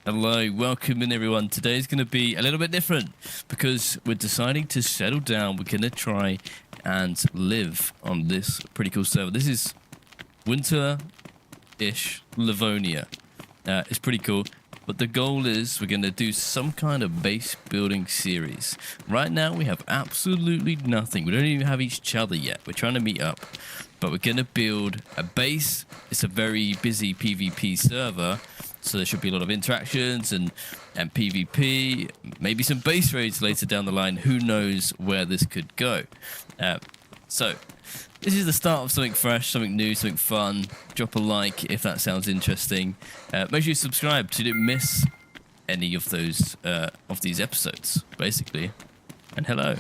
Hello, welcome in everyone. Today's going to be a little bit different because we're deciding to settle down. We're going to try and live on this pretty cool server. This is winter-ish Livonia. It's pretty cool, but the goal is we're going to do some kind of base building series. Right now we have absolutely nothing. We don't even have each other yet. We're trying to meet up, but we're going to build a base. It's a very busy PvP server. So there should be a lot of interactions and PvP, maybe some base raids later down the line. Who knows where this could go? So this is the start of something fresh, something new, something fun. Drop a like if that sounds interesting. Make sure you subscribe so you don't miss any of those of these episodes, basically. And hello.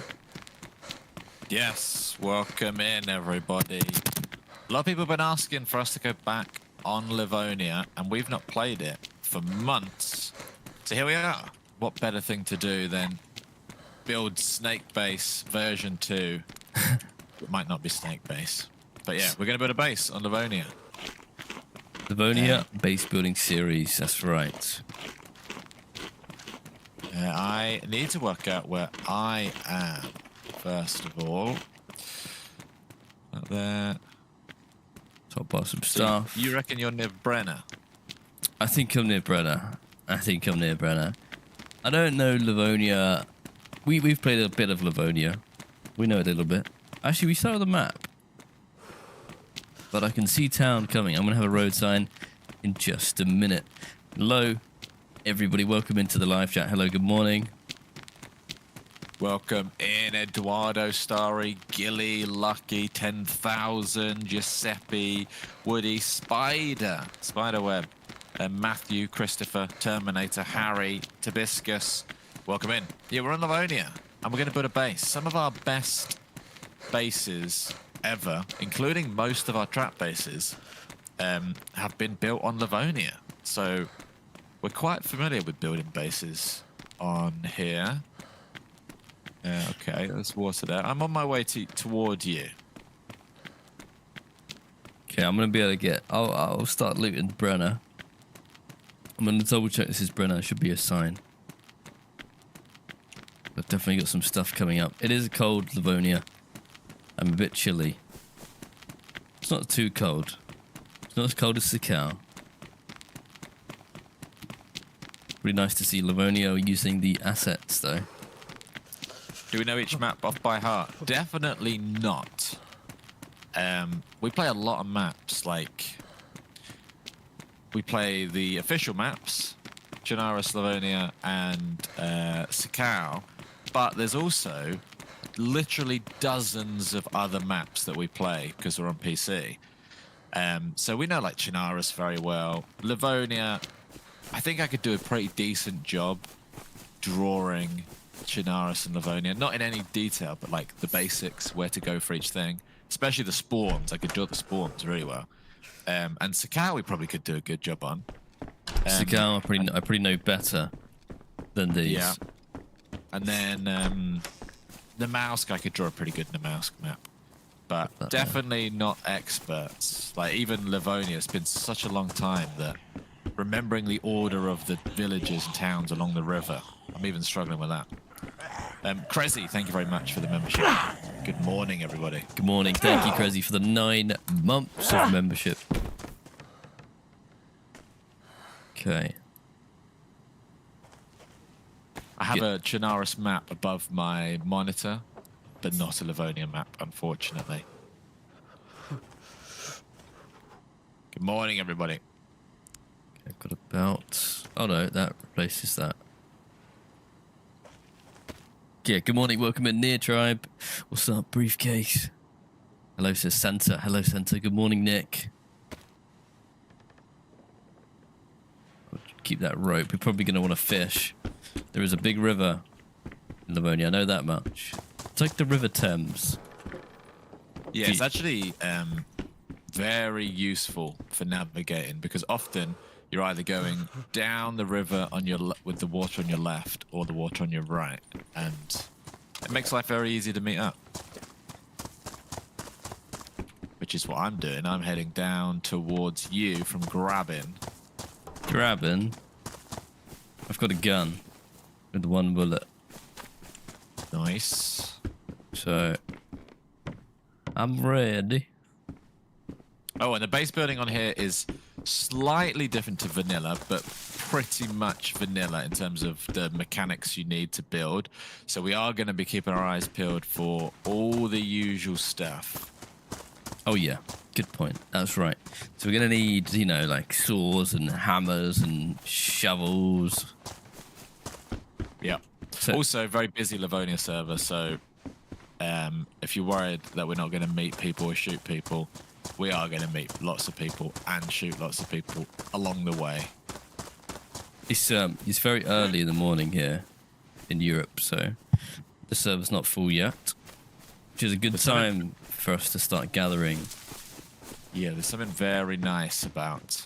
Yes, welcome in everybody. A lot of people have been asking for us to go back on Livonia, and we've not played it for months. So here we are. What better thing to do than build Snake Base version 2? It might not be Snake Base, but yeah, we're going to build a base on Livonia. Livonia base building series, that's right. I need to work out where I am, first of all. Up there. Top bar some stuff. You reckon you're near Brenner? I think I'm near Brenner. I don't know Livonia. We've played a bit of Livonia. We know a little bit. Actually, we saw the map. But I can see town coming. I'm going to have a road sign in just a minute. Hello, everybody. Welcome into the live chat. Hello, good morning. Welcome in Eduardo, Starry, Gilly, Lucky, 10,000, Giuseppe, Woody, Spiderweb, Matthew, Christopher, Terminator, Harry, Tibiscus. Welcome in. Yeah, we're on Livonia, and we're going to build a base. Some of our best bases ever, including most of our trap bases, have been built on Livonia. So we're quite familiar with building bases on here. Okay, there's water there. I'm on my way toward you. Okay, I'm going to be able to get... I'll start looting Brenner. I'm going to double check this is Brenner. Should be a sign. I've definitely got some stuff coming up. It is cold, Livonia. I'm a bit chilly. It's not too cold. It's not as cold as Sakau. Really nice to see Livonia using the assets, though. Do we know each map off by heart? Definitely not. We play a lot of maps, like... We play the official maps, Chernarus, Livonia, and Sakau. But there's also literally dozens of other maps that we play because we're on PC. So we know, like, Chernarus very well. Livonia, I think I could do a pretty decent job drawing Chernarus and Livonia, not in any detail, but like the basics, where to go for each thing, especially the spawns. I could draw the spawns really well. And Sakau we probably could do a good job on. Sakau I pretty know better than these. Yeah. And then the Mausk, I could draw a pretty good Mausk map, but definitely not experts. Like even Livonia, it's been such a long time that remembering the order of the villages and towns along the river, I'm even struggling with that. Crezzy, thank you very much for the membership. Good morning, everybody. Good morning. Thank you, Crezzy, for the 9 months of membership. Okay. I have a Chernarus map above my monitor, but not a Livonia map, unfortunately. Good morning, everybody. Okay, I've got about... Oh, no, that replaces that. Yeah, good morning. Welcome in, Near Tribe. What's up, Briefcase? Hello, says Santa. Hello, Santa. Good morning, Nick. Keep that rope. We're probably going to want to fish. There is a big river in Livonia. I know that much. It's like the River Thames. Yeah, it's actually very useful for navigating because often you're either going down the river on your with the water on your left or the water on your right, and it makes life very easy to meet up. Which is what I'm doing. I'm heading down towards you from Grabbin. Grabbin? I've got a gun with one bullet. Nice. So I'm ready. Oh, and the base building on here is slightly different to vanilla, but pretty much vanilla in terms of the mechanics you need to build. So we are going to be keeping our eyes peeled for all the usual stuff. Oh yeah, good point. That's right. So we're gonna need, you know, like saws and hammers and shovels. Yep. So, Also, very busy Livonia server. So if you're worried that we're not going to meet people or shoot people, we are going to meet lots of people and shoot lots of people along the way. it's very early in the morning here in Europe, so the server's not full yet, which is a good time for us to start gathering. Yeah, there's something very nice about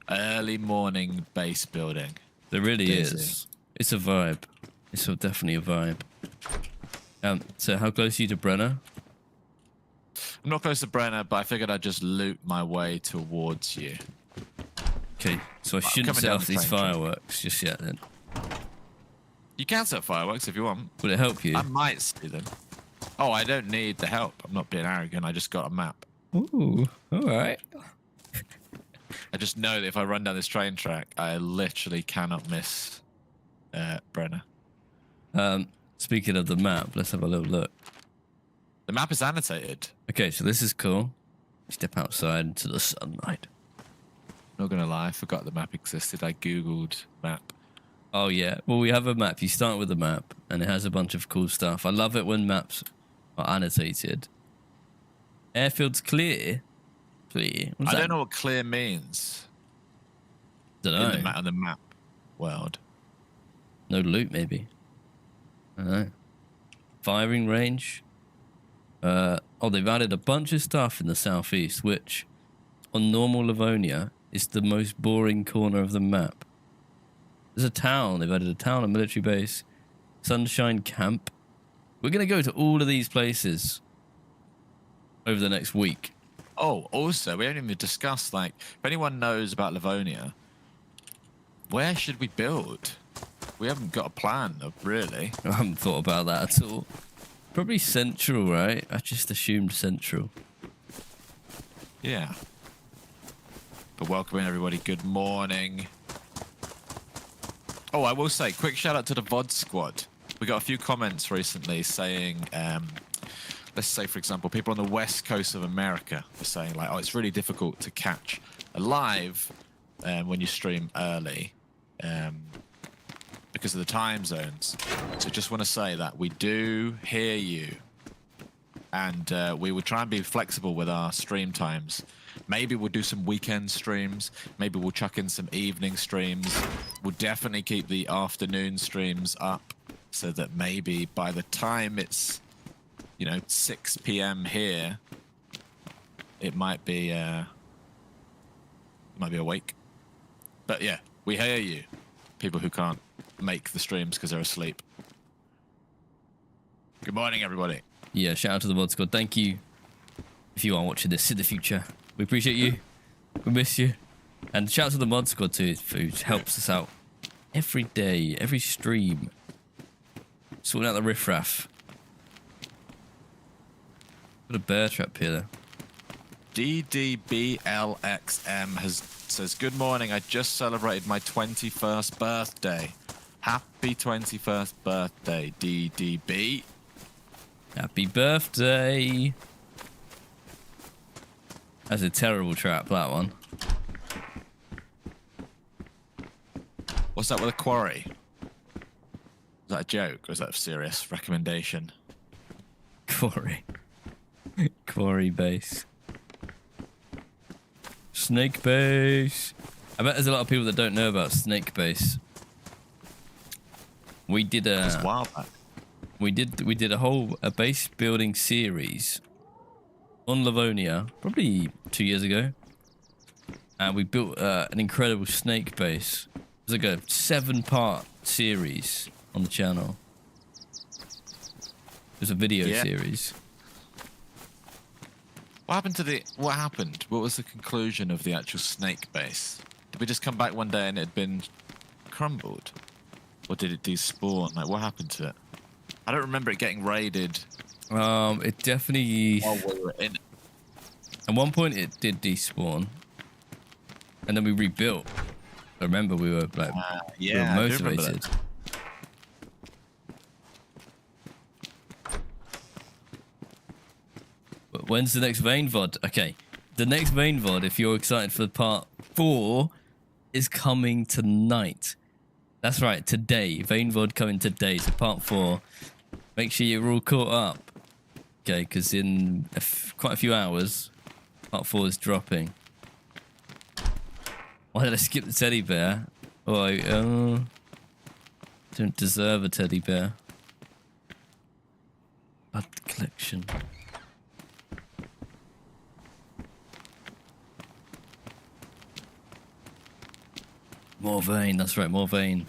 early morning base building. There really DayZ. is. It's a vibe. It's definitely a vibe. So how close are you to Brenner? I'm not close to Brenner, but I figured I'd just loot my way towards you. Okay, so I shouldn't coming set down off the these train track. fireworks just yet then. You can set fireworks if you want. Will it help you? I might see them. Oh, I don't need the help. I'm not being arrogant. I just got a map. Ooh, all right. I just know that if I run down this train track, I literally cannot miss Brenner. Speaking of the map, let's have a little look. The map is annotated. Okay, so this is cool. Step outside into the sunlight. Not gonna lie, I forgot the map existed. I googled map. Oh yeah, well we have a map. You start with a map, and it has a bunch of cool stuff. I love it when maps are annotated. Airfield's clear. Clear. I don't know what clear means Don't in know. on the map world. No loot, maybe. I don't know. Firing range. Oh, they've added a bunch of stuff in the southeast, which on normal Livonia is the most boring corner of the map. There's a town. They've added a town, a military base, Sunshine Camp. We're going to go to all of these places over the next week. Oh, also, we haven't even discussed, like, if anyone knows about Livonia, where should we build? We haven't got a plan, really. I haven't thought about that at all. Probably central, right? I just assumed central. Yeah. But welcoming everybody, good morning. Oh, I will say, quick shout out to the VOD squad. We got a few comments recently saying, let's say, for example, people on the west coast of America are saying, like, oh, it's really difficult to catch a live when you stream early because of the time zones. So just want to say that we do hear you. And we will try and be flexible with our stream times. Maybe we'll do some weekend streams. Maybe we'll chuck in some evening streams. We'll definitely keep the afternoon streams up so that maybe by the time it's, 6 p.m. here, it might be awake. But yeah, we hear you, people who can't make the streams because they're asleep. Good morning, everybody. Yeah, shout out to the VOD squad. Thank you if you are watching this in the future. We appreciate you. We miss you. And shout out to the mod squad too, who helps us out every day, every stream. Sorting out the riffraff. Got a bear trap here. DDBLXM says, good morning. I just celebrated my 21st birthday. Happy 21st birthday, DDB. Happy birthday. That's a terrible trap, that one. What's that with a quarry? Is that a joke or is that a serious recommendation? Quarry. Quarry base. Snake base. I bet there's a lot of people that don't know about snake base. We did It's wild, man. we did a base building series on Livonia probably 2 years ago, and we built an incredible snake base. It was like a 7-part series on the channel. It was a video series. What happened? What was the conclusion of the actual snake base? Did we just come back one day and it had been crumbled? Or did it despawn? Like, what happened to it? I don't remember it getting raided. It definitely... While we were in it. At one point, it did despawn. And then we rebuilt. I remember we were, like, we were motivated. But when's the next Vein VOD? Okay. The next Vein VOD, if you're excited for part 4, is coming tonight. That's right, today. Vein VOD coming today, so part 4. Make sure you're all caught up. Okay, because in quite a few hours, part 4 is dropping. Why did I skip the teddy bear? Oh, I don't deserve a teddy bear. Bad collection. More Vein, that's right, more Vein.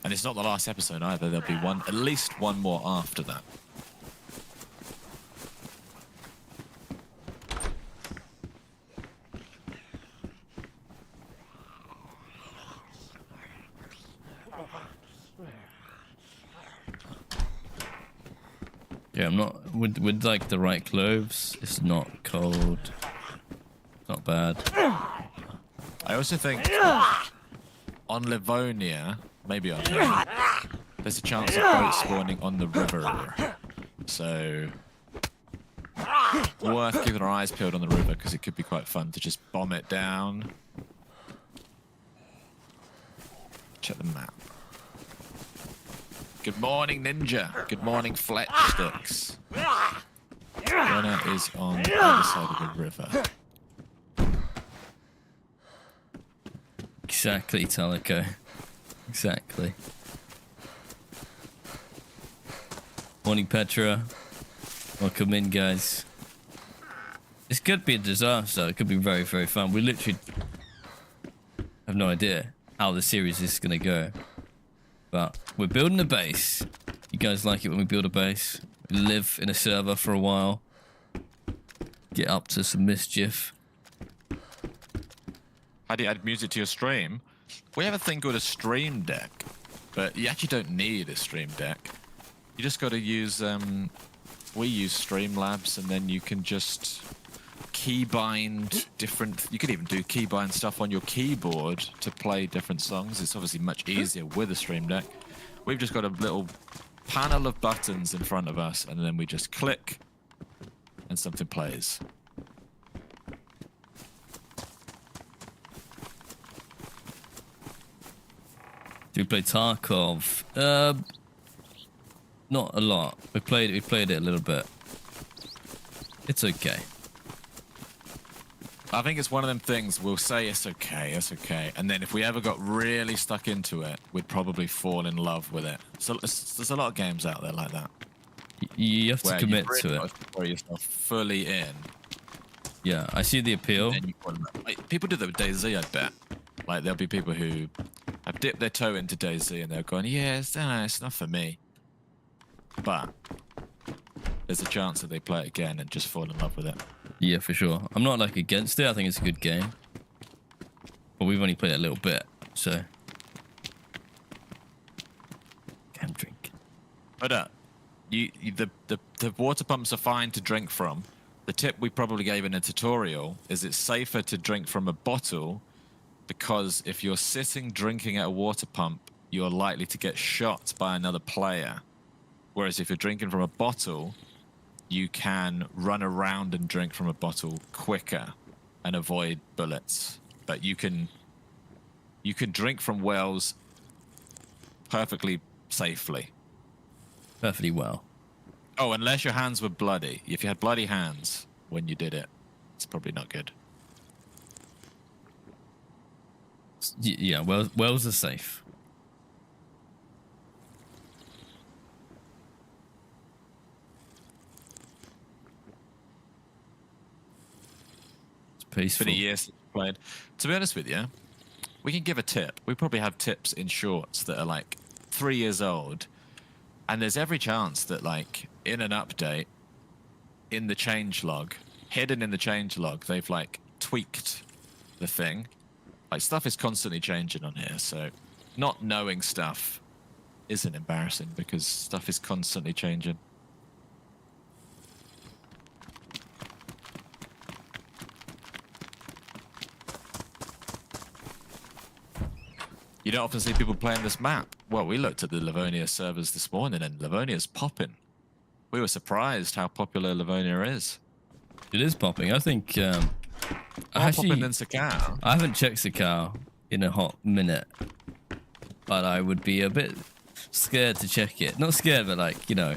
And it's not the last episode either. There'll be one, at least one more after that. Yeah, I'm not with like the right clothes. It's not cold. Not bad. I also think on Livonia, maybe on here, there's a chance of boats spawning on the river. So worth keeping our eyes peeled on the river because it could be quite fun to just bomb it down. Check the map. Good morning, Ninja. Good morning, Fletch Sticks. Runner is on the other side of the river. Exactly, Talico. Exactly. Morning, Petra. Welcome in, guys. This could be a disaster. It could be very, very fun. We literally have no idea how the series is going to go. But we're building a base. You guys like it when we build a base? We live in a server for a while. Get up to some mischief. How do you add music to your stream? We have a thing called a stream deck, but you actually don't need a stream deck. You just got to use, we use Streamlabs, and then you can just keybind different, you could even do keybind stuff on your keyboard to play different songs. It's obviously much easier with a stream deck. We've just got a little panel of buttons in front of us, and then we just click, and something plays. Do we play Tarkov? Not a lot. We played it a little bit. It's okay. I think it's one of them things we'll say it's okay, and then if we ever got really stuck into it, we'd probably fall in love with it. So there's a lot of games out there like that. You have to commit to it. Throw yourself fully in. Yeah, I see the appeal. Like, people do that with DayZ, I bet. Like, there'll be people who have dipped their toe into DayZ and they're going, yeah, it's not for me. But there's a chance that they play it again and just fall in love with it. Yeah, for sure. I'm not like against it. I think it's a good game. But we've only played it a little bit, so. Can't drink. But the water pumps are fine to drink from. The tip we probably gave in a tutorial is it's safer to drink from a bottle because if you're sitting drinking at a water pump, you're likely to get shot by another player. Whereas if you're drinking from a bottle, you can run around and drink from a bottle quicker and avoid bullets. But you can drink from wells perfectly safely. Perfectly well. Oh, unless your hands were bloody. If you had bloody hands when you did it, it's probably not good. Yeah, wells are safe. Peaceful. It's been a year since we played. To be honest with you, we can give a tip. We probably have tips in shorts that are like 3 years old. And there's every chance that like in an update, in the changelog, hidden in the changelog, they've like tweaked the thing. Like, stuff is constantly changing on here, so not knowing stuff isn't embarrassing because stuff is constantly changing. You don't often see people playing this map. Well, we looked at the Livonia servers this morning, and Livonia's popping. We were surprised how popular Livonia is. It is popping. I think. More popping than Sakao. I haven't checked Sakao in a hot minute, but I would be a bit scared to check it. Not scared, but like, you know,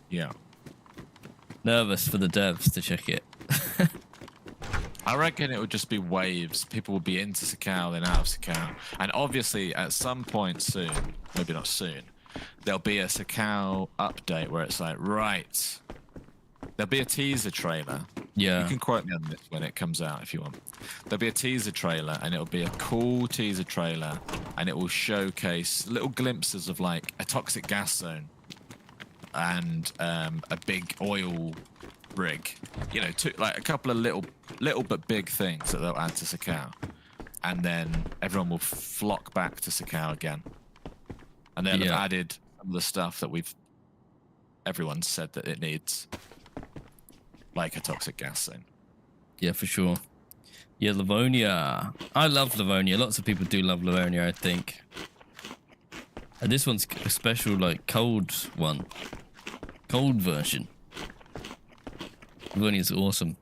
Yeah. nervous for the devs to check it. I reckon it would just be waves. People would be into Sakao, then out of Sakao. And obviously, at some point soon, maybe not soon, there'll be a Sakao update where it's like, right, there'll be a teaser trailer. Yeah. You can quote me on this when it comes out if you want. There'll be a teaser trailer, and it'll be a cool teaser trailer, and it will showcase little glimpses of like a toxic gas zone and a big oil rig. You know, like a couple of little but big things that they'll add to Sakao, and then everyone will flock back to Sakao again, and they'll have added some of the stuff that everyone said that it needs, like a toxic gas zone. Yeah, for sure. Yeah, Livonia. I love Livonia. Lots of people do love Livonia, I think. And this one's a special, like, cold one. Cold version. Livonia's awesome.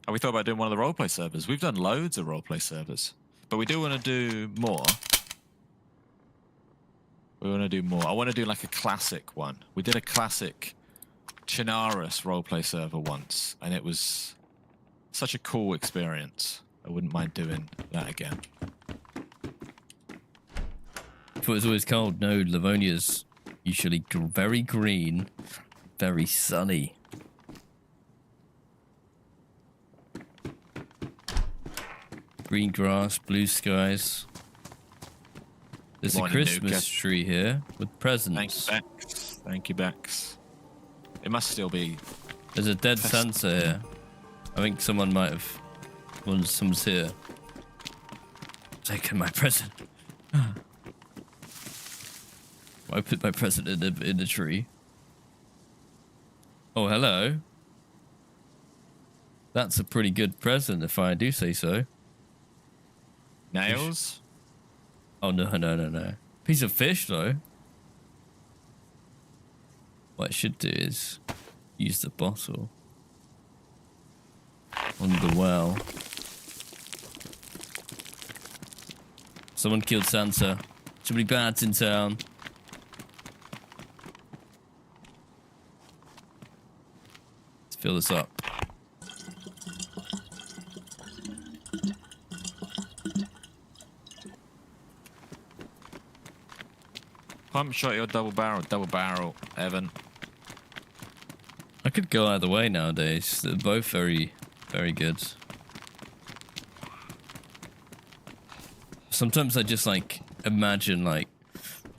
Oh, we thought about doing one of the roleplay servers. We've done loads of roleplay servers, but we do want to do more. We want to do more. I want to do like a classic one. We did a classic Chinaris roleplay server once, and it was such a cool experience. I wouldn't mind doing that again. I thought it was always cold. No, Livonia's usually very green, very sunny. Green grass, blue skies. There's Morning, a Christmas noob. tree here with presents. Thank you, Bex. Thank you, Bex. It must still be. There's a dead Santa here. I think someone might have. Someone's here. Taking my present. I put my present in the tree. Oh, hello. That's a pretty good present, if I do say so. Nails? Oh, no. Piece of fish, though. What I should do is use the bottle on the well. Someone killed Santa. Too many bats in town. Let's fill this up. Pump shot your double barrel, Evan. I could go either way nowadays. They're both very, very good. Sometimes I just like imagine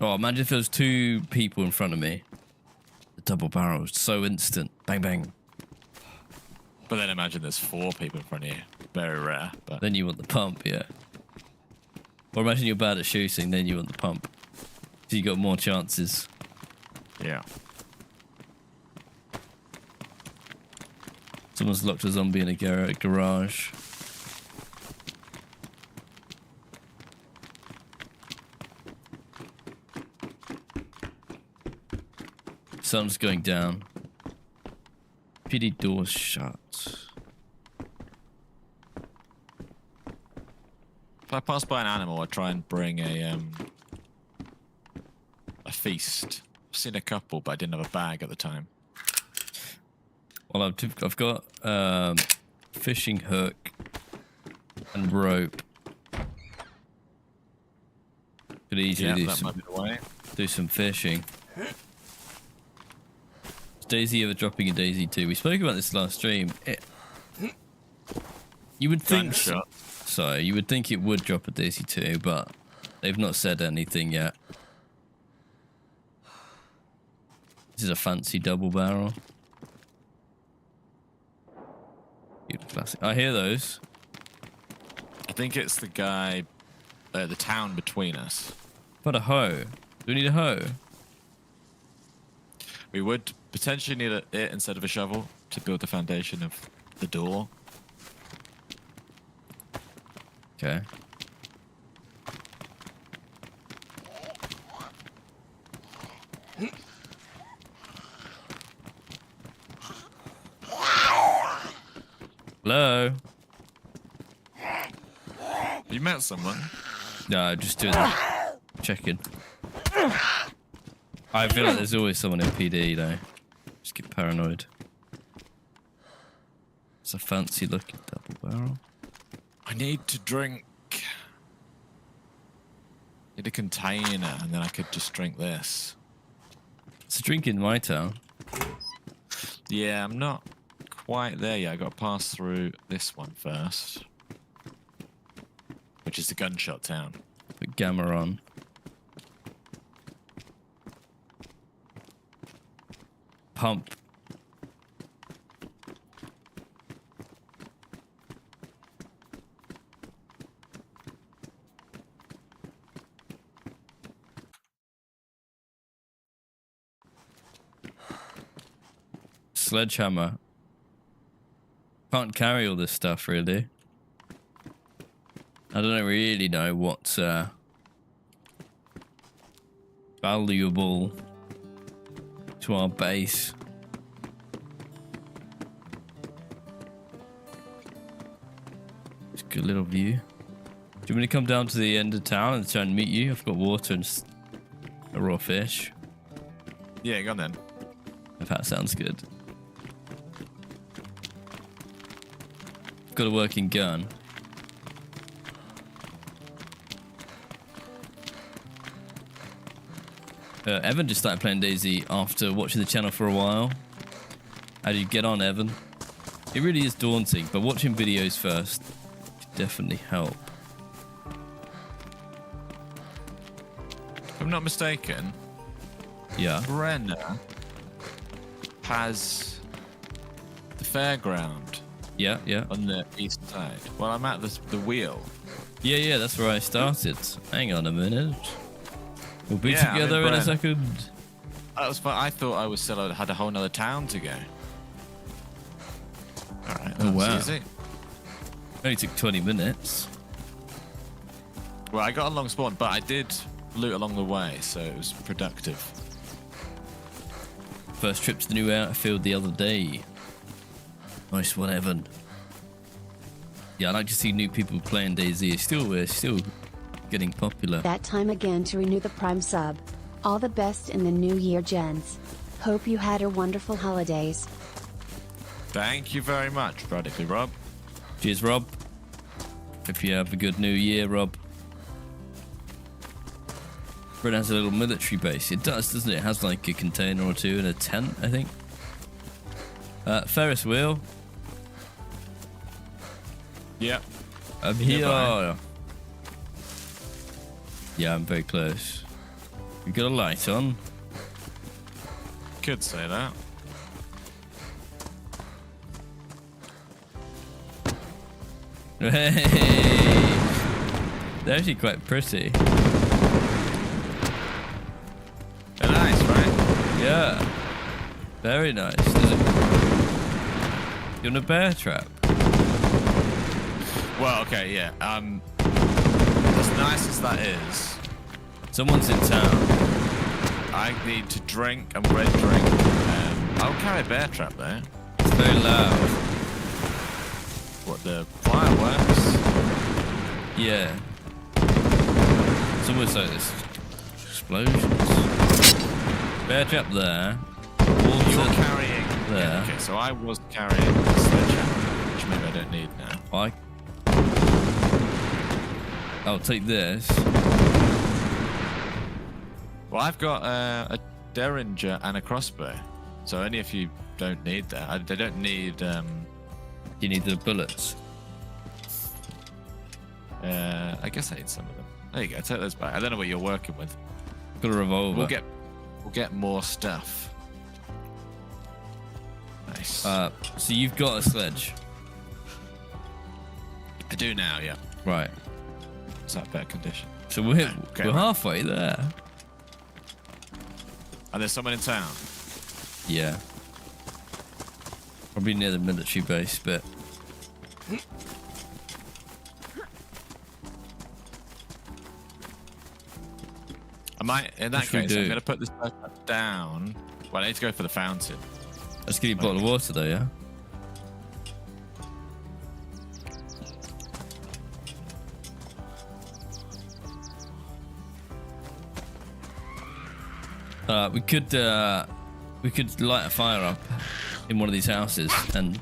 imagine if there was two people in front of me. The double barrel is so instant. Bang, bang. But then imagine there's 4 people in front of you. Very rare. But Then you want the pump, yeah. Or imagine you're bad at shooting, then you want the pump. So you got more chances. yeah. Someone's locked a zombie in a garage. Sun's going down. Pity doors shut. If I pass by an animal, I try and bring a feast. I've seen a couple, but I didn't have a bag at the time. Well, I've got fishing hook and rope. Could easily That might be the way. do some fishing. Is DayZ ever dropping a DayZ 2? We spoke about this last stream. You would think so. You would think it would drop a DayZ 2, but they've not said anything yet. This is a fancy double barrel. Classic. I hear those. think it's the guy, the town between us. But a hoe. Do we need a hoe? We would potentially need it instead of a shovel to build the foundation of the door. Okay. Hello? You met someone? No, just doing that. Checking. I feel like there's always someone in PD, though. Just get paranoid. It's a fancy looking double barrel. I need to drink. Need a container, and then I could just drink this. It's a drink in my town. Yeah, I'm not quite there yet. I got to pass through this one first, which is the gunshot town. Put gamma on. Pump. Sledgehammer. Can't carry all this stuff, really. I don't really know what's valuable to our base. It's a good little view. Do you want me to come down to the end of town and try and meet you? I've got water and a raw fish. Yeah, go on then. If that sounds good. I've got a working gun. Evan just started playing DayZ after watching the channel for a while. How do you get on, Evan? It really is daunting, but watching videos first could definitely help. If I'm not mistaken, Yeah. Brenner has the fairground Yeah, yeah. on the east side. Well, I'm at the wheel. Yeah, yeah, that's where I started. Hang on a minute. We'll be Yeah, together I'm in in a Brenner. second. That was fun. I thought I was still had a whole nother town to go. All right. Oh, wow. Easy. Only took 20 minutes. Well, I got a long spawn, but I did loot along the way, so it was productive. First trip to the new airfield the other day. Nice one, Evan. Yeah, I like to see new people playing DayZ. We're still getting popular. That time again to renew the Prime sub. All the best in the new year, gents. Hope you had a wonderful holidays. Thank you very much, Radically Rob. Cheers, Rob. Hope you have a good new year, Rob. It has a little military base. It does, doesn't it? It has like a container or two and a tent, I think. Ferris wheel. Yep. I'm Nearby. here. Yeah, I'm very close. You got a light on? Could say that. Hey! They're actually quite pretty. They're nice, right? Yeah. Very nice. You want a bear trap? Well, okay, yeah. As nice as that is, Someone's in town. I need to drink and red drink. I'll carry a bear trap there. It's very loud. What, the fireworks? Yeah. It's almost like this explosions. Bear trap there. You're Water carrying. there. Yeah, okay, so I was carrying a sledgehammer, which maybe I don't need now. I'll take this. Well, I've got a derringer and a crossbow, so only if you don't need that. They don't need. You need the bullets. I guess I need some of them. There you go. Take those back. I don't know what you're working with. Got a revolver. We'll get more stuff. Nice. So you've got a sledge. I do now, yeah. Right. Is that better condition? So we're Okay, we're right. halfway there. And there's someone in town. Yeah. Probably near the military base, but In that What should we case, do? I'm going to put this down. Well, I need to go for the fountain. let's get you a bottle of water though, yeah? We could light a fire up in one of these houses and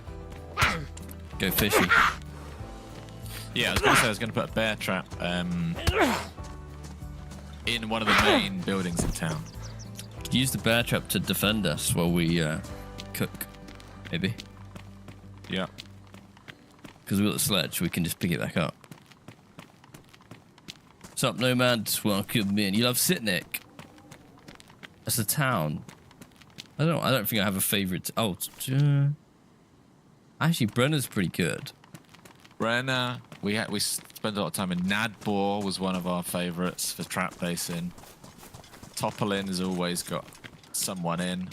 go fishing. Yeah, I was going to say I was going to put a bear trap in one of the main buildings in town. Could use the bear trap to defend us while we cook, maybe. Yeah. Because we've got the sledge, we can just pick it back up. What's up, Nomads? Welcome in. You love Sitnik? That's the town. I don't think I have a favourite. Oh, actually, Brenner's pretty good. Brenner, we spent a lot of time in Nadbor, was one of our favourites for trap basing. Topolin has always got someone in.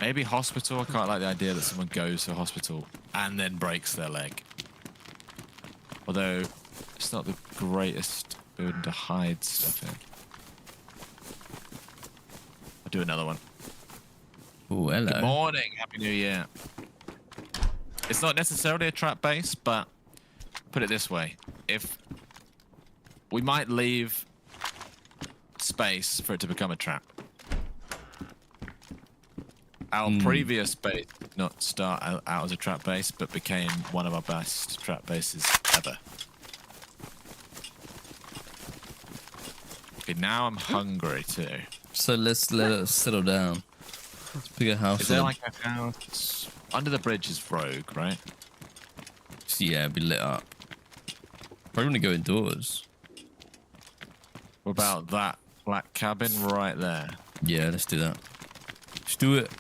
Maybe hospital. I quite like the idea that someone goes to hospital and then breaks their leg. Although it's not the greatest building to hide stuff in. I'll do another one. Oh, hello. Good morning. Happy New Year. It's not necessarily a trap base, but put it this way. If we might leave space for it to become a trap. Our previous base did not start out as a trap base, but became one of our best trap bases ever. Okay, now I'm hungry too. So let's let it settle down. Let's pick a house. Is there like a house? Under the bridge is Rogue, right? Yeah, be lit up. Probably want to go indoors. What about that black cabin right there? Yeah, let's do that. Let's do it.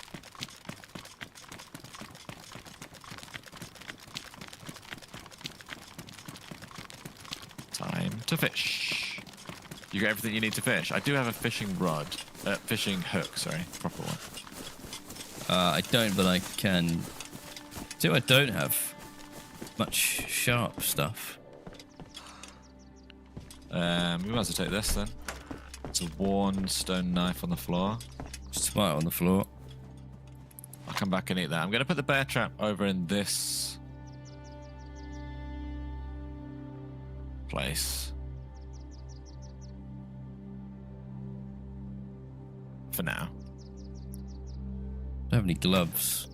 Time to fish. You got everything you need to fish. I do have a fishing rod. Fishing hook, sorry. Proper one. I don't, but I can. I don't have much sharp stuff. We might as well take this then. It's a worn stone knife on the floor. Smite on the floor. I'll come back and eat that. I'm going to put the bear trap over in this place. For now. Don't have any gloves.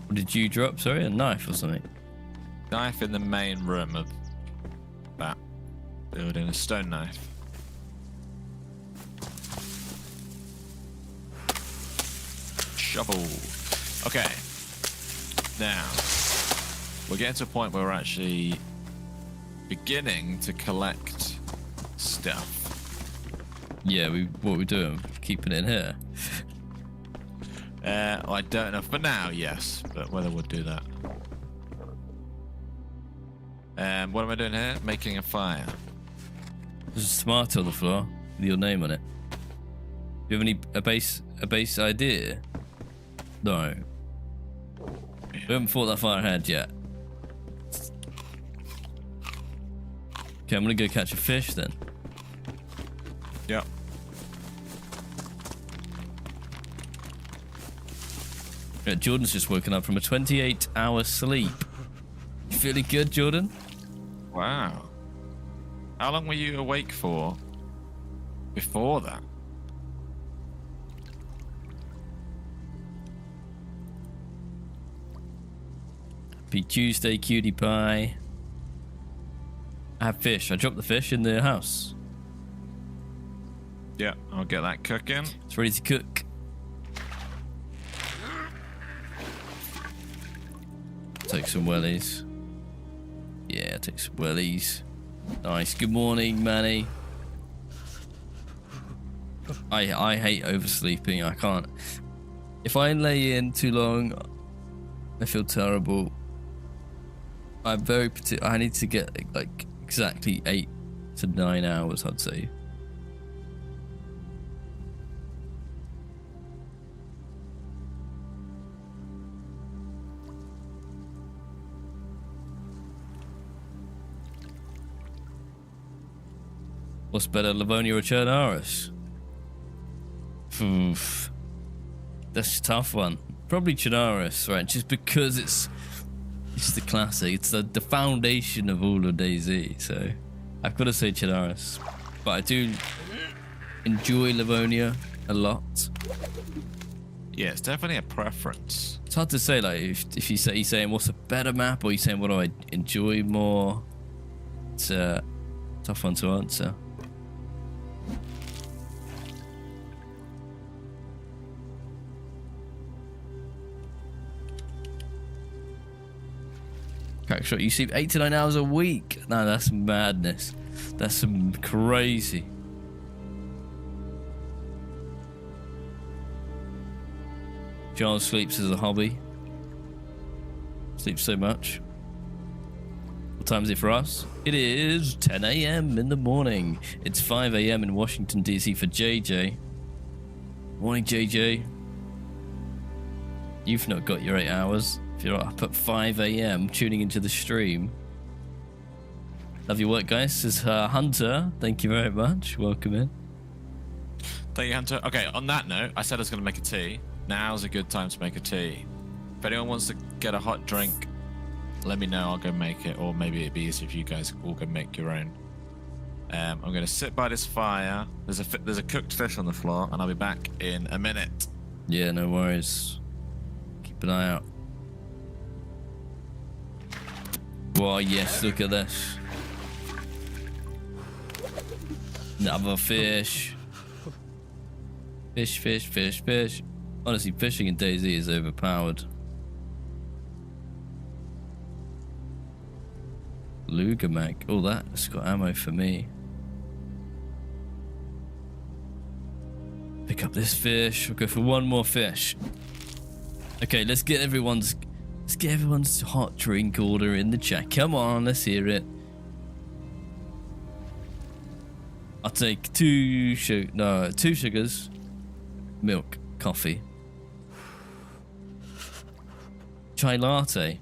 What did you drop? Sorry, a knife or something? Knife in the main room of that building. A stone knife. Shovel. Okay. Now, we're getting to a point where we're actually beginning to collect stuff. Yeah, what we doing? Keeping it in here. Well, I don't know. For now, yes, but whether we'll do that. What am I doing here? Making a fire. There's a tomato on the floor with your name on it. Do you have a base idea? No. We haven't fought that far ahead yet. Okay, I'm gonna go catch a fish then. Yep. Yeah, Jordan's just woken up from a 28-hour sleep. You feeling good, Jordan? Wow. How long were you awake for before that? Happy Tuesday, cutie pie. I have fish. I dropped the fish in the house. Yeah, I'll get that cooking. It's ready to cook. Take some wellies. Yeah, take some wellies. Nice. Good morning, Manny. I hate oversleeping. I can't. If I lay in too long, I feel terrible. I'm very particular. I need to get like exactly 8 to 9 hours, I'd say. What's better, Livonia or Chernarus? Oof. That's a tough one. Probably Chernarus, right? Just because it's the classic. It's the foundation of all of DayZ. So I've got to say Chernarus. But I do enjoy Livonia a lot. Yeah, it's definitely a preference. It's hard to say, like, if you're saying what's a better map, or you're saying what do I enjoy more. It's a tough one to answer. Crackshot, you sleep 8 to 9 hours a week. No, that's madness. That's some crazy. John sleeps as a hobby. Sleeps so much. What time is it for us? It is 10 a.m. in the morning. It's 5 a.m. in Washington, D.C. for JJ. Morning, JJ. You've not got your 8 hours. If you're up at 5 a.m. tuning into the stream. Love your work, guys. This is Hunter. Thank you very much. Welcome in. Thank you, Hunter. Okay, on that note, I said I was going to make a tea. Now's a good time to make a tea. If anyone wants to get a hot drink, let me know. I'll go make it. Or maybe it'd be easier if you guys all go make your own. I'm going to sit by this fire. There's a cooked fish on the floor, and I'll be back in a minute. Yeah, no worries. Keep an eye out. Whoa, yes, look at this. Another fish. Fish, fish, fish, fish. Honestly, fishing in DayZ is overpowered. Luger mag. Oh, that's got ammo for me. Pick up this fish. We'll go for one more fish. Okay, let's get everyone's hot drink order in the chat. Come on, let's hear it. I'll take 2 sugars, milk, coffee, chai latte.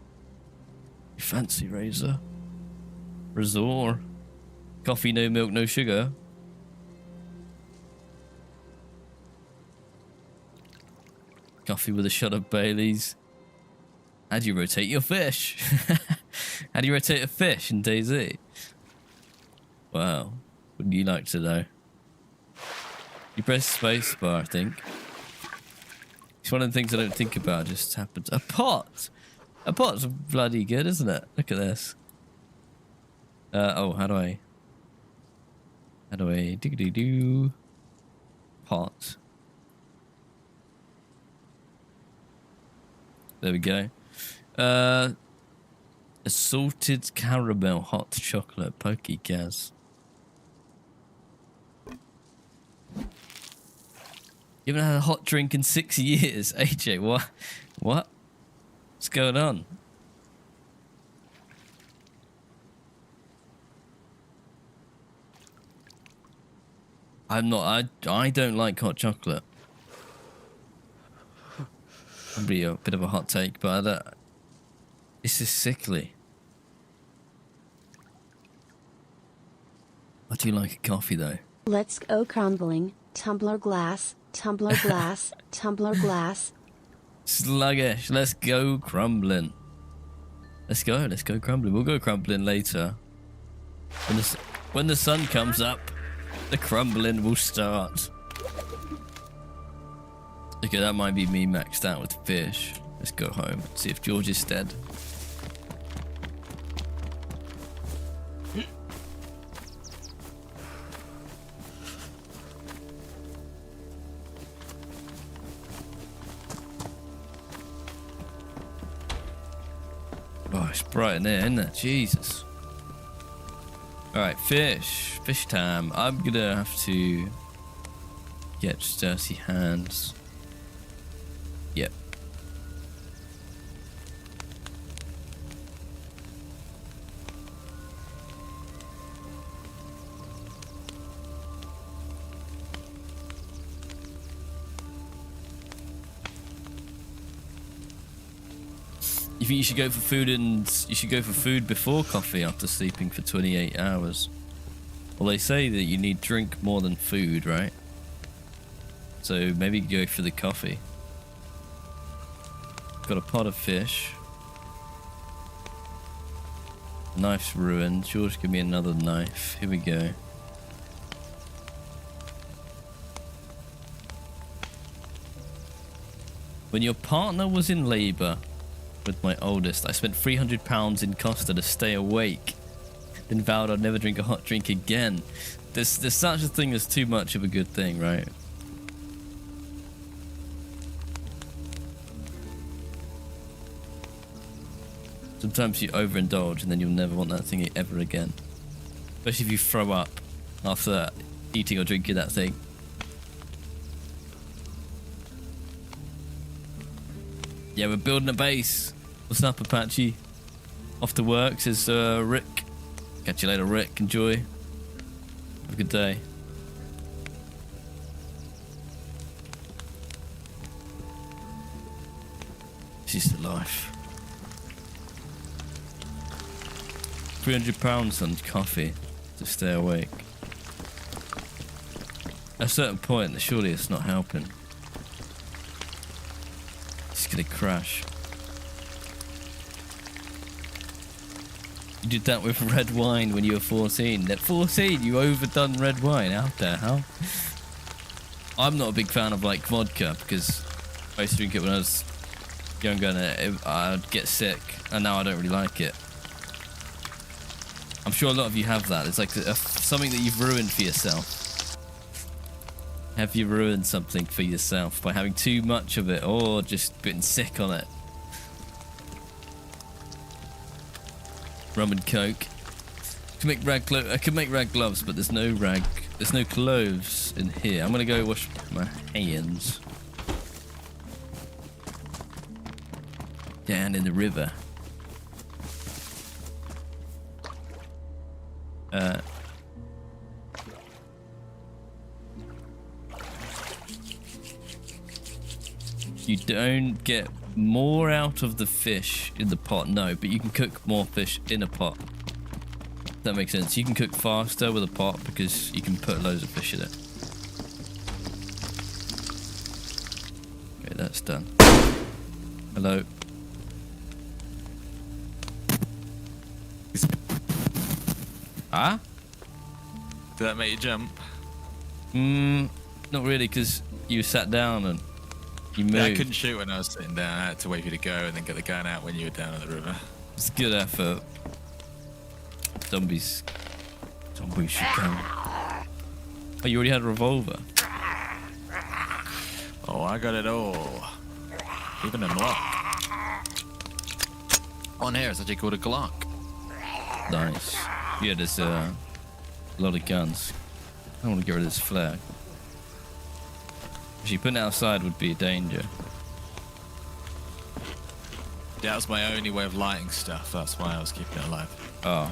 You fancy, Razor? Razor. Coffee, no milk, no sugar. Coffee with a shot of Bailey's. How do you rotate your fish? How do you rotate a fish in DayZ? Wow. Wouldn't you like to know? You press space bar, I think. It's one of the things I don't think about, just happens. A pot! A pot's bloody good, isn't it? Look at this. Oh, how do I diggity-doo? Pot. There we go. Assorted caramel hot chocolate pokey gas. You haven't had a hot drink in 6 years, AJ. What? What's going on? I'm not. I don't like hot chocolate. Probably a bit of a hot take, but it's just sickly. I do like a coffee though. Let's go crumbling. Tumbler glass, tumbler glass, tumbler glass. Sluggish. Let's go crumbling. Let's go crumbling. We'll go crumbling later. When the sun comes up, the crumbling will start. Okay, that might be me maxed out with fish. Let's go home. See if George is dead. Oh, it's bright in there, isn't it? Jesus. Alright, fish. Fish time. I'm gonna have to get dirty hands. Yep. You think you should go for food before coffee after sleeping for 28 hours? Well, they say that you need drink more than food, right? So maybe go for the coffee. Got a pot of fish. Knife's ruined. George, give me another knife. Here we go. When your partner was in labour with my oldest, I spent £300 in Costa to stay awake. Then vowed I'd never drink a hot drink again. There's such a thing as too much of a good thing, right? Sometimes you overindulge and then you'll never want that thing ever again. Especially if you throw up after eating or drinking that thing. Yeah, we're building a base. What's up, Apache? Off to work, says Rick. Catch you later, Rick. Enjoy. Have a good day. This is the life. £300 on coffee to stay awake. At a certain point, surely it's not helping. It's gonna crash. You did that with red wine when you were 14. At 14, you overdone red wine. Out there, how? I'm not a big fan of like vodka because I used to drink it when I was younger and I'd get sick, and now I don't really like it. I'm sure a lot of you have that. It's like something that you've ruined for yourself. Have you ruined something for yourself by having too much of it or just getting sick on it? Rum and coke. I can make rag gloves, but there's no clothes in here. I'm gonna go wash my hands down in the river. You don't get more out of the fish in the pot, no, but you can cook more fish in a pot. That makes sense. You can cook faster with a pot because you can put loads of fish in it. Okay, that's done. Hello. Ah? Did that make you jump? Not really, because you sat down and you moved. Yeah, I couldn't shoot when I was sitting down. I had to wait for you to go and then get the gun out when you were down in the river. It's good effort. Zombies should come. Oh, you already had a revolver. Oh, I got it all. Even a Glock. On here, it's actually called a Glock. Nice. Yeah, there's a lot of guns. I want to get rid of this flare. Actually, putting it outside would be a danger. Yeah, that was my only way of lighting stuff. That's why I was keeping it alive. Oh.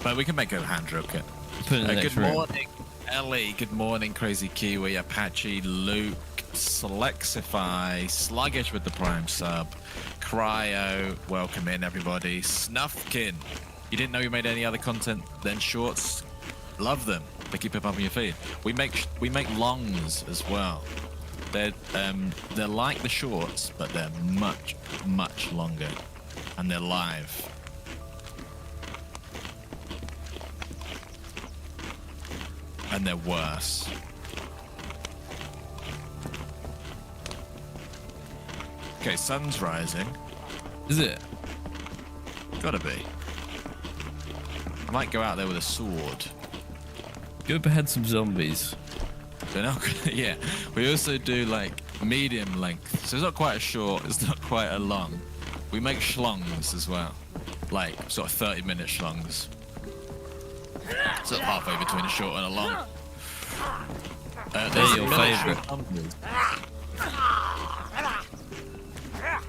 But we can make a hand drill kit. Put it in the next good room. morning, Ellie. Good morning, Crazy Kiwi, Apache, Luke, Selexify, Sluggish with the Prime sub, Cryo, welcome in everybody, Snuffkin. You didn't know you made any other content than shorts? Love them. They keep it up on your feed. We make longs as well. They're like the shorts, but they're much longer, and they're live. And they're worse. Okay, sun's rising. Is it? Gotta be. I might go out there with a sword. Go behead some zombies. They're not, yeah. We also do like medium length. So it's not quite a short, it's not quite a long. We make schlongs as well. Like sort of 30-minute schlongs. Sort of halfway between a short and a long. They're your favourite.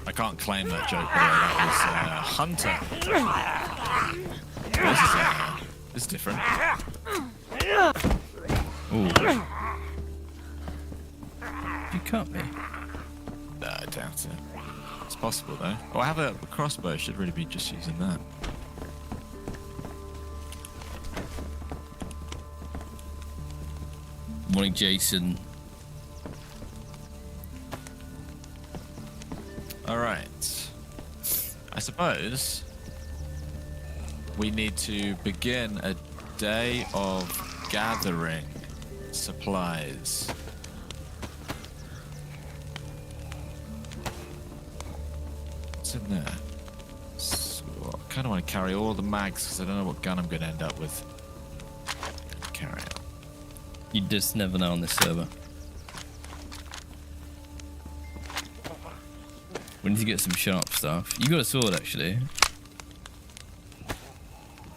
I can't claim that joke, by the way. That was Hunter. This is different. Ooh. You cut me. No, I didn't. doubt it. It's possible though. Oh, I have a crossbow. Should really be just using that. Morning, Jason. All right. I suppose we need to begin a day of gathering supplies. What's in there? So, I kind of want to carry all the mags because I don't know what gun I'm going to end up with. Carry it. You just never know on this server. We need to get some sharp stuff. You got a sword, actually.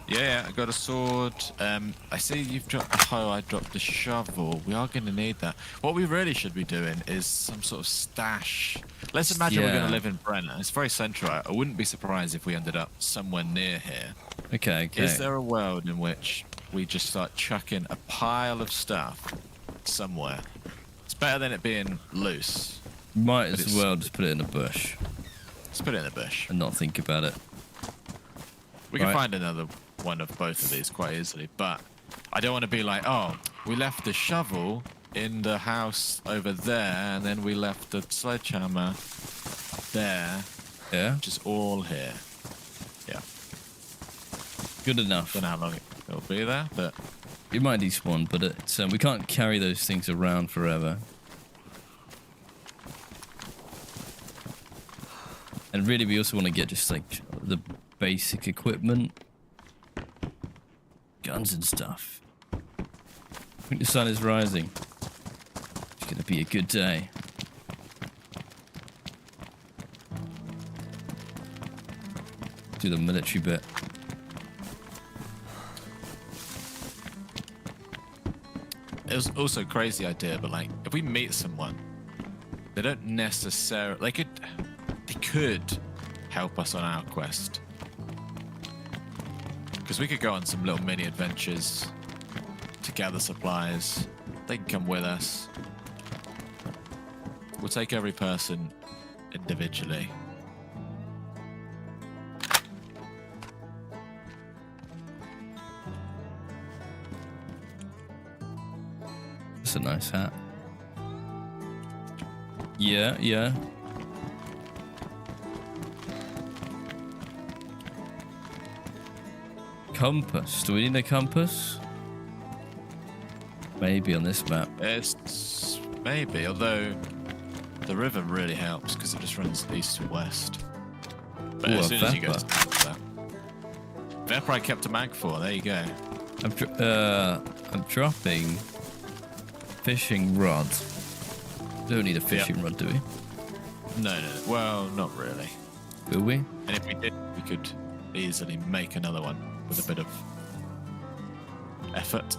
Yeah, I got a sword. I see you've dropped the hoe, I dropped the shovel. We are going to need that. What we really should be doing is some sort of stash. Let's imagine we're going to live in Brent. It's very central. I wouldn't be surprised if we ended up somewhere near here. Okay. Is there a world in which we just start chucking a pile of stuff somewhere? It's better than it being loose. Might as well just put it in a bush. Let's put it in a bush. And not think about it. We can find another one of both of these quite easily, but I don't want to be like, oh, we left the shovel in the house over there, and then we left the sledgehammer there. Yeah? Which is all here. Yeah. Good enough. Don't know how long it'll be there, but... It might despawn, but it's, we can't carry those things around forever. And really, we also want to get just like the basic equipment, guns and stuff. I think the sun is rising. It's gonna be a good day. Do the military bit. It was also a crazy idea, but like, if we meet someone, they don't necessarily... They could help us on our quest. Because we could go on some little mini adventures to gather supplies. They can come with us. We'll take every person individually. That's a nice hat. Yeah. Compass. Do we need a compass? Maybe on this map. It's maybe, although the river really helps because it just runs east to west. But Ooh, as soon as you go Vapor. to that, Vapor I kept a mag for. There you go. I'm dropping fishing rod. Don't need a fishing rod, do we? No. Well, not really. Will we? And if we did, we could easily make another one with a bit of effort.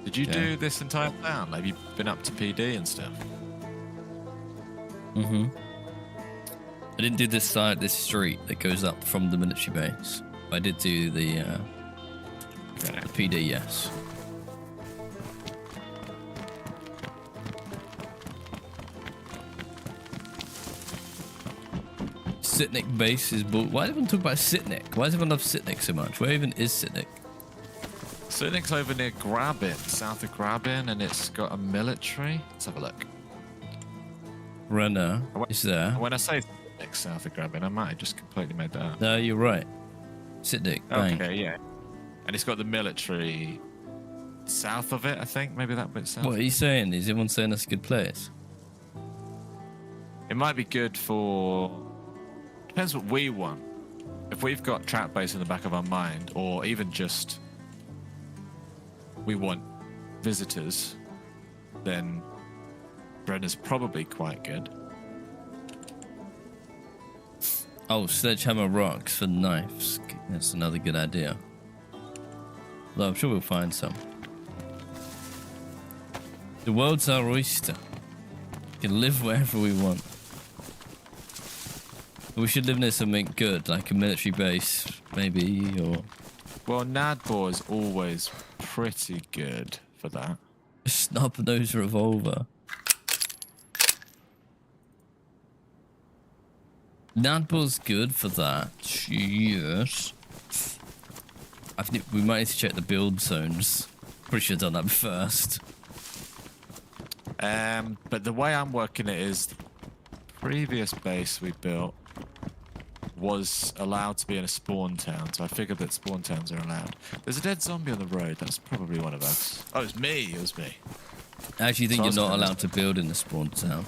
Did you do this entire town? Have you been up to PD and stuff? Mm-hmm. I didn't do this street that goes up from the military base. I did do the PD, yes. Sitnik base is bull. Why does everyone talk about Sitnik? Why does everyone love Sitnik so much? Where even is Sitnik? Sitnik's over near Grabbin, south of Grabbin, and it's got a military. Let's have a look. Renner is there. When I say Sitnik, south of Grabbin, I might have just completely made that up. No, you're right. Sitnik. Bang. Okay, yeah. And it's got the military south of it, I think. Maybe that bit south. What are you saying? Is everyone saying that's a good place? It might be good for... Depends what we want. If we've got trap base in the back of our mind, or even just we want visitors, then Brenner's probably quite good. Oh, sledgehammer rocks for knives. That's another good idea. Well, I'm sure we'll find some. The world's our oyster. We can live wherever we want. We should live near something good, like a military base, maybe, or... Well, Nadbor is always pretty good for that. a snub-nosed revolver. Nadball's good for that. Yes. We might need to check the build zones. Pretty sure I've done that first. But the way I'm working it is the previous base we built was allowed to be in a spawn town, so I figured that spawn towns are allowed. There's a dead zombie on the road. That's probably one of us. Oh, it was me. It was me. I actually think you're not allowed to build in the spawn town.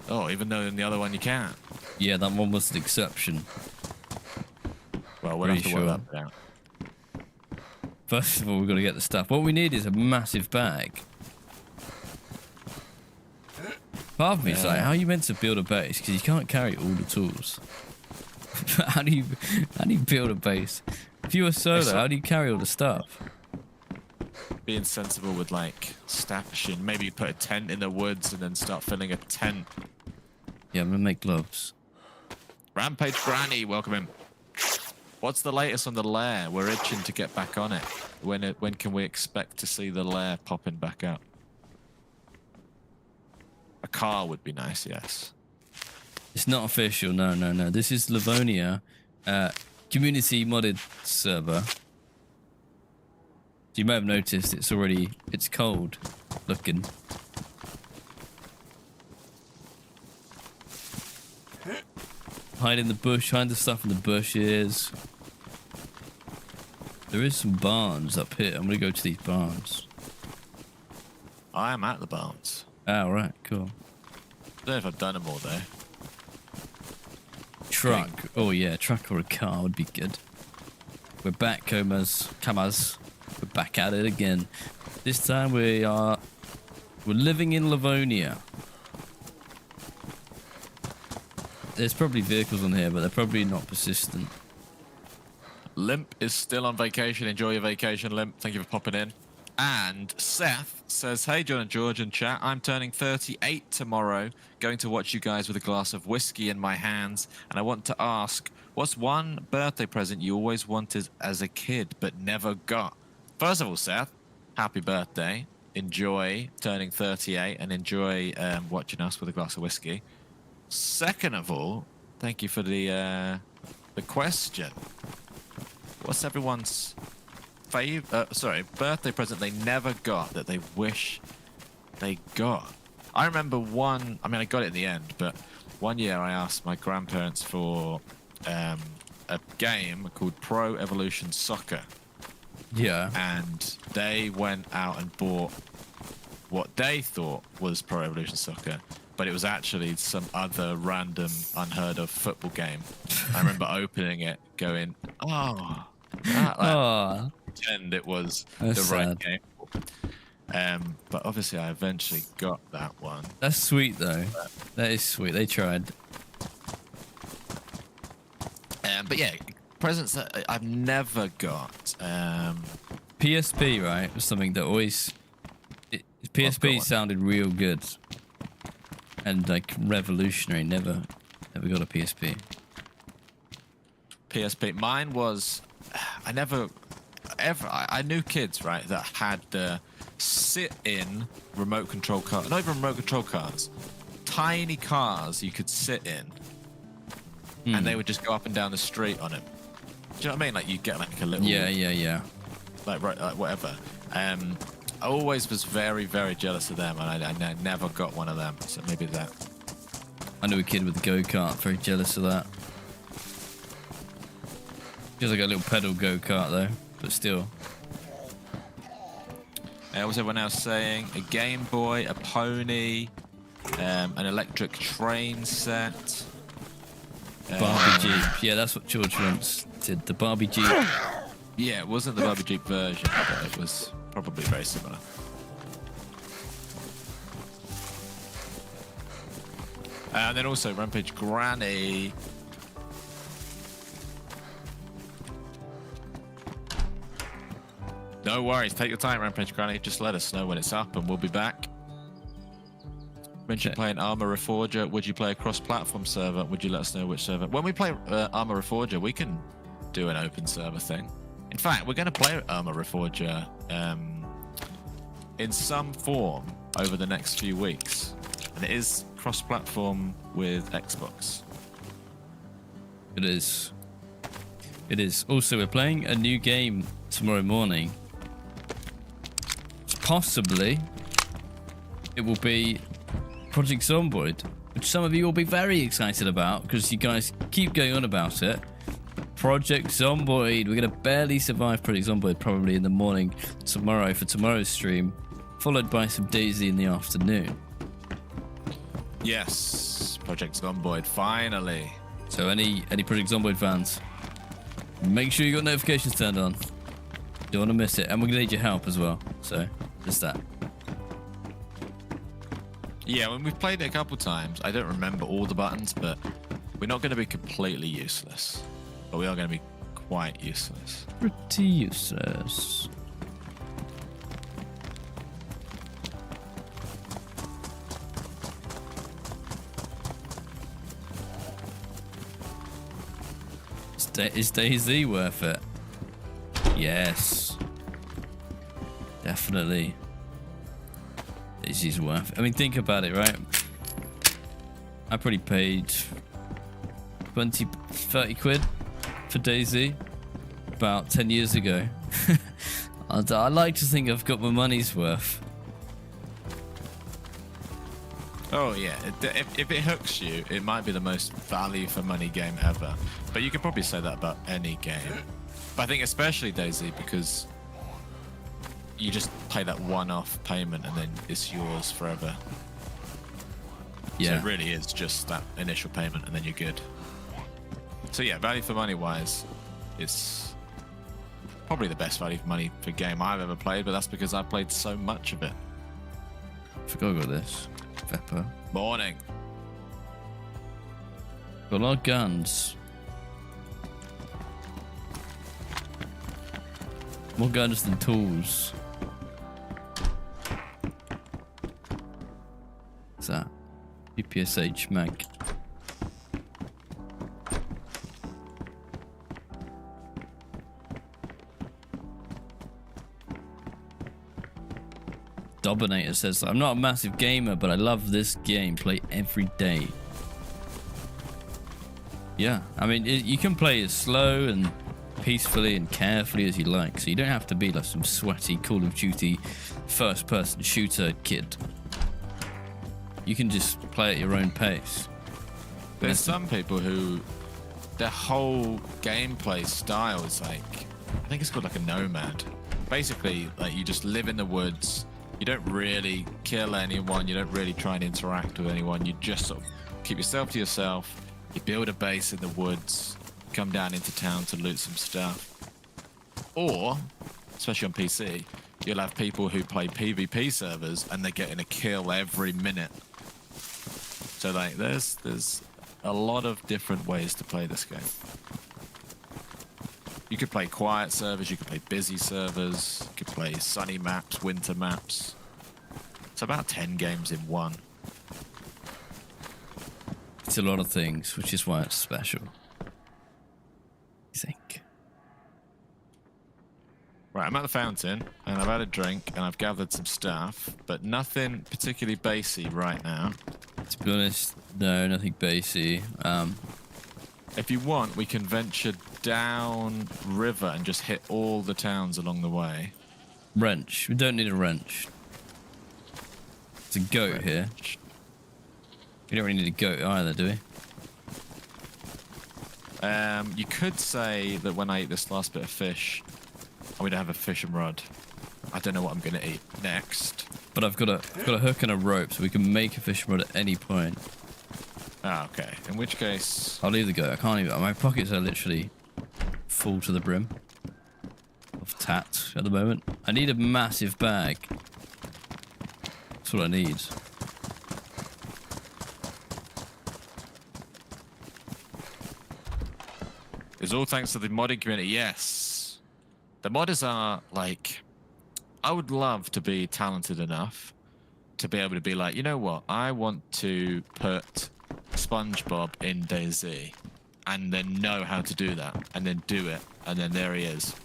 Oh, even though in the other one you can. Yeah, that one was an exception. Well, we'll have to work that out. First of all, we've got to get the stuff. What we need is a massive bag. Part of me is like, how are you meant to build a base? Because you can't carry all the tools. how do you build a base? If you were solo, how do you carry all the stuff? Being sensible with like stashing. Maybe you put a tent in the woods and then start filling a tent. Yeah, I'm gonna make gloves. Rampage Granny, welcome in. What's the latest on the lair? We're itching to get back on it. When can we expect to see the lair popping back up? A car would be nice, yes. It's not official, no. This is Livonia, community modded server. You may have noticed it's cold looking. Hide in the bush, hide the stuff in the bushes. There is some barns up here. I'm gonna go to these barns. I am at the barns. Oh, right, cool. I don't know if I've done them all though. Truck. Oh yeah, truck or a car would be good. We're back, Kamas. We're back at it again. This time we're living in Livonia. There's probably vehicles on here, but they're probably not persistent. Limp is still on vacation. Enjoy your vacation, Limp. Thank you for popping in. And Seth says, hey, John and George and chat. I'm turning 38 tomorrow. Going to watch you guys with a glass of whiskey in my hands. And I want to ask, what's one birthday present you always wanted as a kid but never got? First of all, Seth, happy birthday. Enjoy turning 38 and enjoy watching us with a glass of whiskey. Second of all, thank you for the question. What's everyone's birthday present they never got that they wish they got? I remember one, I mean, I got it in the end, but one year I asked my grandparents for a game called Pro Evolution Soccer. Yeah. And they went out and bought what they thought was Pro Evolution Soccer, but it was actually some other random, unheard of football game. I remember opening it, going, oh, pretend it was the right game. But obviously I eventually got that one. That's sweet though. That is sweet. They tried. But yeah, presents that I've never got. PSP, right, was something that always... PSP sounded real good. And like revolutionary. Never got a PSP. PSP. Mine was... I knew kids, right, that had the sit-in remote control cars. Not even remote control cars. Tiny cars you could sit in. And they would just go up and down the street on it. Do you know what I mean? Like you get like a little... Yeah. Like whatever. I always was very, very jealous of them, and I never got one of them. So maybe that. I knew a kid with a go-kart. Very jealous of that. Feels like a little pedal go-kart though, but still. What was everyone else saying? A Game Boy, a pony, an electric train set. Barbie Jeep. Yeah, that's what George once did. The Barbie Jeep. Yeah, it wasn't the Barbie Jeep version, but it was probably very similar. And then also Rampage Granny. No worries, take your time, Rampage Granny. Just let us know when it's up and we'll be back. Mentioned playing Arma Reforger. Would you play a cross-platform server? Would you let us know which server? When we play Arma Reforger, we can do an open server thing. In fact, we're going to play Arma Reforger in some form over the next few weeks. And it is cross-platform with Xbox. It is. It is. Also, we're playing a new game tomorrow morning. Possibly, it will be Project Zomboid, which some of you will be very excited about because you guys keep going on about it. Project Zomboid. We're going to barely survive Project Zomboid probably in the morning tomorrow for tomorrow's stream, followed by some DayZ in the afternoon. Yes, Project Zomboid, finally. So any Project Zomboid fans, make sure you got notifications turned on. Don't want to miss it. And we're going to need your help as well. So, just that. Yeah, when we've played it a couple times, I don't remember all the buttons, but we're not going to be completely useless. But we are going to be quite useless. Pretty useless. Is DayZ worth it? Yes. Definitely. DayZ's worth it. I mean, think about it, right? I probably paid 20, 30 quid for DayZ about 10 years ago. I like to think I've got my money's worth. Oh yeah, if it hooks you, it might be the most value for money game ever. But you could probably say that about any game. But I think especially DayZ, because you just pay that one-off payment and then it's yours forever. Yeah. So it really is just that initial payment and then you're good. So yeah, value for money wise, it's probably the best value for money for game I've ever played, but that's because I played so much of it. I forgot about this. Pepper. Morning. Got a lot of guns. More guns than tools. What's that? UPSH mag. Dominator says, I'm not a massive gamer, but I love this game. Play every day. Yeah, I mean, you can play as slow and peacefully and carefully as you like, so you don't have to be like some sweaty Call of Duty first-person shooter kid. You can just play at your own pace. There's some people who their whole gameplay style is like, I think it's called like a nomad. Basically, like you just live in the woods. You don't really kill anyone. You don't really try and interact with anyone. You just sort of keep yourself to yourself. You build a base in the woods. Come down into town to loot some stuff. Or, especially on PC, you'll have people who play PvP servers and they're getting a kill every minute. So like, there's a lot of different ways to play this game. You could play quiet servers, you could play busy servers, you could play sunny maps, winter maps. It's about 10 games in one. It's a lot of things, which is why it's special. I think. Right, I'm at the fountain, and I've had a drink, and I've gathered some stuff, but nothing particularly basey right now. To be honest, no, nothing basey. If you want, we can venture down river and just hit all the towns along the way. Wrench. We don't need a wrench. It's a goat here. We don't really need a goat either, do we? You could say that when I eat this last bit of fish, I'm gonna have a fishing rod. I don't know what I'm gonna eat next. But I've got a hook and a rope, so we can make a fishing rod at any point. Ah, okay. In which case, I'll leave the goat. I can't even. My pockets are literally full to the brim of tat at the moment. I need a massive bag. That's what I need. it's all thanks to the modding community. Yes, the modders are like, I would love to be talented enough to be able to be like, you know what? I want to put SpongeBob in DayZ and then know how to do that and then do it, and then there he is.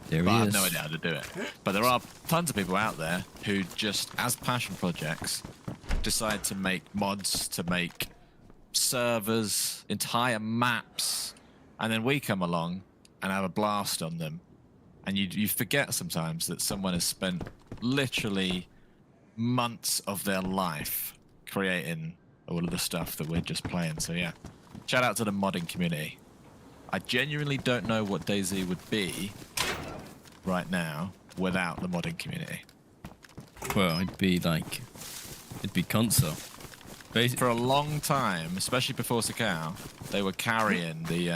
There But he I is. have no idea how to do it. But there are tons of people out there who just, as passion projects, decide to make mods, to make servers, entire maps, and then we come along and have a blast on them. And you forget sometimes that someone has spent literally months of their life creating all of the stuff that we're just playing. So yeah, shout out to the modding community. I genuinely don't know what DayZ would be right now without the modding community. Well, it'd be console. For a long time, especially before Sakao, they were carrying the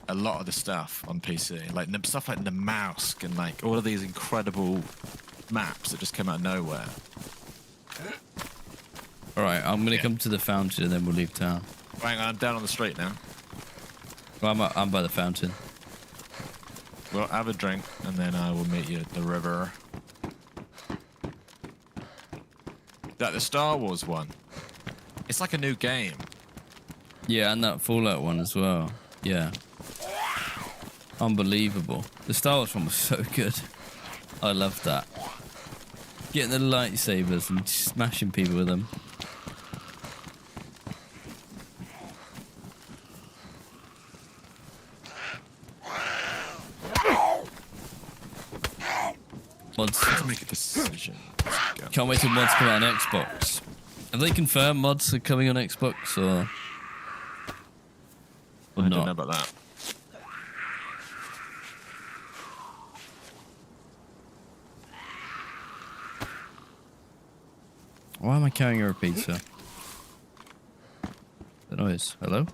a lot of the stuff on PC, like stuff like the mouse and like all of these incredible maps that just came out of nowhere. All right, I'm gonna come to the fountain and then we'll leave town. Hang on, I'm down on the street now. Well, I'm by the fountain. Well, have a drink and then I will meet you at the river. That the Star Wars one. It's like a new game. Yeah, and that Fallout one as well. Yeah. Unbelievable. The Star Wars one was so good. I loved that. Getting the lightsabers and smashing people with them. Mods. Let's make a decision. Can't wait till mods come out on Xbox. Have they confirmed mods are coming on Xbox or I don't not? know about that. Why am I carrying a repeater? The noise. Hello?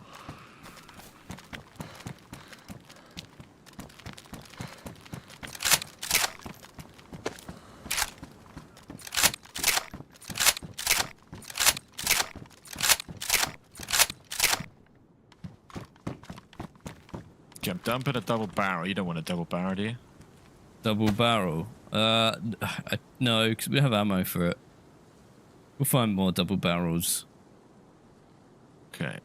Okay, I'm dumping a double barrel. You don't want a double barrel, do you? Double barrel? No, because we have ammo for it. We'll find more double barrels. Okay.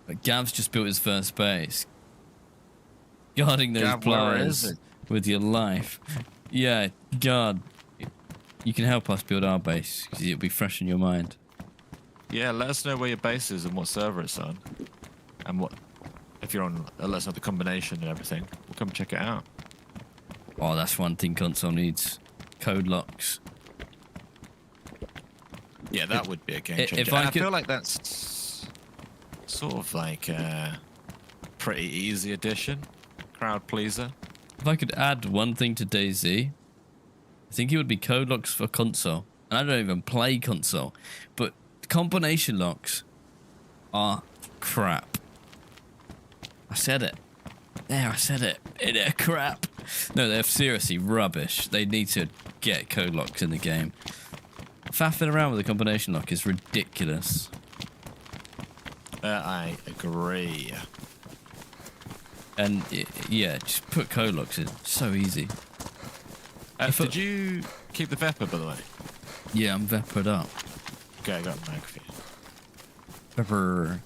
But Gav's just built his first base. Guarding those Gav, where is pliers it? with your life. Yeah, guard. You can help us build our base because it'll be fresh in your mind. Yeah, let us know where your base is and what server it's on. And what, if you're on, let us know the combination and everything. We'll come check it out. Oh, that's one thing console needs. Code locks. Yeah, that would be a game if changer. I And I could- feel like that's sort of like a pretty easy addition. Crowd pleaser. If I could add one thing to DayZ, I think it would be code locks for console. And I don't even play console, but combination locks are crap. I said it. There, I said it. They're crap. No, they're seriously rubbish. They need to get code locks in the game. Faffing around with a combination lock is ridiculous. I agree. And yeah, just put code locks in. So easy. Did you keep the Vepper, by the way? Yeah, I'm veppered up. Okay, I got a mag for you. Pepper.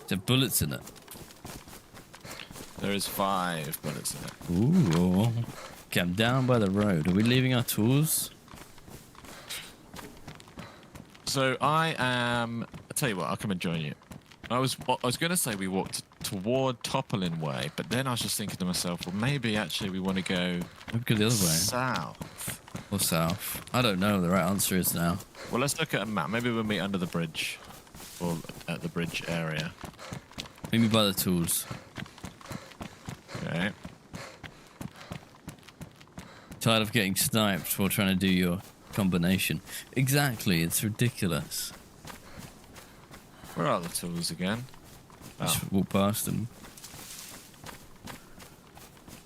There bullets in it. There is 5 bullets in it. Ooh. Okay, I'm down by the road. Are we leaving our tools? So I am. I'll tell you what. I'll come and join you. I was going to say we walked toward Toppling Way, but then I was just thinking to myself, well, maybe actually we want to go We'll go the other way. south. Or south. I don't know what the right answer is now. Well, let's look at a map. Maybe we'll meet under the bridge, or at the bridge area. Maybe by the tools. Okay. Tired of getting sniped while trying to do your combination. Exactly, it's ridiculous. Where are the tools again? Oh. Just walk past them.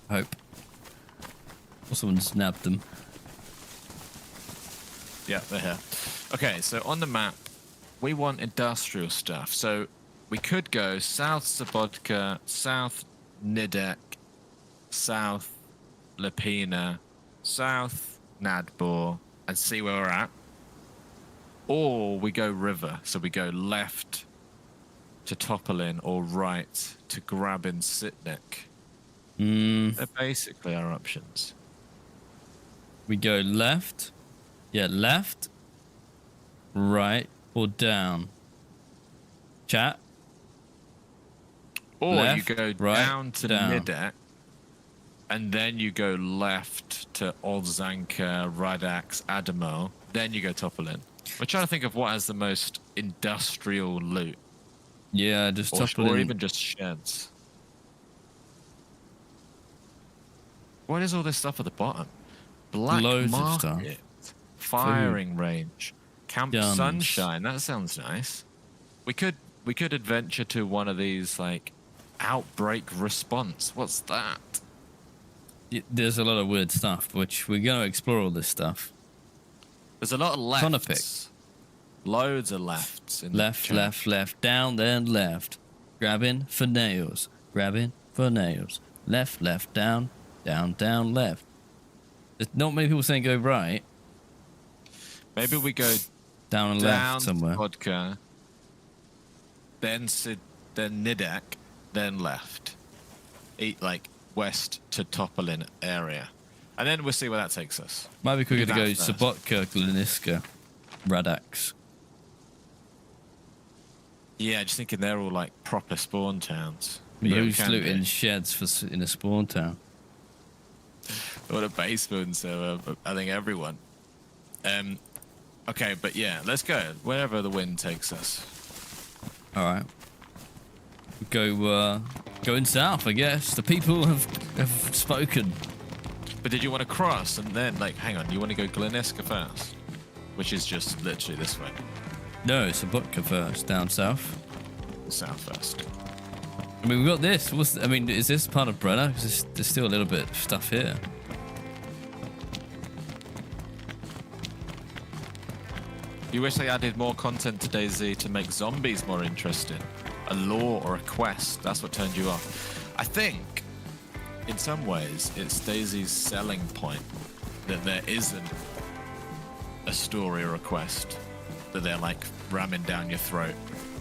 Hope. Or someone's nabbed them. Yeah, they're here. Okay, so on the map, we want industrial stuff. So we could go south Sobodka, south Nidek, south Lipina, south Nadbor, and see where we're at. Or we go river, so we go left to Toppling or right to Grabin Sitnik. They're basically our options. We go left. Yeah, left, right, or down. Chat. Or Left, you go right, down to down. Nidek, and then you go left to Olzanka, Radax, Adamo. Then you go Topolin. We're trying to think of what has the most industrial loot. Yeah, just Or Topolin. even just sheds. What is all this stuff at the bottom? Black Loads of market, stuff. firing range, Camp Guns. Sunshine. That sounds nice. We could adventure to one of these like outbreak response. What's that? There's a lot of weird stuff, which we're going to explore all this stuff. There's a lot of lefts. Ton of pick. Loads of lefts. In Left, the left, left, down, then left. Grabbing for nails. Grabbing for nails. Left, left, down, down, down, left. There's not many people saying go right. Maybe we go Down and down left somewhere. to Vodka, then Nidek, then left. Eat like west to Topolin area. And then we'll see where that takes us. Might be quicker Do to go that first. Sobotka, Gliniska, Radax. Yeah, just thinking they're all like proper spawn towns. But yeah, we Who's can looting do. sheds in a spawn town? What a base spawn server, but I think everyone. Okay, but yeah, let's go. Wherever the wind takes us. All right. Go going south, I guess. The people have spoken. But did you want to cross and then, like, hang on, you want to go Gliniska first? Which is just literally this way. No, Sobotka first, down south. South first. I mean, we've got this. Is this part of Brenner? Because there's still a little bit of stuff here. You wish they added more content to DayZ to make zombies more interesting? A lore or a quest? That's what turned you off. I think, in some ways, it's DayZ's selling point that there isn't a story or a quest that they're like ramming down your throat.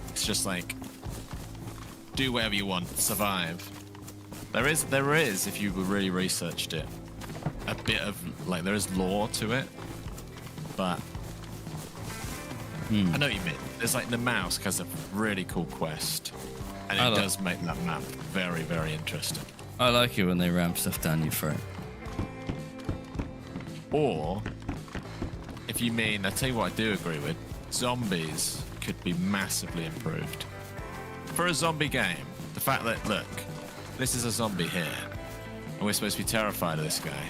It's just like, do whatever you want, survive. There is, if you really researched it, a bit of, like, there is lore to it, but I know what you mean. There's like the mouse has a really cool quest, and it does make that map very, very interesting. I like it when they ram stuff down your throat. Or, if you mean, I tell you what I do agree with, zombies could be massively improved. For a zombie game, the fact that, look, this is a zombie here, and we're supposed to be terrified of this guy.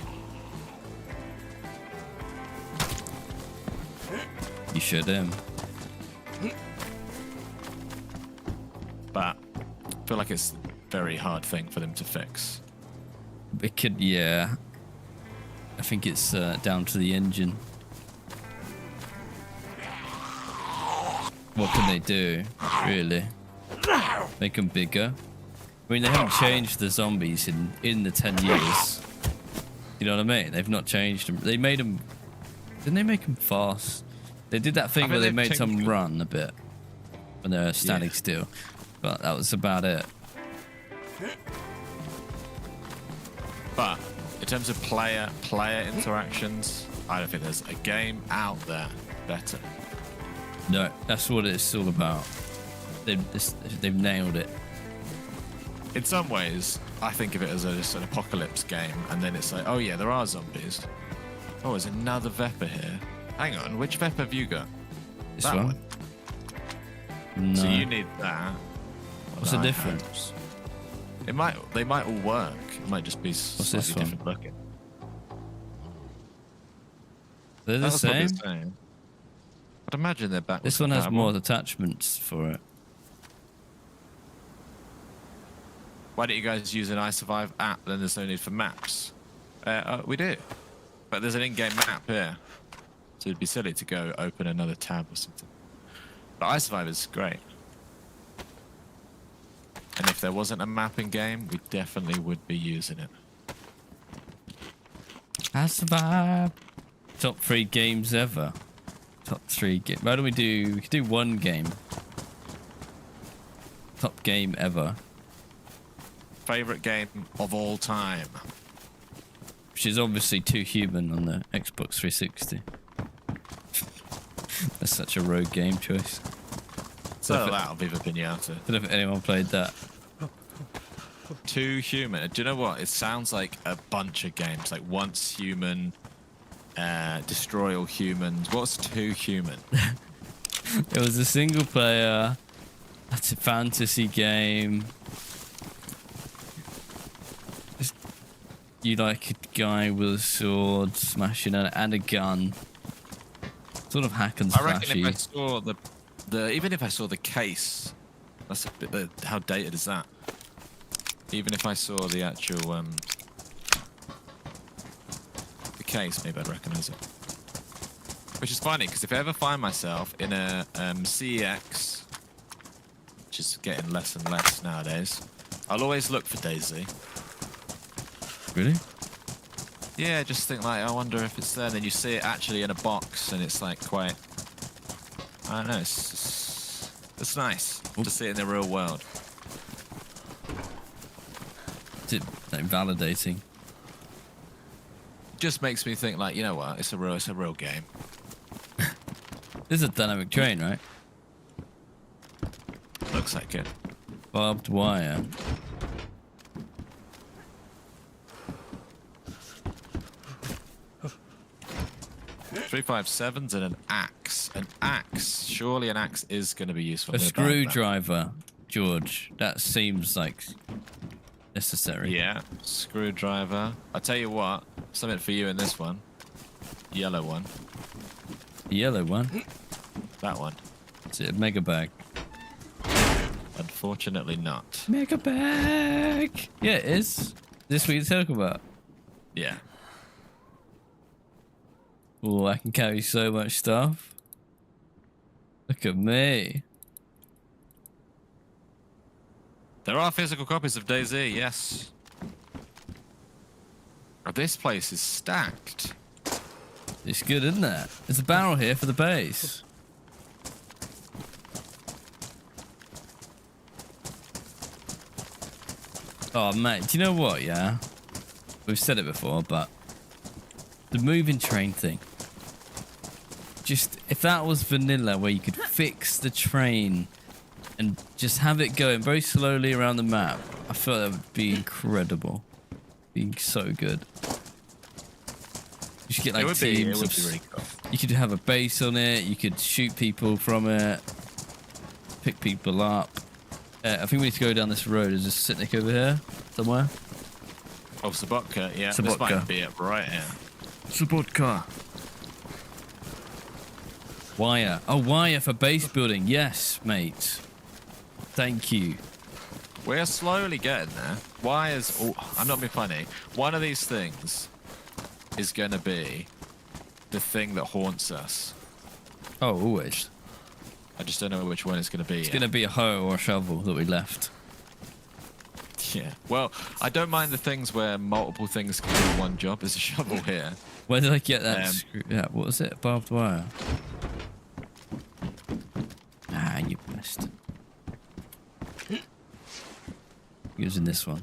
You should But I feel like it's a very hard thing for them to fix. It could, yeah. I think it's down to the engine. What can they do, really? Make them bigger? I mean, they haven't changed the zombies in the 10 years. You know what I mean? They've not changed them. They made them... Didn't they make them fast? They did that thing where they made some run a bit when they're standing still. But that was about it. But in terms of player interactions, I don't think there's a game out there better. No, that's what it's all about. They've nailed it. In some ways, I think of it as just an apocalypse game, and then it's like, oh yeah, there are zombies. Oh, there's another Vepper here. Hang on, which Vepper have you got? This That one? No. So you need that. What's the difference? They might all work. It might just be slightly this one? different looking. They're the That's probably same? I'd imagine they're back. This one has more attachments for it. Why don't you guys use an iSurvive app? Then there's no need for maps. We do, but there's an in-game map here, so it'd be silly to go open another tab or something. But iSurvive is great, and if there wasn't a map in game, we definitely would be using it. iSurvive. Top 3 games ever. Top 3 games. Why don't we could do one game. Top game ever. Favorite game of all time. which is obviously too human on the Xbox 360. That's such a rogue game choice. So that'll be the pinata. I don't know if anyone played that. Too human. Do you know what? It sounds like a bunch of games. Like Once Human, Destroy All Humans. What's Too Human? It was a single player. That's a fantasy game. You like a guy with a sword smashing and a gun. Sort of hack and I reckon if I slashy. saw even if I saw the case, that's a bit. How dated is that? Even if I saw the actual the case, maybe I'd recognize it. Which is funny because if I ever find myself in a CEX, which is getting less and less nowadays, I'll always look for DayZ. Really? Yeah, just think like, I wonder if it's there. Then you see it actually in a box, and it's like quite. I don't know. It's nice to see it in the real world. Is it like validating? Just makes me think like, you know what? It's a real game. This is a dynamic train, right? Looks like it. Barbed wire. Three 5.7s and an axe. An axe. Surely an axe is going to be useful. A I'm gonna grab that. screwdriver, George. That seems like necessary. Yeah, screwdriver. I'll tell you what. Something for you in this one. Yellow one. The yellow one. That one. Is it a mega bag? Unfortunately not. Mega bag. Yeah, it is. Is this what you're talking about? Yeah. Oh, I can carry so much stuff. Look at me. There are physical copies of DayZ, yes. Oh, this place is stacked. It's good, isn't it? There's a barrel here for the base. Oh, mate, do you know what, yeah? We've said it before, but the moving train thing. Just, if that was vanilla, where you could fix the train and just have it going very slowly around the map, I feel that would be incredible. Be so good. You should get like teams. It would be really cool. You could have a base on it. You could shoot people from it. Pick people up. I think we need to go down this road. Is this Sitnik over here somewhere? Oh, Sabotka, yeah. This Sabotka. might be it right here. Sabotka. Wire. Oh, wire for base building. Yes, mate. Thank you. We're slowly getting there. Wires. Oh, I'm not being funny. One of these things is going to be the thing that haunts us. Oh, always. I just don't know which one it's going to be. It's going to be a hoe or a shovel that we left. Yeah. Well, I don't mind the things where multiple things can do one job. There's a shovel here. Where did I get that? Yeah, what was it? Barbed wire. Ah, you bastard. Using this one.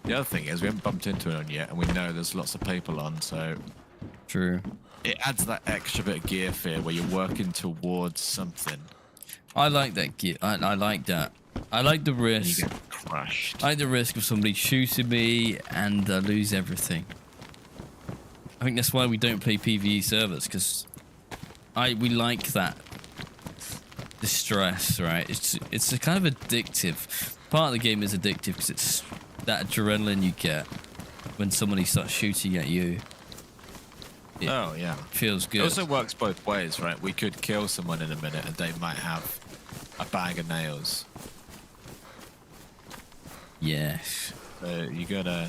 The other thing is we haven't bumped into it yet, and we know there's lots of people on, so True. it adds that extra bit of gear fear where you're working towards something. I like that gear. I like that. I like the And you risk. get crushed. I like the risk of somebody shooting me and lose everything. I think that's why we don't play PvE servers, because we like that distress, right? It's a kind of addictive. Part of the game is addictive because it's that adrenaline you get when somebody starts shooting at you. It Oh, yeah. feels good. It also works both ways, right? We could kill someone in a minute and they might have a bag of nails. Yes. So you gotta...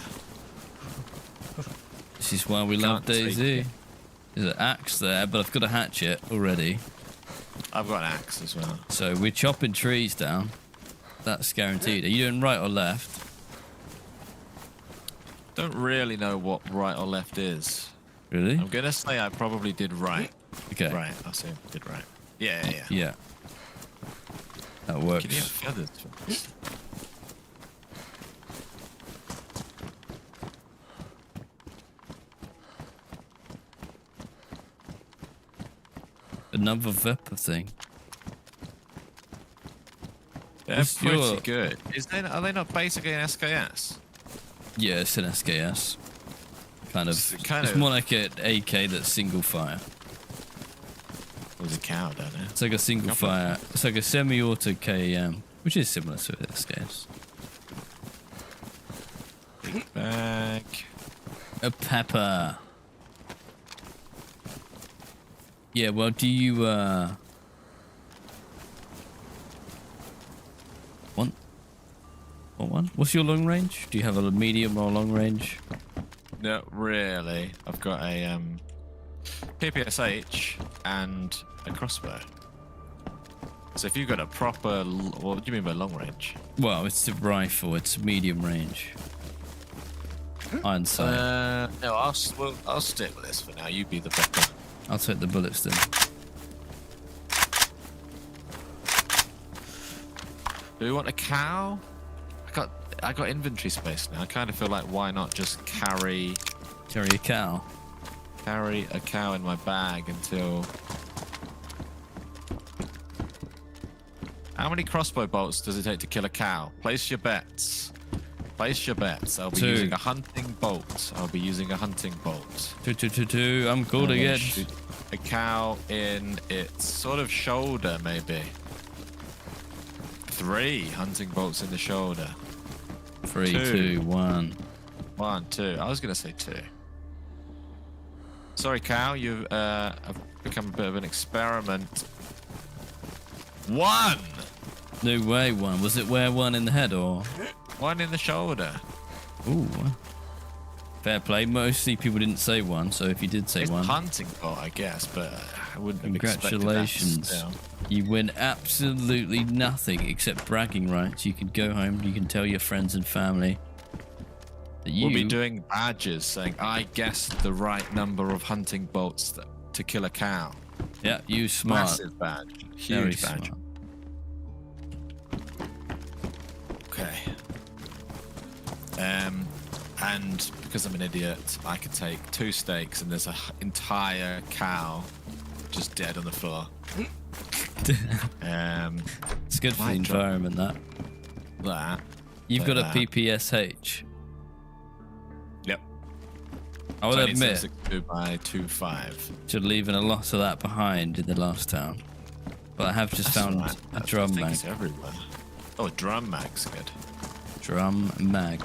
This is why we love Can't take DayZ. it. There's an axe there, but I've got a hatchet already. I've got an axe as well. So we're chopping trees down. That's guaranteed. Are you doing right or left? Don't really know what right or left is. Really? I'm gonna say I probably did right. Okay. Right, I'll say I did right. Yeah. Yeah. That works. Can you have feathers? Another Vepper thing. They're What's pretty your- good. Are they not basically an SKS? Yeah, it's an SKS. It's more like an AK that's single fire. There's a cow down there. It's like a single fire. It's like a semi-auto KM, which is similar to the SKS. Big bag. A pepper. Yeah, well, do you want one? What's your long range? Do you have a medium or long range? Not really. I've got a PPSH and a crossbow. So if you've got a proper, what do you mean by long range? Well, it's a rifle. It's medium range. Iron sight. No, I'll stick with this for now. You be the better. I'll take the bullets then. Do we want a cow? I got inventory space now. I kind of feel like why not just carry a cow. Carry a cow in my bag until. How many crossbow bolts does it take to kill a cow? Place your bets. Place your bets. I'll be 2. using a hunting bolt. I'll be using a hunting bolt. 2. I'm called again. Shoot a cow in its sort of shoulder, maybe. 3 hunting bolts in the shoulder. 3, 2. 2, 1. 1, 2. I was gonna say 2. Sorry, cow. You've have become a bit of an experiment. 1. No way, 1. Was it where 1 in the head or? 1 in the shoulder. Ooh. Fair play. Mostly people didn't say 1, so if you did say It's 1, hunting bolt, I guess, but I wouldn't have expected that. congratulations. Still. You win absolutely nothing except bragging rights. You can go home, you can tell your friends and family that you... We'll be doing badges saying, I guessed the right number of hunting bolts to kill a cow. Yeah, you smart. Massive badge. Very Huge badge. smart. Okay. And because I'm an idiot, I could take 2 steaks and there's an entire cow just dead on the floor. It's good for the environment, that. That. You've like got a that. PPSH. Yep. I will admit, 22 by 25. to leaving a lot of that behind in the last town. But I have just found right. a drum I think mag. it's everywhere. Oh, a drum mag's good. Drum mag.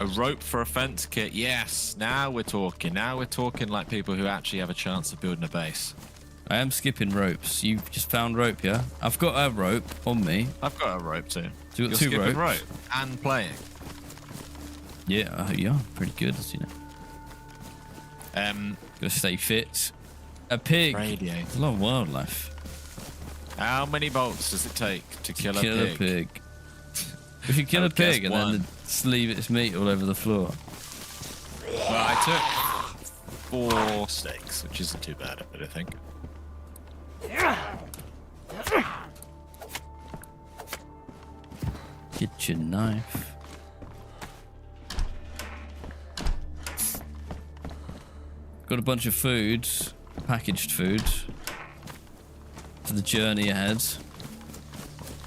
A rope for a fence kit. Yes, now we're talking. Now we're talking like people who actually have a chance of building a base. I am skipping ropes. You just found rope, yeah? I've got a rope on me. I've got a rope too. So you got You're 2 skipping ropes? rope and playing. Yeah, yeah, pretty good, as you know. Gotta stay fit. A pig. Radiate. There's a lot of wildlife. How many bolts does it take to kill a pig? If you kill I a would guess pig and 1. then just leave its meat all over the floor. Well, I took 4 steaks, which isn't too bad, I think. Get your knife. Got a bunch of food, packaged food, for the journey ahead.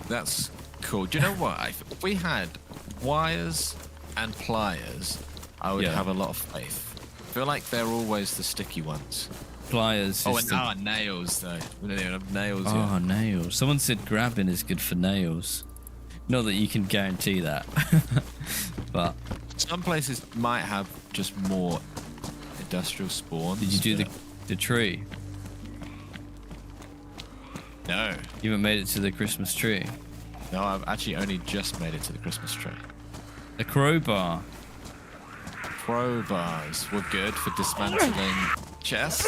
That's cool. Do you know what? If we had wires and pliers, I would Yeah. have a lot of faith. I feel like they're always the sticky ones. Pliers. Oh, is and the- nails, though. We don't even have nails yet. Oh, nails. Someone said grabbing is good for nails. Not that you can guarantee that. But Some places might have just more industrial spawns. did you do but- the tree? No. You haven't made it to the Christmas tree. No, I've actually only just made it to the Christmas tree. A crowbar. Crowbars were good for dismantling chests,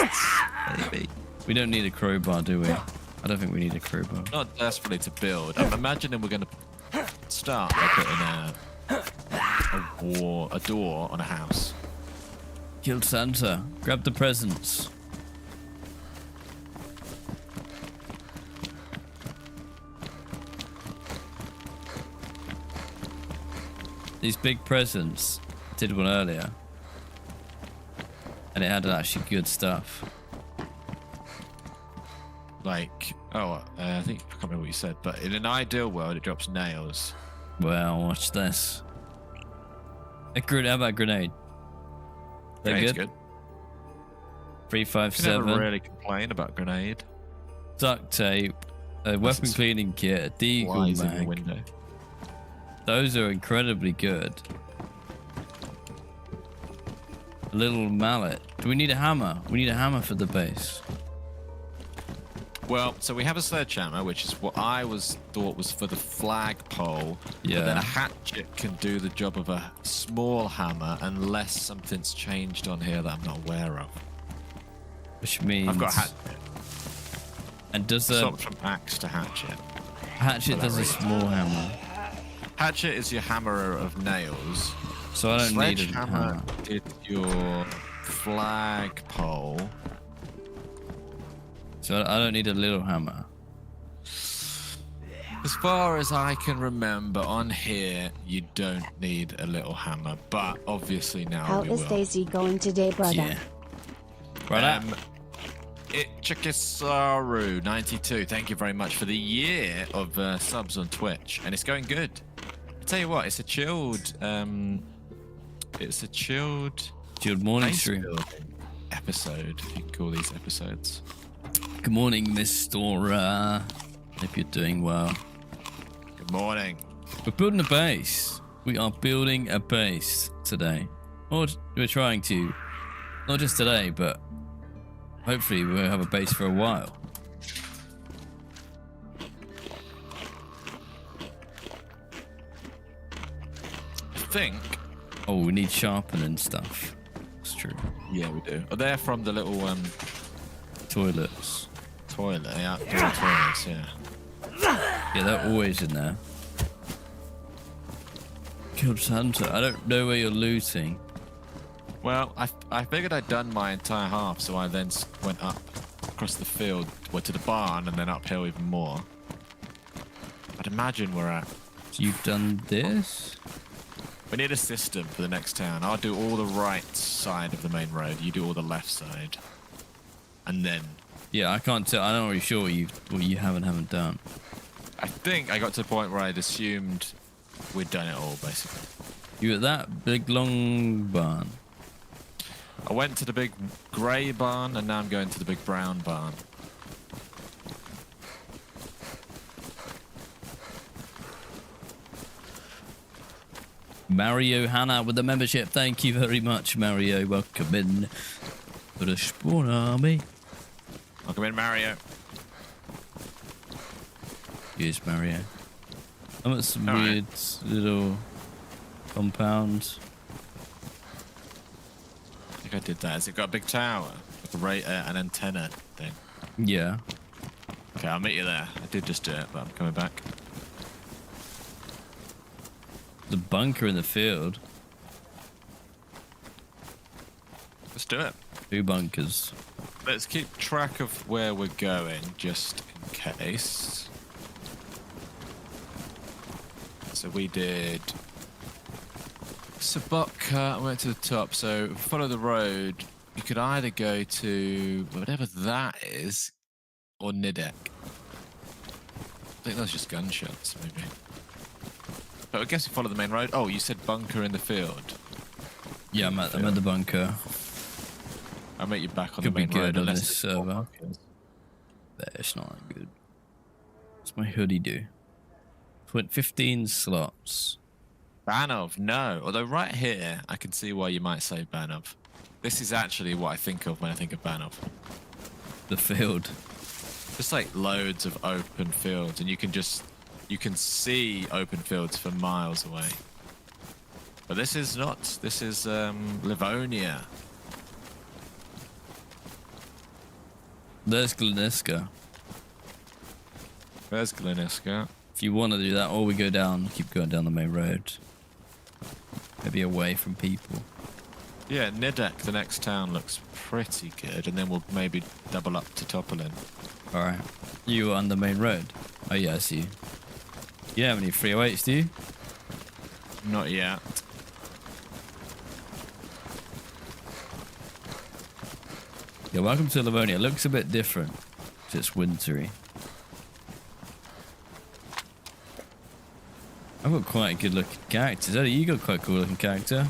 maybe. We don't need a crowbar, do we? I don't think we need a crowbar. Not desperately to build. I'm imagining we're going to start by putting a door on a house. Killed Santa. Grab the presents. These big presents. Did one earlier. And it had actually good stuff. like, I think I can't remember what you said, but in an ideal world, it drops nails. Well, watch this. How about grenade? They're Grenade's good. good. 357. Never really complain about grenade. Duct tape. A weapon cleaning kit. A deagle Flies in the mag. window. Those are incredibly good. A little mallet. Do we need a hammer? We need a hammer for the base. Well, so we have a sledgehammer, which is what I thought was for the flagpole. Yeah. But then a hatchet can do the job of a small hammer unless something's changed on here that I'm not aware of. Which means I've got a hatchet. And does the Swapped from axe to hatchet. hatchet does a small hammer? Hatchet is your hammerer of nails. So I don't need a Sledgehammer hammer. is your flagpole. So I don't need a little hammer. As far as I can remember, on here you don't need a little hammer, but obviously now How we is will. DayZ going today, brother? Yeah. Right. Ichikisaru92, thank you very much for the year of subs on Twitch, and it's going good. I tell you what, it's a chilled Good morning, base stream. building episode, if you can call these episodes. Good morning, Miss Dora. Hope you're doing well. Good morning. We're building a base. We are building a base today. Or we're trying to. Not just today, but hopefully we'll have a base for a while. I think. Oh, we need sharpening stuff. That's true. Yeah, we do. Oh, they're from the little Toilets. toilet, the outdoor toilets, yeah. Yeah, they're always in there. Killed Santa. I don't know where you're looting. Well, I figured I'd done my entire half, so I then went up across the field, went to the barn, and then uphill even more. I'd imagine we're at. So you've done this? We need a system for the next town. I'll do all the right side of the main road. You do all the left side, and then Yeah, I can't tell. I'm not really sure what you haven't done. I think I got to the point where I'd assumed we'd done it all, basically. You at that big long barn? I went to the big grey barn, and now I'm going to the big brown barn. Mario Hannah with the membership. Thank you very much, Mario. Welcome in to the Spawn Army. Welcome in, Mario. Yes, Mario. I'm at some All right. weird little compound. I think I did that. Has it got a big tower? Like an antenna thing? Yeah. Okay, I'll meet you there. I did just do it, but I'm coming back. The bunker in the field. Let's do it. 2 bunkers. Let's keep track of where we're going, just in case. So we did Sabotka, went to the top. So follow the road. You could either go to whatever that is, or Nidek. I think that's just gunshots, maybe. But I guess we follow the main road. Oh, you said bunker in the field. Yeah, I'm at the bunker. I'll meet you back on Could the be main good road on unless this it's server. bunkers. It's not that good. What's my hoodie do? 15 slots. Banov, no. Although right here, I can see why you might say Banov. This is actually what I think of when I think of Banov. The field. Just like loads of open fields, and you can see open fields for miles away. But this is not. This is Livonia. There's Gleniska. There's Gleniska. If you want to do that, or we go down, keep going down the main road. Maybe away from people. Yeah, Nidek, the next town, looks pretty good, and then we'll maybe double up to Topolin. Alright. You on the main road? Oh yeah, I see you. You don't have any 308s, do you? Not yet. Yeah, welcome to Livonia. It looks a bit different. It's wintry. I've got quite a good looking character. Zeddy, you got quite a cool looking character.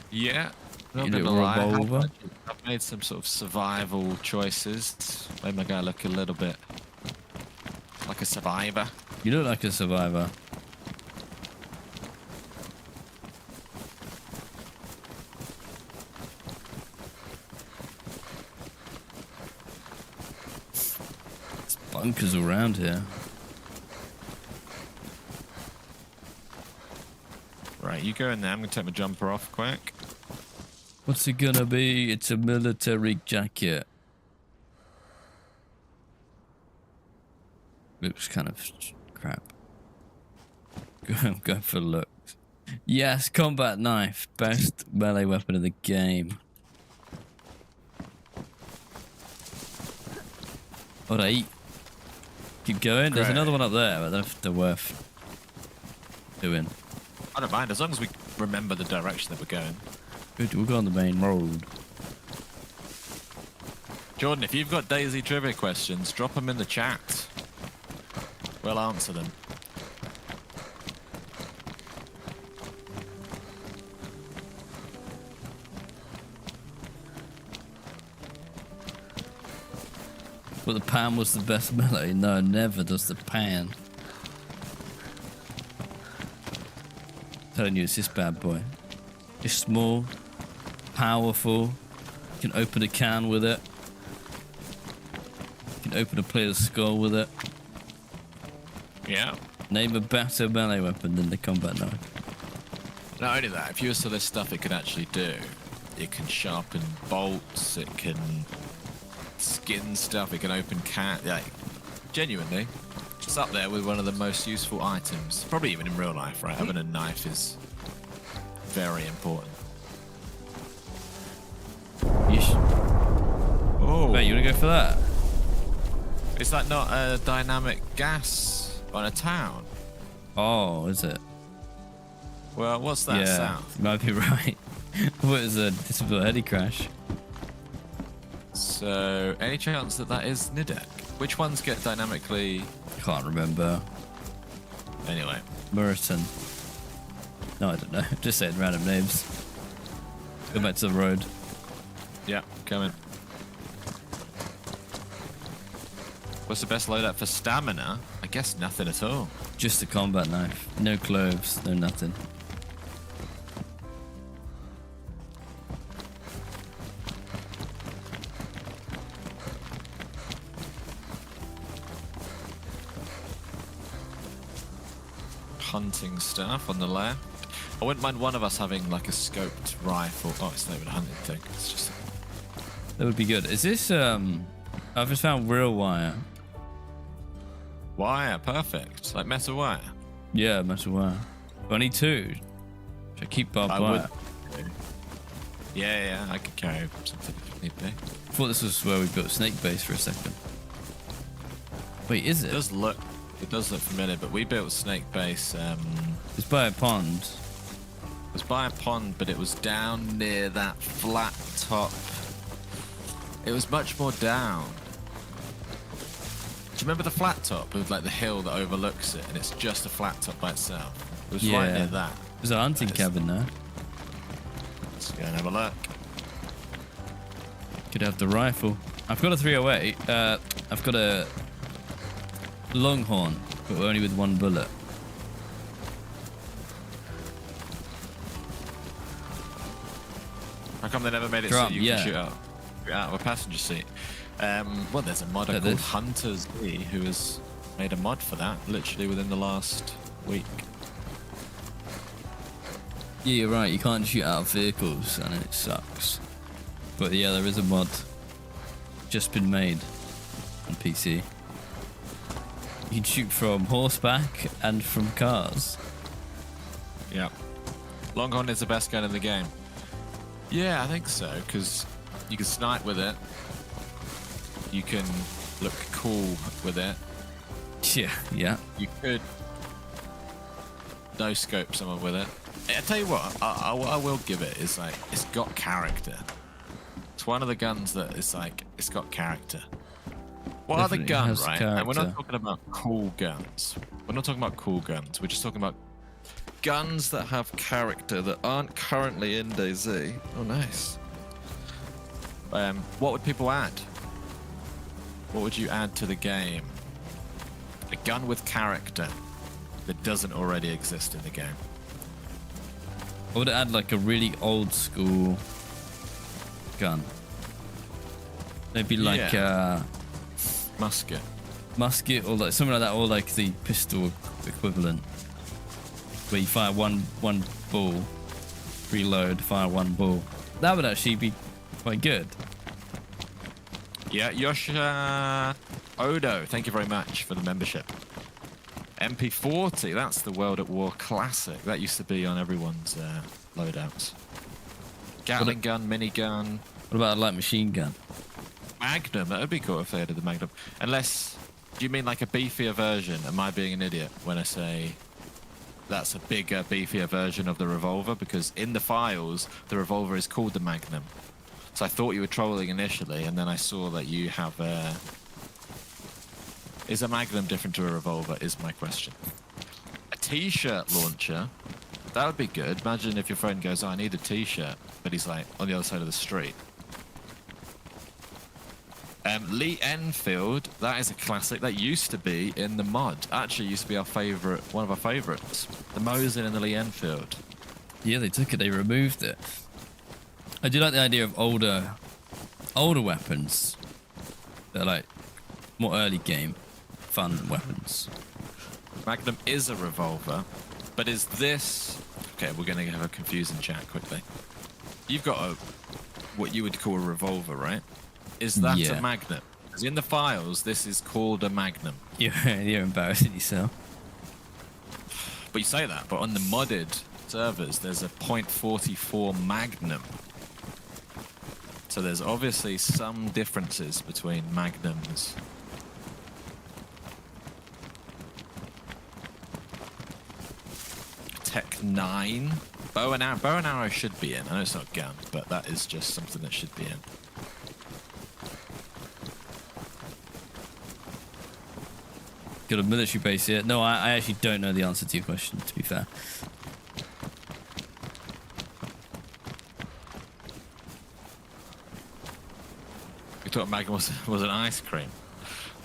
Yeah. Your little revolver. I've made some sort of survival choices. Made my guy look a little bit like a survivor. You look like a survivor. There's bunkers around here. Right, you go in there. I'm going to take my jumper off quick. What's it gonna be? It's a military jacket. Looks kind of crap. Go for looks. Yes, combat knife. Best melee weapon in the game. Alright. Keep going. There's Great. another one up there, but I don't know if they're worth doing. I don't mind, as long as we remember the direction that we're going. Good, we'll go on the main road. Jordan, if you've got DayZ trivia questions, drop them in the chat. We'll answer them. But the pan was the best melee. No, never does the pan. Telling you, it's this bad boy. It's small, powerful. You can open a can with it. You can open a player's skull with it. Yeah. Name a better melee weapon than the combat knife. Not only that, if you was to list stuff it can actually do, it can sharpen bolts, it can skin stuff, it can open cat. Like, genuinely, it's up there with one of the most useful items. Probably even in real life, right? Having a knife is very important. Oh, Wait, you wanna go for that? is that not a dynamic gas on a town? Oh, is it? Well, what's that yeah, sound? you might be right. What is a disable heady crash? So, any chance that that is Nidec? Which ones get dynamically? Can't remember. Anyway. Muriton. No, I don't know. Just saying random names. Go back to the road. Yeah, coming. What's the best loadout for stamina? I guess nothing at all. Just a combat knife. No clothes, no nothing. Hunting stuff on the left. I wouldn't mind one of us having like a scoped rifle. Oh, it's not even a hunting thing. It's just That would be good. Is this, I've just found real wire. wire. Perfect. Like metal wire. Yeah, metal wire. But I need two. Should I keep barbed wire? Yeah, I could carry something if need be. I thought this was where we built Snake Base for a second. Wait, is It it? does look familiar, but we built Snake Base. It's by a pond. It was by a pond, but it was down near that flat top. It was much more down. Do you remember the flat top with like the hill that overlooks it, and it's just a flat top by itself? It was right near that. There's a hunting cabin there. Let's go and have a look. Could have the rifle. I've got a 308. I've got a Longhorn, but only with one bullet. How come they never made it Drum, so you yeah. can shoot out of a passenger seat? Well, there's a modder called Hunter Z who has made a mod for that literally within the last week. Yeah, you're right. You can't shoot out of vehicles, and it sucks. But yeah, there is a mod just been made on PC. You can shoot from horseback and from cars. Yeah. Longhorn is the best gun in the game. Yeah, I think so, because you can snipe with it. You can look cool with it. Yeah. You could no-scope someone with it. I tell you what I will give it is like, it's got character. It's one of the guns that is like, it's got character. What are the Definitely guns, has right? And we're not character. talking about cool guns. We're not talking about cool guns. We're just talking about guns that have character that aren't currently in DayZ. Oh, nice. What would people add? What would you add to the game? A gun with character that doesn't already exist in the game. I would add like a really old school gun. Maybe like musket. Musket or like something like that, or like the pistol equivalent, where you fire one ball, reload, fire one ball. That would actually be quite good. Yeah, Yosha Odo, thank you very much for the membership. MP40, that's the World at War classic. That used to be on everyone's loadouts. Gatling gun, minigun. What about a light machine gun? Magnum, that would be cool if they added the Magnum. Unless, do you mean like a beefier version? Am I being an idiot when I say that's a bigger, beefier version of the revolver? Because in the files, the revolver is called the Magnum. So I thought you were trolling initially, and then I saw that you have a... Is a Magnum different to a revolver, is my question. A t-shirt launcher, that would be good. Imagine if your friend goes, oh, I need a t-shirt, but he's like on the other side of the street. Lee Enfield, that is a classic. That used to be in the mod. Actually used to be our favorite, one of our favorites. The Mosin and the Lee Enfield. Yeah, they took it. They removed it. I do like the idea of older weapons. They're like more early game, fun weapons. Magnum is a revolver, but is this... Okay, we're going to have a confusing chat quickly. You've got a what you would call a revolver, right? Is that Yeah. a Magnum? Because in the files, this is called a Magnum. You're embarrassing yourself. But you say that, but on the modded servers, there's a .44 Magnum. So there's obviously some differences between Magnums. Tech 9. Bow and arrow should be in. I know it's not a gun, but that is just something that should be in. Got a military base here. No, I actually don't know the answer to your question, to be fair. We thought Magnum was an ice cream.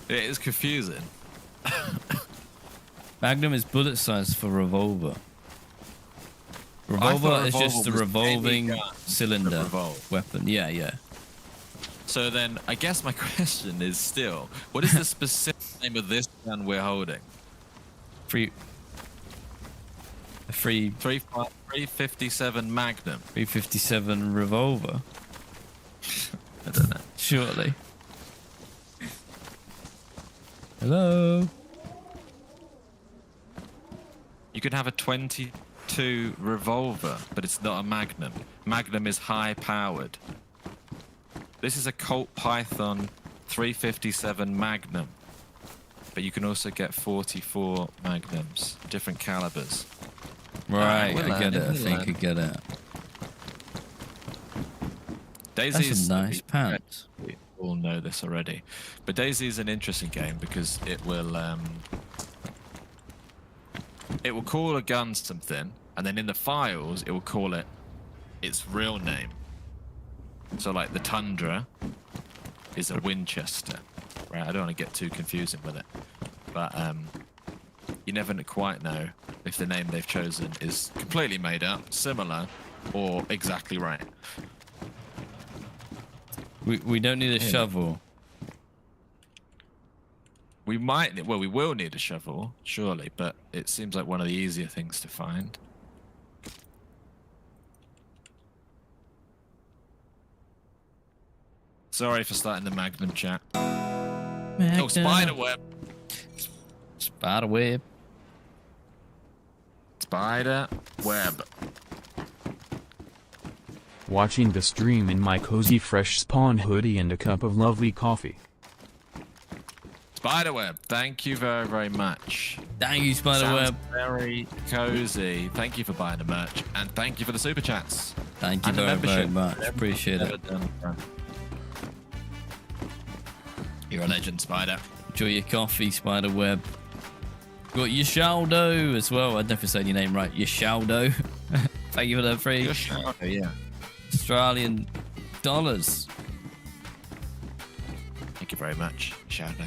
It is confusing. Magnum is bullet size for revolver. Revolver is just a revolving cylinder weapon. Yeah, yeah. So then, I guess my question is still, what is the specific name of this gun we're holding? 357 Magnum. 357 revolver. I don't know. Surely. Hello. You could have a 22 revolver, but it's not a Magnum. Magnum is high powered. This is a Colt Python 357 Magnum. But you can also get 44 Magnums, different calibers. Right, we're I get it. I learning, think I get it. DayZ That's is some nice pants. We all know this already, but DayZ is an interesting game because it will call a gun something, and then in the files it will call it its real name. So like the Tundra is a Winchester, right? I don't want to get too confusing with it, but you never quite know if the name they've chosen is completely made up, similar, or exactly right. We don't need a shovel. We might, well, we will need a shovel, surely, but it seems like one of the easier things to find. Sorry for starting the Magnum chat. Magnum. Oh, spiderweb. Spiderweb. Spiderweb. Watching the stream in my cozy fresh spawn hoodie and a cup of lovely coffee. Spiderweb, thank you very, very much. Thank you, Spiderweb. Sounds very cozy. Thank you for buying the merch, and thank you for the super chats. Thank you And the very, very membership. much. Appreciate it. You're a legend, Spider. Enjoy your coffee, Spiderweb. Got Yashaldo as well. I'd never say your name right. Yashaldo. Thank you for the free Yeah. Australian dollars. Thank you very much, Shadow.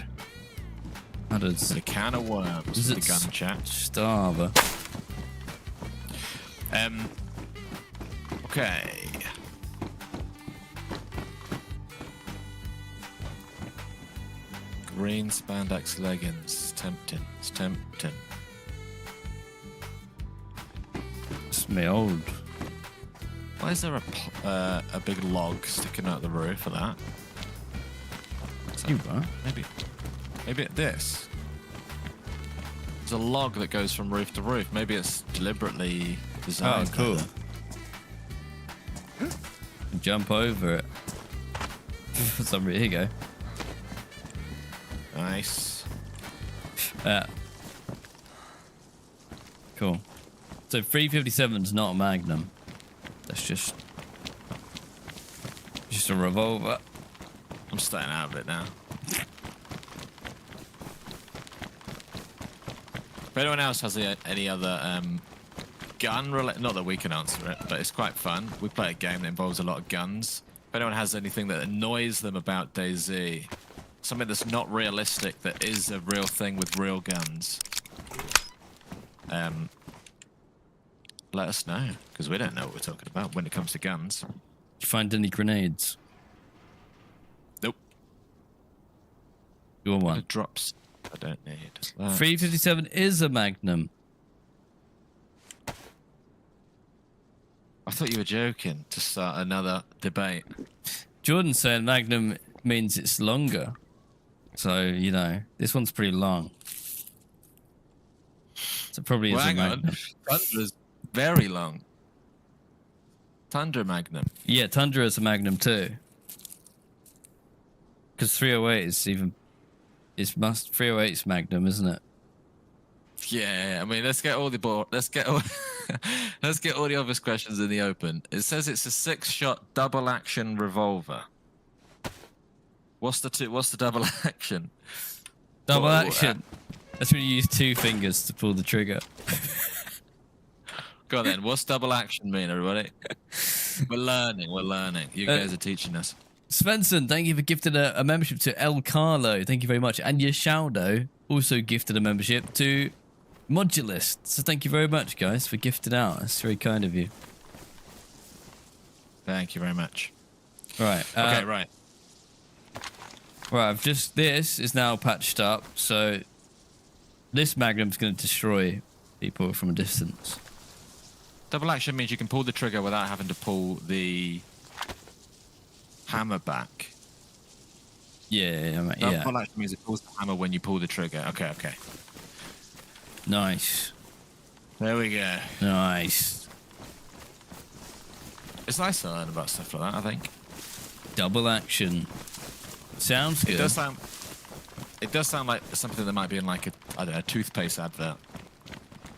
How does The can of worms Is for it the gun chat. Starver? Okay. Green spandex leggings. Tempting. It's tempting. It's me old. Why is there a big log sticking out the roof of that? You are. Maybe this. There's a log that goes from roof to roof. Maybe it's deliberately designed. Oh, cool. like that. Jump over it. For some reason. Here you go. Nice. Cool. So 357 is not a Magnum. That's just a revolver. I'm staying out of it now. If anyone else has any other gun related, not that we can answer it, but it's quite fun. We play a game that involves a lot of guns. If anyone has anything that annoys them about DayZ, something that's not realistic that is a real thing with real guns, let us know, because we don't know what we're talking about when it comes to guns. Did you find any grenades? Nope. You want one? It drops. I don't need that. 357 is a Magnum. I thought you were joking to start another debate. Jordan said Magnum means it's longer. So, you know, this one's pretty long. So probably is a hang on. Magnum. Tundra's very long. Tundra Magnum. Yeah, Tundra is a Magnum too. Because 308 is even... 308's Magnum, isn't it? Yeah, I mean, let's get all the let's get all the obvious questions in the open. It says it's a 6-shot double action revolver. What's the double action? Double What- action. That's when you use 2 fingers to pull the trigger. Go on then. What's double action mean, everybody? We're learning. You guys are teaching us. Svensson, thank you for gifting a membership to El Carlo. Thank you very much. And Yashaldo also gifted a membership to Modulist. So thank you very much, guys, for gifting out. That's very kind of you. Thank you very much. Right. Okay, right. Right, this is now patched up, so this Magnum's going to destroy people from a distance. Double action means you can pull the trigger without having to pull the hammer back. Yeah. Double action means it pulls the hammer when you pull the trigger. Okay. Nice. There we go. Nice. It's nice to learn about stuff like that, I think. Double action. Sounds good. It does sound like something that might be in like a toothpaste advert.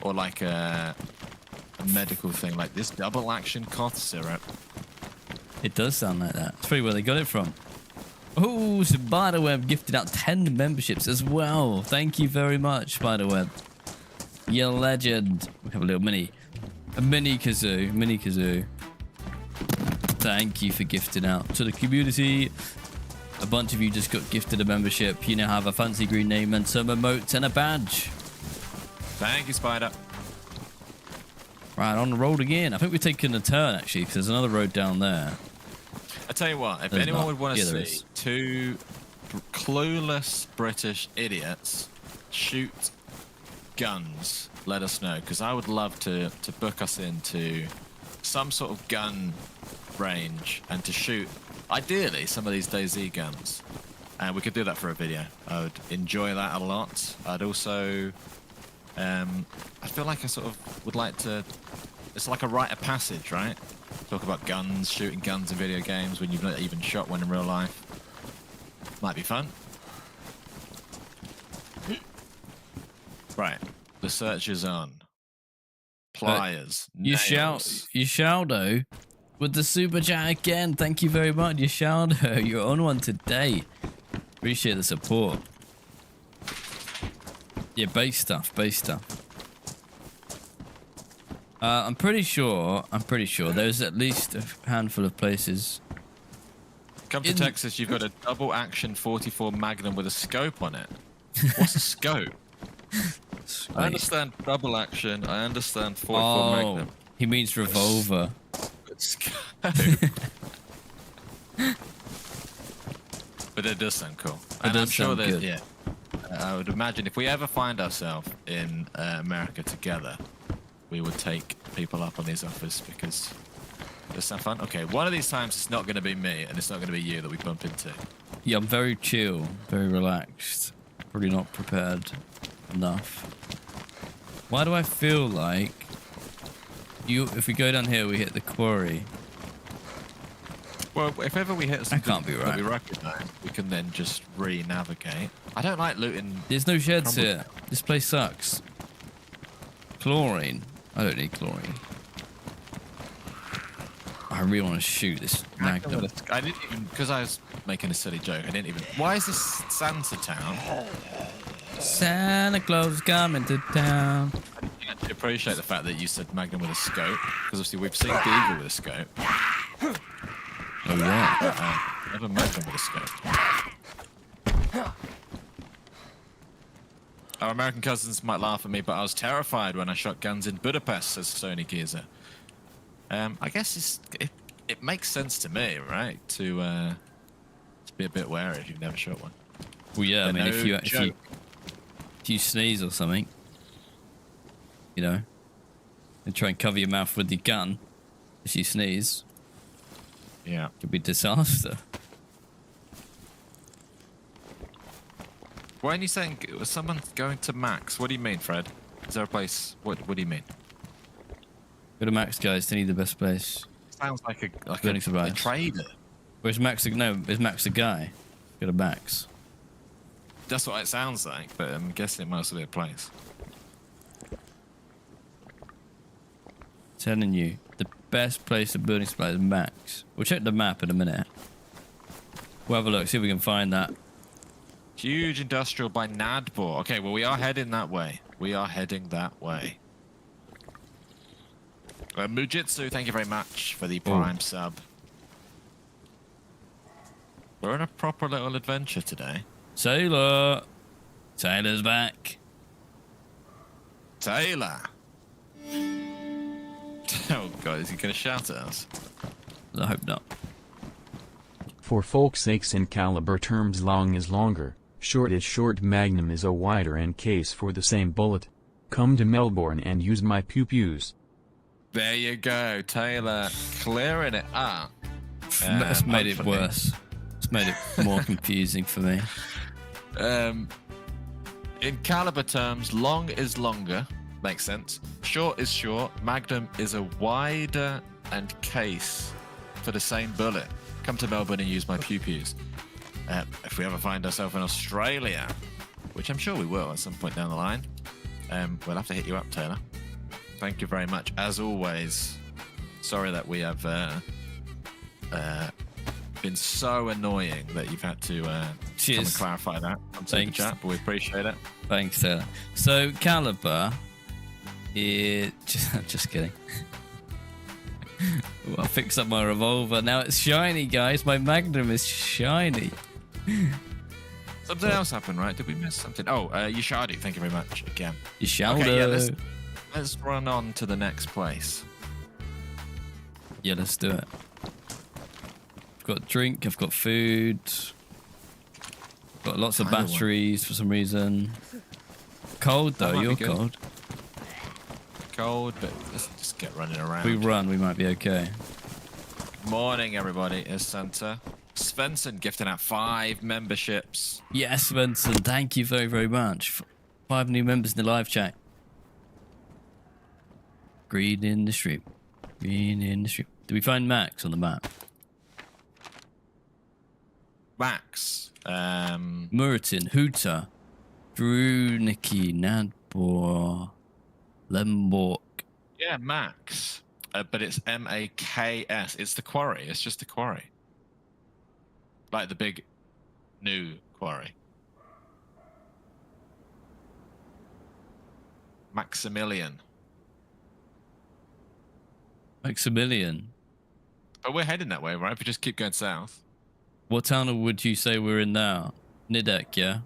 Or like a medical thing, like this double action cough syrup. It does sound like that. That's probably where they got it from. Oh, Spiderweb gifted out 10 memberships as well. Thank you very much, Spiderweb. You're a legend. We have a mini kazoo. Thank you for gifting out to the community. A bunch of you just got gifted a membership. You now have a fancy green name and some emotes and a badge. Thank you, Spider. Right, on the road again. I think we're taking a turn, actually, because there's another road down there. I tell you what, if There's anyone not. would want to Yeah, there see is. 2 clueless British idiots shoot guns, let us know, because I would love to book us into some sort of gun range and to shoot, ideally, some of these DayZ guns. And we could do that for a video. I would enjoy that a lot. I'd also... I feel like I sort of would like to... It's like a rite of passage, right? Talk about guns, shooting guns in video games when you've not even shot one in real life. Might be fun. Right. The search is on. Pliers. Yashaldo with the super chat again. Thank you very much, Yashaldo. You're on one today. Appreciate the support. Yeah, base stuff, base stuff. I'm pretty sure there's at least a handful of places. Come to Texas, you've got a double action 44 Magnum with a scope on it. What's a scope? I understand double action. I understand 44 Magnum. He means revolver. Scope. But it does sound cool. And I'm sure that, yeah. I would imagine if we ever find ourselves in America together, we would take people up on these offers because it's not fun. Okay, one of these times it's not going to be me and it's not going to be you that we bump into. Yeah, I'm very chill, very relaxed. Probably not prepared enough. Why do I feel like if we go down here, we hit the quarry? Well, if ever we hit something can't be right. that we recognize, we can then just re-navigate. I don't like looting. There's no sheds here. This place sucks. Chlorine. I don't need chlorine. I really want to shoot this Magnum. I didn't even, because I was making a silly joke, I didn't even. Why is this Santa town? Santa Claus is coming to town. I didn't actually appreciate the fact that you said Magnum with a scope, because obviously we've seen Deagle with a scope. Oh yeah. Never Magnum with a scope. Our American cousins might laugh at me, but I was terrified when I shot guns in Budapest, says Sony Geezer. I guess it makes sense to me, right? To be a bit wary if you've never shot one. Well, yeah. But I mean, no if you sneeze or something, you know, and try and cover your mouth with your gun, if you sneeze, yeah, it could be disaster. Why are you saying someone's going to Max? What do you mean, Fred? Is there a place? What do you mean? Go to Max, guys. To need the best place. Sounds like a trader. Where's Max? No, is Max the guy? Go to Max. That's what it sounds like, but I'm guessing it must be a place. Telling you, the best place to building supplies is Max. We'll check the map in a minute. We'll have a look, see if we can find that. Huge industrial by Nadbor. Okay, well, we are heading that way. We are heading that way. Mujitsu, thank you very much for the Prime sub. We're on a proper little adventure today. Taylor! Taylor's back. Taylor! Oh god, is he going to shout at us? I hope not. For folk's sakes, in caliber terms, long is longer, short is short. Magnum is a wider end case for the same bullet. Come to Melbourne and use my pew-pews. There you go, Taylor, clearing it up. It's made it worse. It's made it more confusing for me. In caliber terms, long is longer. Makes sense. Short is short. Magnum is a wider and case for the same bullet. Come to Melbourne and use my pew-pews. If we ever find ourselves in Australia, which I'm sure we will at some point down the line, we'll have to hit you up, Taylor. Thank you very much. As always, sorry that we have been so annoying that you've had to come and clarify that on Super Chat, but we appreciate it. Thanks, Taylor. So, caliber is... Just kidding. Well, I fixed up my revolver. Now it's shiny, guys. My Magnum is shiny. Something else happened, right? Did we miss something? Oh, Yashadi, thank you very much again. Yashadi. Okay, yeah, let's run on to the next place. Yeah, let's do it. I've got drink, I've got food. Got lots of batteries for some reason. Cold though, you're cold. Cold, but let's just get running around. If we run, we might be okay. Morning, everybody. It's Santa. Svensson gifting out 5 memberships. Yes, Svensson, thank you very, very much. 5 new members in the live chat. Green in the street. Green in the street. Did we find Max on the map? Max. Muritin, Hooter, Druniki, Nadbor, Lembork. Yeah, Max. But it's M-A-K-S. It's the quarry. It's just the quarry. Like the big New quarry. Maximilian. Maximilian. But we're heading that way, right? If we just keep going south. What town would you say we're in now? Nidek, yeah?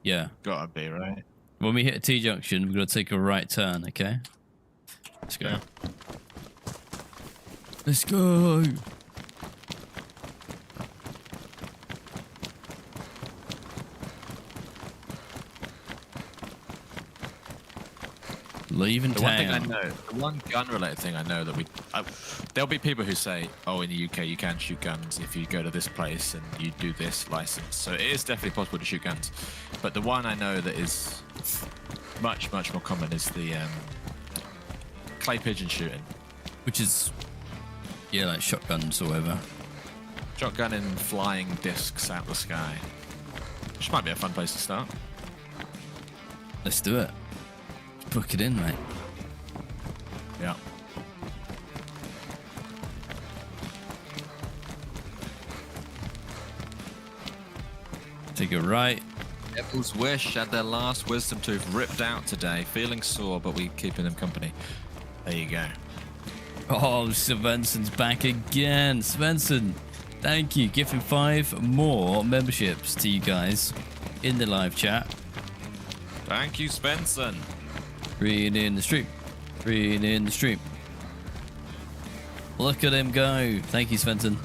Yeah. Gotta be, right? When we hit a T-junction, we're going to take a right turn, okay? Let's go. Yeah. Let's go! Leaving The one thing I town. know, the one gun-related thing I know that there'll be people who say, "Oh, in the UK you can shoot guns if you go to this place and you do this license." So it is definitely possible to shoot guns. But the one I know that is much more common is the clay pigeon shooting, Which is, yeah, like shotguns or whatever. shotgun and flying discs out the sky, which might be a fun place to start. Let's do it. Book it in, mate. Yeah. Take it right. Devil's Wish had their last wisdom tooth ripped out today, feeling sore, but we keeping them company. There you go. Oh, Svensson's back again. Svensson, thank you. Giving 5 more memberships to you guys in the live chat. Thank you, Svensson. Read in the stream. Read in the stream. Look at him go. Thank you, Svensson.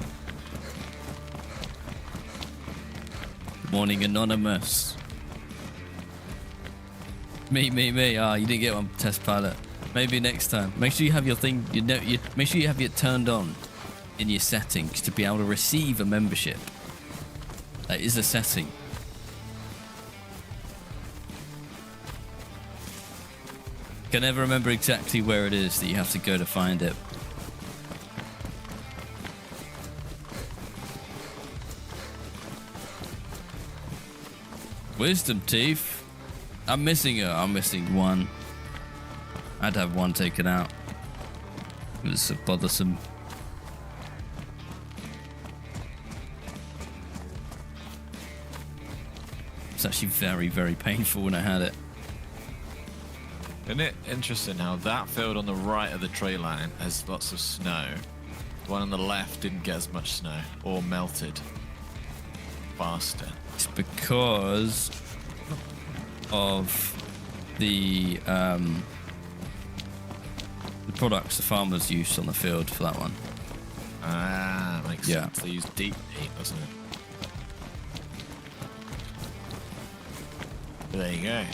Good morning, Anonymous. Me. Ah, you didn't get one, test pilot. Maybe next time. Make sure you have your thing. Make sure you have it turned on in your settings to be able to receive a membership. That is a setting. Can never remember exactly where it is that you have to go to find it. Wisdom teeth. I'm missing her. I'm missing one. I'd have one taken out. It was so bothersome. It's actually very painful when I had it. Isn't it interesting how that field on the right of the tree line has lots of snow? The one on the left didn't get as much snow or melted faster. It's because of the products the farmers used on the field for that one. Ah, makes Yeah. sense. They use deep heat, doesn't it? There you go.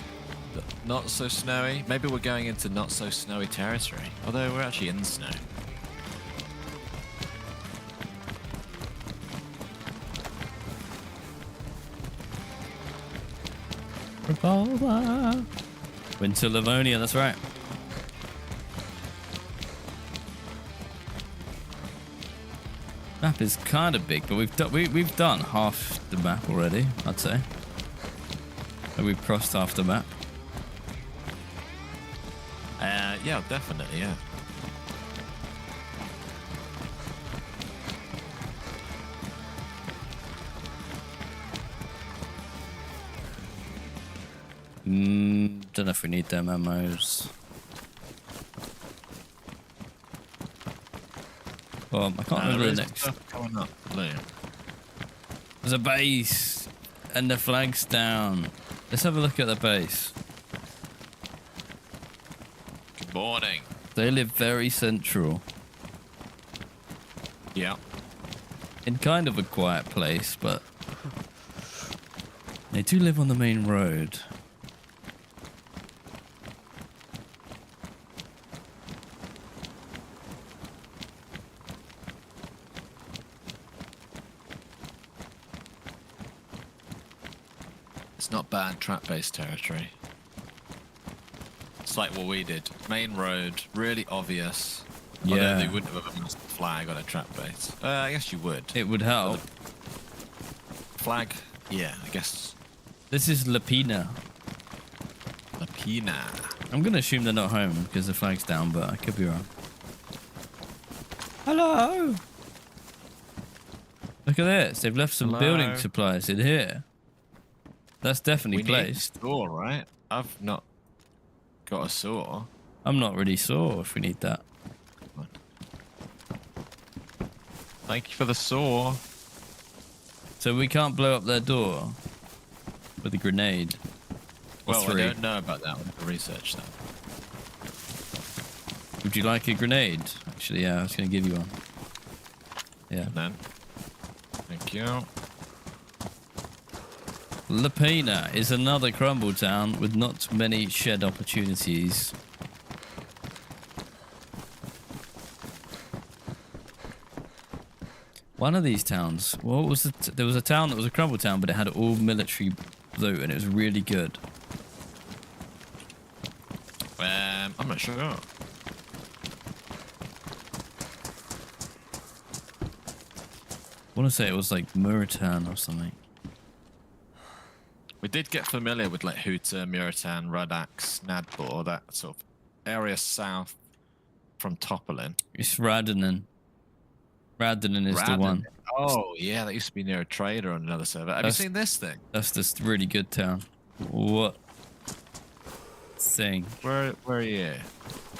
Not so snowy. Maybe we're going into not so snowy territory. Although we're actually in snow. Revolver. Winter Livonia, that's right. Map is kind of big, but we've done half the map already, I'd say. And we've crossed half the map. Yeah, definitely, yeah. Don't know if we need them ammos. I can't remember the next. Stuff coming up, Liam. There's a base, and the flag's down. Let's have a look at the base. Good morning. They live very central, Yeah. in kind of a quiet place, but they do live on the main road. It's not bad trap-based territory. It's like what we did. Main road, really obvious. Yeah. Although they wouldn't have a flag on a trap base. I guess you would. It would help. Flag? Yeah, I guess. This is Lapina. Lapina. I'm going to assume they're not home because the flag's down, but I could be wrong. Hello! Look at this. They've left some Hello? building supplies in here. That's definitely We need a placed. saw, right? I've not got a saw. I'm not really sure if we need that. Thank you for the saw. So we can't blow up their door with a grenade. Well, I three. don't know about that one. I researched that. Would you like a grenade? Actually, yeah, I was going to give you one. Yeah. And then, thank you. Livonia is another crumble town with not many shed opportunities. One of these towns, what was it? There was a town that was a crumble town, but it had all military loot and it was really good. I'm not sure. I want to say it was like Muritan or something. We did get familiar with like Huta, Muritan, Radax, Nadbor, that sort of area south from Topolin. It's Radinen. Radinen is the one. Oh, yeah, that used to be near a trader on another server. Have you seen this thing? That's this really good town. What thing? Where are you?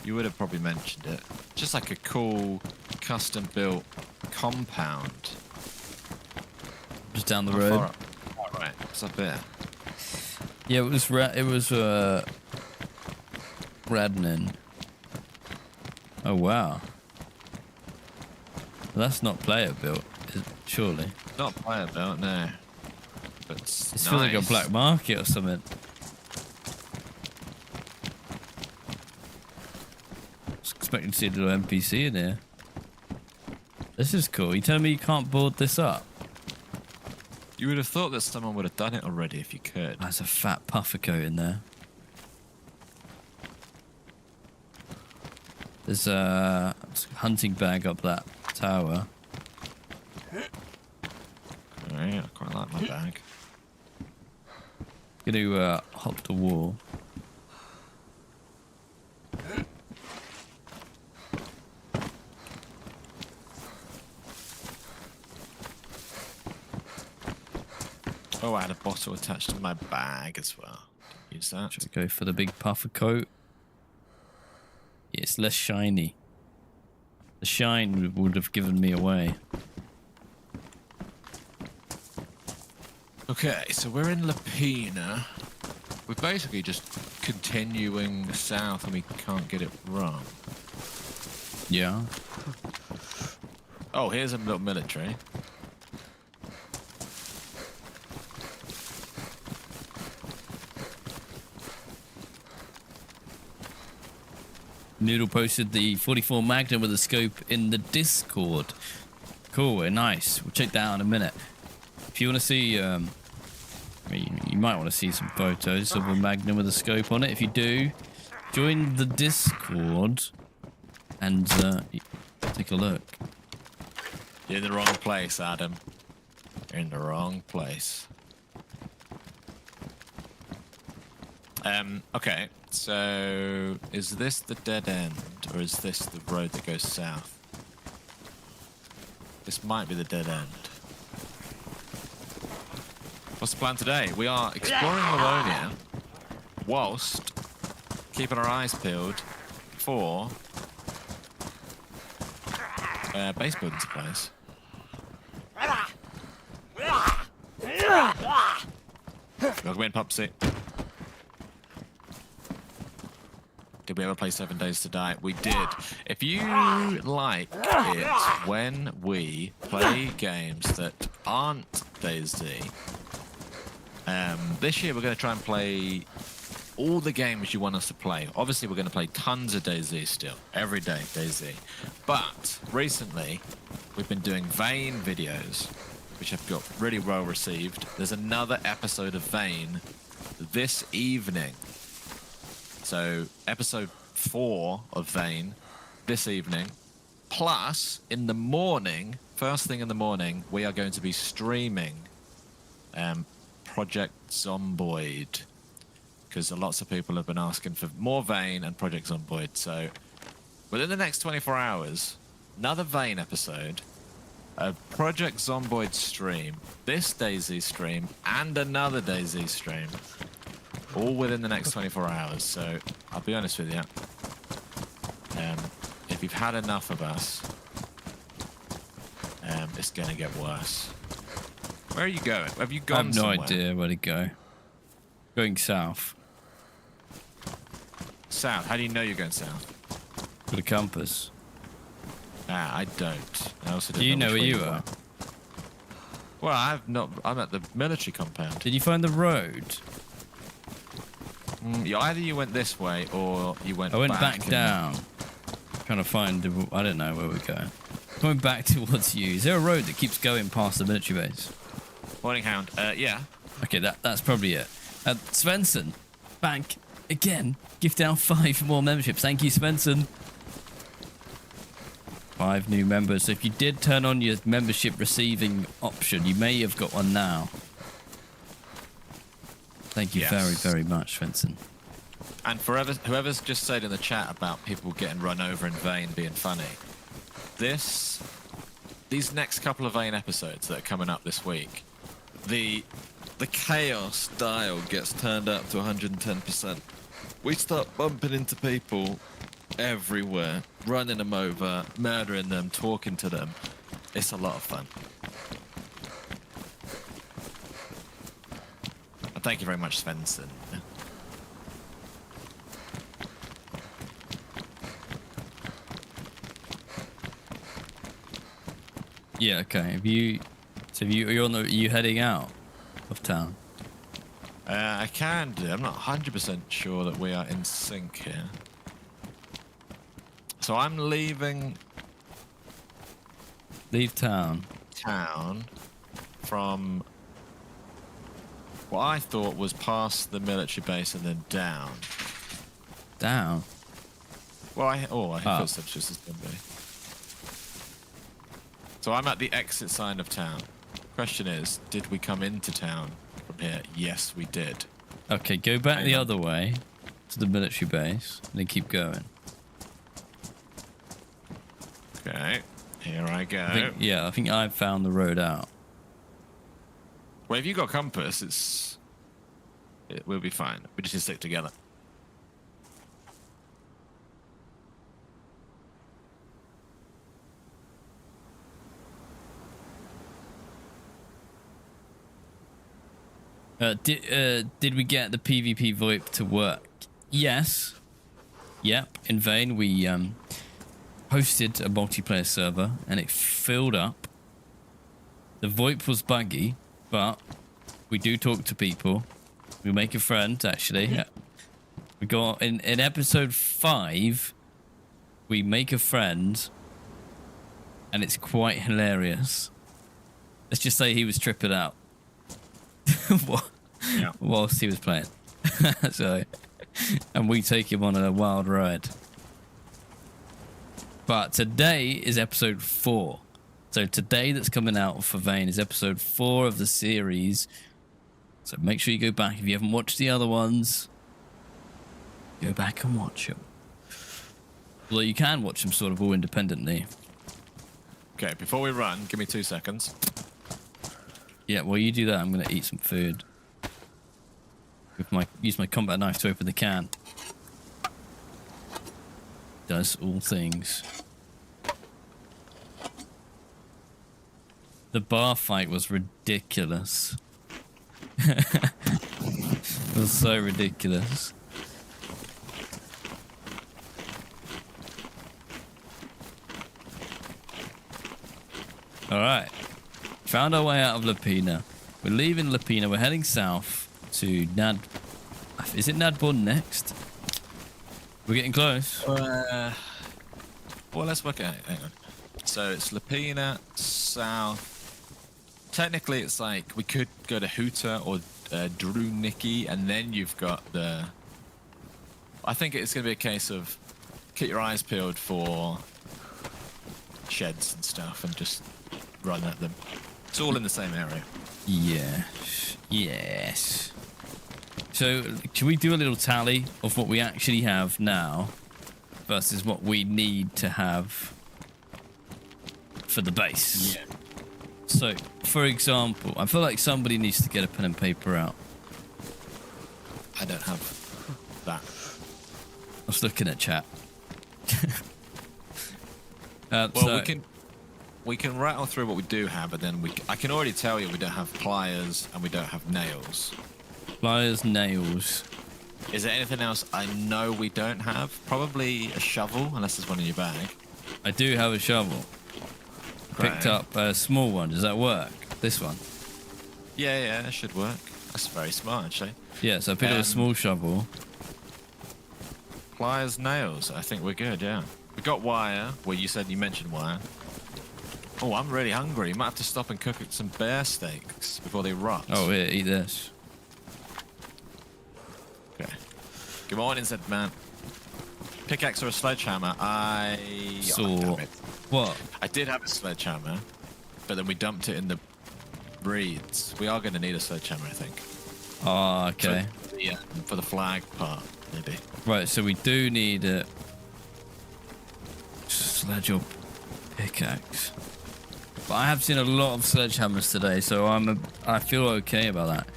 You would have probably mentioned it. Just like a cool, custom-built compound. Just down the How road. far up? Oh, right, it's up here. Yeah, it was Radnin. Oh wow. That's not player built, surely. Not player built, no. But It it's feels like a nice. black market or something. I was expecting to see a little NPC in here. This is cool. You telling me you can't board this up? You would have thought that someone would have done it already if you could. There's a fat puffer coat in there. There's a hunting bag up that tower. Alright, I quite like my bag. Gonna hop the wall. Oh, I had a bottle attached to my bag as well. Use that. Should we go for the big puffer coat? Yeah, it's less shiny. The shine would have given me away. Okay, so we're in Livonia. We're basically just continuing south and we can't get it wrong. Yeah. Oh, here's a little military. Noodle posted the 44 Magnum with a scope in the Discord. Cool, nice. We'll check that out in a minute. If you want to see, you might want to see some photos of a Magnum with a scope on it. If you do, join the Discord and take a look. You're in the wrong place, Adam. You're in the wrong place. Okay, so is this the dead end or is this the road that goes south? This might be the dead end. What's the plan today? We are exploring Livonia whilst keeping our eyes peeled for base building supplies. Welcome in, Pupsy. Did we ever play 7 Days to Die? We did. If you like it when we play games that aren't DayZ, this year we're going to try and play all the games you want us to play. Obviously, we're going to play tons of DayZ still. Every day, DayZ. But recently, we've been doing Vane videos, which have got really well received. There's another episode of Vane this evening. So, episode 4 of Vane this evening. Plus, in the morning, first thing in the morning, we are going to be streaming Project Zomboid. Because lots of people have been asking for more Vane and Project Zomboid. So, within the next 24 hours, another Vane episode. a Project Zomboid stream, this DayZ stream, and another DayZ stream, all within the next 24 hours. So I'll be honest with you. If you've had enough of us, it's gonna get worse. Where are you going? Have you gone I have no somewhere? idea where to go. Going south. South? How do you know you're going south? With a compass. Ah, I don't. I also Do don't you know which where way you are? Well, I've not. I'm at the military compound. Did you find the road? Either you went this way or you went. I went back and- down. Trying to find. I don't know where we're going. Going back towards you. Is there a road that keeps going past the military base? Morning Hound. Yeah. Okay, that's probably it. Svensson, back again. Gift out 5 more memberships. Thank you, Svensson. 5 new members. So if you did turn on your membership receiving option, you may have got one now. Thank you Yes. very, very much, Svensson. And whoever's just said in the chat about people getting run over in Vane being funny, these next couple of Vane episodes that are coming up this week, the chaos dial gets turned up to 110%. We start bumping into people everywhere, running them over, murdering them, talking to them. It's a lot of fun. And thank you very much, Svensson. Yeah, okay. Are you heading out of town? I can do. I'm not 100% sure that we are in sync here. So I'm leaving Leave town. town from what I thought was past the military base and then down. Down? Well, I think Oh. it's just as going to be. So I'm at the exit sign of town. Question is, did we come into town from here? Yes, we did. Okay, go back Hang the on. other way to the military base and then keep going. Okay, here I go. I think I've found the road out. Well, if you got compass, we'll be fine. We just need to stick together. Did we get the PvP VoIP to work? Yes. Yep. In vain. We hosted a multiplayer server and it filled up. The VoIP was buggy, but we do talk to people. We make a friend, actually. Yeah. We got in episode 5. We make a friend, and it's quite hilarious. Let's just say he was tripping out. Yeah. Whilst he was playing. So, and we take him on a wild ride. But today is episode 4. So today that's coming out for Vane is episode 4 of the series. So make sure you go back if you haven't watched the other ones. Go back and watch them. Although you can watch them sort of all independently. Okay, before we run, give me 2 seconds. Yeah, while you do that, I'm going to eat some food. Use my combat knife to open the can. Does all things. The bar fight was ridiculous. It was so ridiculous. Alright. Found our way out of Lapina. We're leaving Lapina. We're heading south to Nad... Is it Nadbun next? We're getting close. Well, let's work it out. Hang on. So it's Lapina, south. Technically, it's like we could go to Hooter or Druniki, and then you've got the... I think it's going to be a case of keep your eyes peeled for sheds and stuff and just run at them. It's all in the same area. Yes. Yes. So, should we do a little tally of what we actually have now versus what we need to have for the base? Yeah. So, for example, I feel like somebody needs to get a pen and paper out. I don't have that. I was looking at chat. Well, so, we can rattle through what we do have, but then I can already tell you we don't have pliers and we don't have nails. pliers, nails. Is there anything else I know we don't have? Probably a shovel, unless there's one in your bag. I do have a shovel. Picked Right. up a small one. Does that work? This one. Yeah, that should work. That's very smart, actually. Yeah, so I picked up a small shovel. Pliers, nails. I think we're good, yeah. We got wire. Well, you mentioned wire. Oh, I'm really hungry. Might have to stop and cook some bear steaks before they rot. Oh, here, eat this. Okay. Good morning, said man. Pickaxe or a sledgehammer? Saw. damn it. What? I did have a sledgehammer, but then we dumped it in the reeds. We are going to need a sledgehammer, I think. Oh, okay. For the flag part, maybe. Right, so we do need a sledge or pickaxe. But I have seen a lot of sledgehammers today, so I feel okay about that.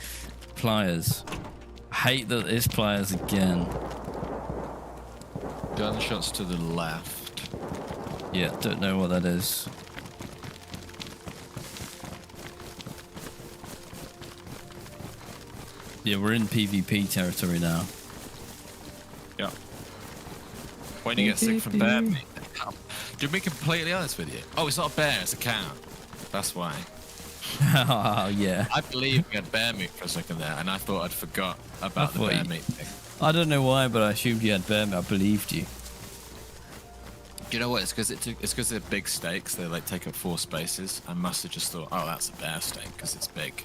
Pliers. I hate that it's pliers again. Gunshots to the left. Yeah, don't know what that is. Yeah, we're in PvP territory now. Yeah. When you get sick from bear meat. To be completely honest with you. Oh, it's not a bear, it's a cow. That's why. Oh, yeah. I believe we had bear meat for a second there, and I thought I'd forgot about the bear meat thing. I don't know why, but I assumed you had bear meat. I believed you. You know what? It's because they're big steaks. They like take up 4 spaces. I must have just thought, oh, that's a bear steak because it's big.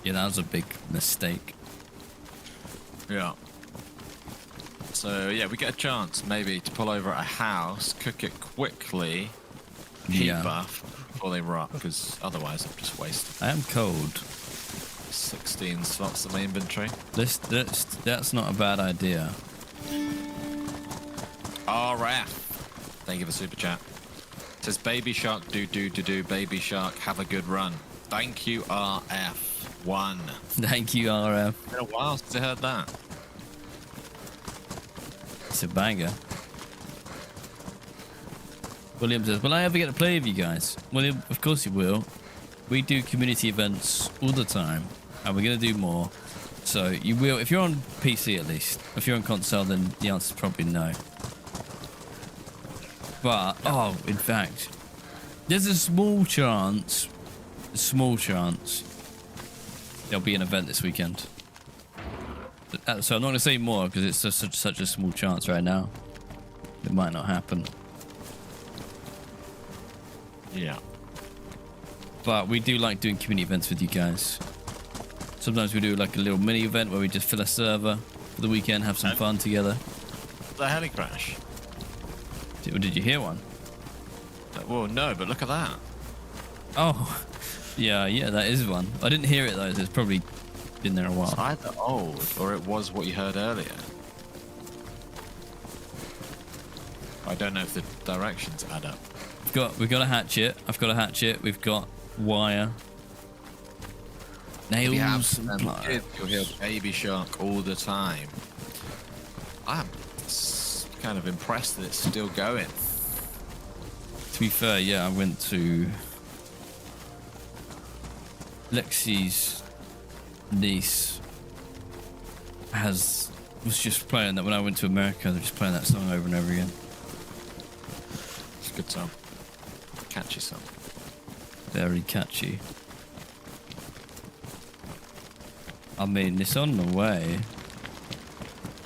Yeah, that was a big mistake. Yeah. So yeah, we get a chance maybe to pull over at a house, cook it quickly, heat buff before they rot, because otherwise I'm just wasted. I am cold. 16 slots in my inventory. That's not a bad idea. RF. Thank you for the super chat. It says baby shark do baby shark have a good run. Thank you RF1. Thank you, RF. It's been a while since I heard that. It's a banger. William says, will I ever get to play with you guys? William, of course you will. We do community events all the time, and we're going to do more. So you will, if you're on PC at least. If you're on console, then the answer is probably no. But, in fact, there's a small chance there'll be an event this weekend. So I'm not going to say more because it's just such a small chance right now. It might not happen. Yeah. But we do like doing community events with you guys. Sometimes we do like a little mini event where we just fill a server for the weekend, have some fun together. The heli crash. Did you hear one? Well, no, but look at that. Oh, yeah, that is one. I didn't hear it though, so it's probably been there a while. It's either old or it was what you heard earlier. I don't know if the directions add up. We've got a hatchet. I've got a hatchet. We've got wire. Nails. You'll hear baby shark all the time. I'm kind of impressed that it's still going. To be fair, yeah, I went to Lexi's niece was just playing that when I went to America. They're just playing that song over and over again. It's a good song. Catchy song. Very catchy. I mean, it's on the way.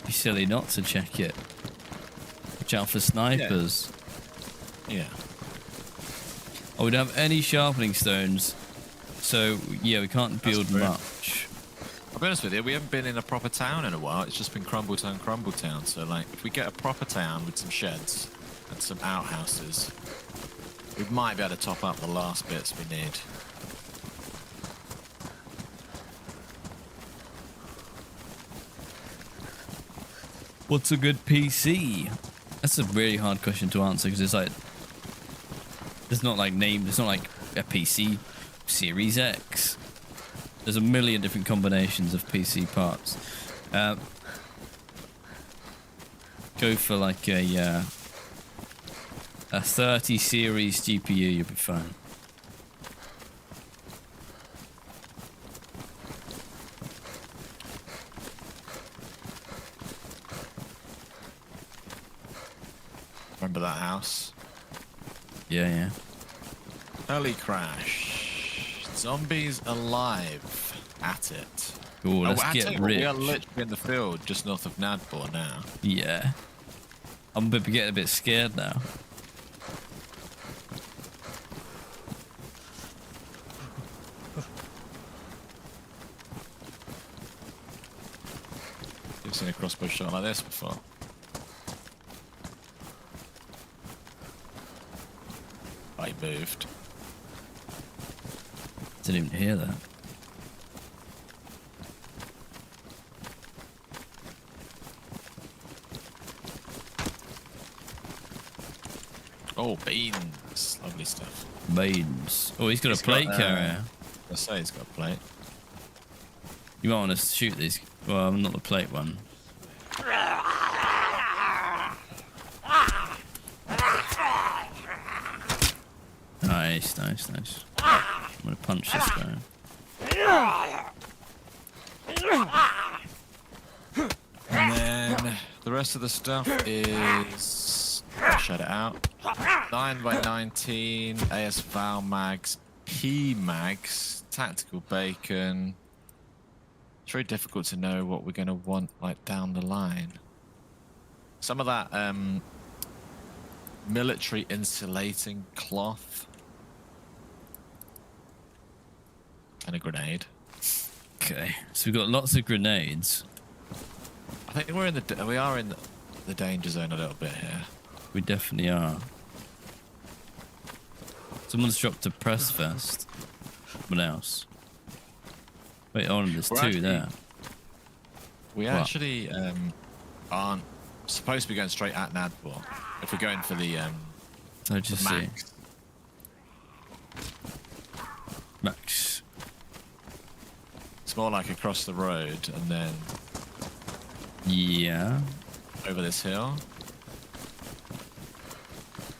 Be silly not to check it. Watch out for snipers. Yeah. Oh, we don't have any sharpening stones. So, yeah, we can't build much. I'll be honest with you, we haven't been in a proper town in a while. It's just been Crumbletown. So, like, if we get a proper town with some sheds and some outhouses, we might be able to top up the last bits we need. What's a good PC? That's a really hard question to answer because it's like There's not like there's not like a PC Series X. There's a million different combinations of PC parts. Go for like a 30 series GPU, you'll be fine. Remember that house? Yeah. Early crash. Zombies alive at it. Cool, let's get rich. We are literally in the field just north of Nadbor now. Yeah. I'm getting a bit scared now. You've seen a crossbow shot like this before. I moved. Didn't even hear that. Oh, beans. Lovely stuff. Beans. Oh, he's got a plate carrier. I say he's got a plate. You might want to shoot these. Well, not the plate one. Nice. I'm gonna punch this guy. And then the rest of the stuff is... I'll shut it out. 9x19, AS Val mags, P mags, tactical bacon. It's very difficult to know what we're going to want like down the line. Some of that military insulating cloth. And a grenade. Okay, so we've got lots of grenades. I think we are in the danger zone a little bit here. We definitely are. Someone's dropped a press vest. What else? Wait, there's two there. We actually aren't supposed to be going straight at Nadbor. If we're going for the max. Max. It's more like across the road and then over this hill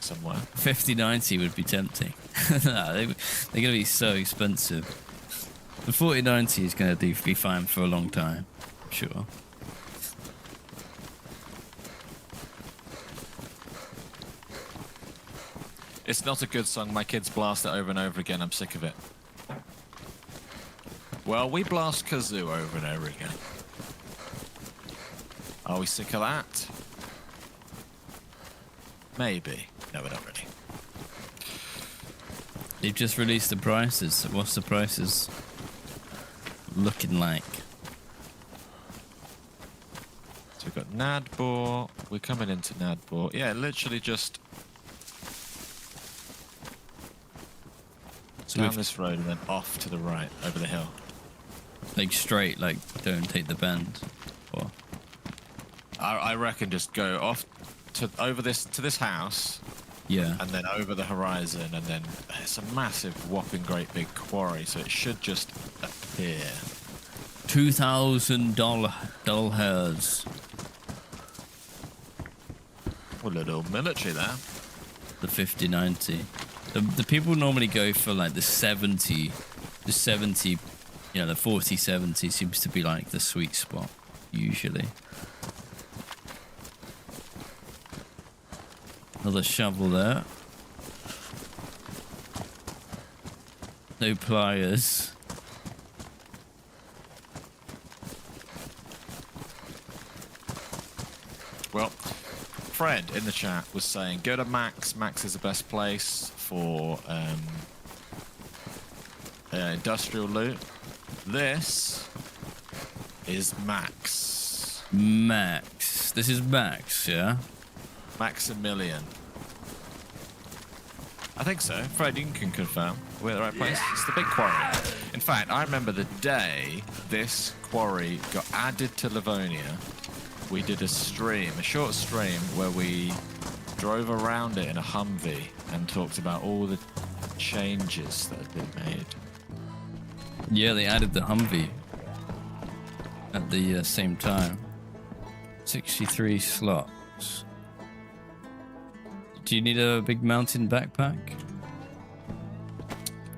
somewhere. 5090 would be tempting. No, they're going to be so expensive. The 4090 is going to be fine for a long time, I'm sure. It's not a good song. My kids blast it over and over again. I'm sick of it. Well, we blast kazoo over and over again. Are we sick of that? Maybe. No, we're not really. They've just released the prices. What's the prices looking like? So we've got Nadbor. We're coming into Nadbor. Yeah, literally just down this road and then off to the right over the hill. Like straight, like don't take the bend. Or I reckon just go off to this house. Yeah. And then over the horizon, and then it's a massive, whopping, great big quarry, so it should just appear. $2,000. A little military there. The 5090. The people normally go for like the 70, the 4070 seems to be like the sweet spot usually. Another shovel there. No pliers. Well, Fred in the chat was saying, go to Max. Max is the best place for industrial loot. This is Max. Max. This is Max, yeah? Maximilian. I think so. Fred, you can confirm we're at the right place. It's the big quarry. In fact, I remember the day this quarry got added to Livonia. We did a short stream, where we drove around it in a Humvee and talked about all the changes that had been made. Yeah, they added the Humvee at the same time. 63 slots. Do you need a big mountain backpack?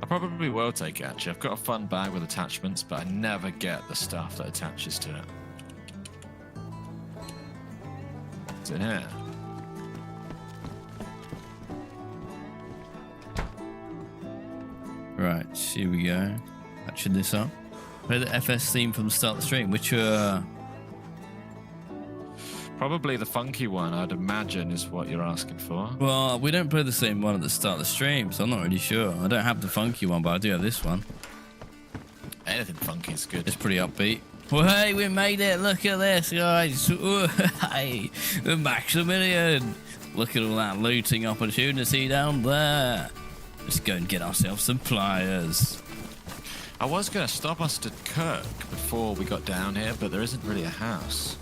I probably will take it, actually. I've got a fun bag with attachments, but I never get the stuff that attaches to it. It's in here. Right, here we go. Patching this up. Play the FS theme from the start of the stream, which Probably the funky one, I'd imagine, is what you're asking for. well, we don't play the same one at the start of the stream, so I'm not really sure. I don't have the funky one, but I do have this one. Anything funky is good. It's pretty upbeat. Well, hey, we made it. Look at this, guys. Hey, the Maximilian. Look at all that looting opportunity down there. Let's go and get ourselves some pliers. I was going to stop us to Kirk before we got down here, but there isn't really a house.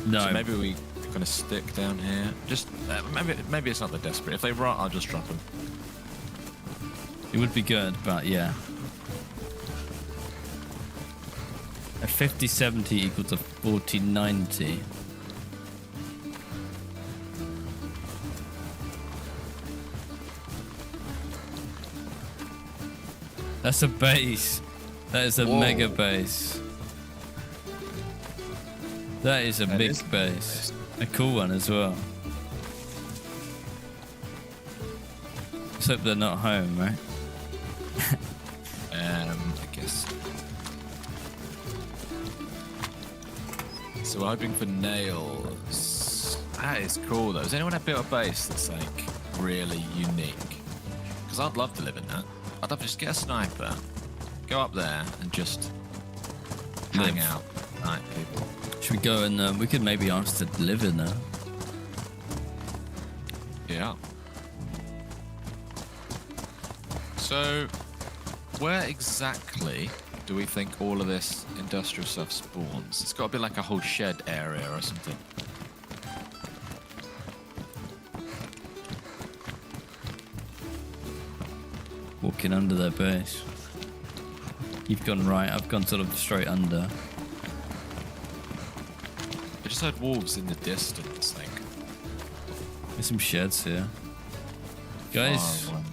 No. So maybe we're going to stick down here. Just maybe it's not that desperate. If they rot, I'll just drop them. It would be good, but yeah. A 50-70 equal to 40-90. That's a base. That is a mega base. That is a big base. A cool one as well. Let's hope they're not home, right? I guess. So we're hoping for nails. That is cool though. Has anyone ever built a base that's like really unique? Because I'd love to live in that. I'd love to just get a sniper, go up there and just hang out, night people. Should we go and we could maybe ask to live in there? Yeah. So, where exactly do we think all of this industrial stuff spawns? It's got to be like a whole shed area or something. Walking under their base. You've gone right, I've gone sort of straight under. I just heard wolves in the distance, like. There's some sheds here. Guys, far away.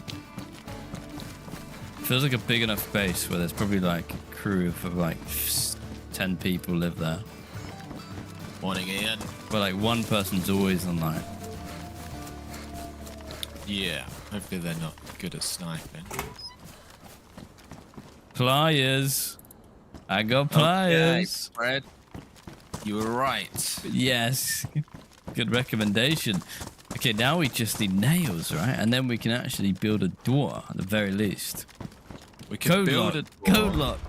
feels like a big enough base where there's probably like a crew of like 10 people live there. Morning, Ian. But like one person's always online. Yeah, hopefully they're not good at sniping. Pliers. I got pliers. Okay, Fred. You were right. Yes. Good recommendation. Okay, now we just need nails, right? And then we can actually build a door at the very least. We can build a door. Code lock.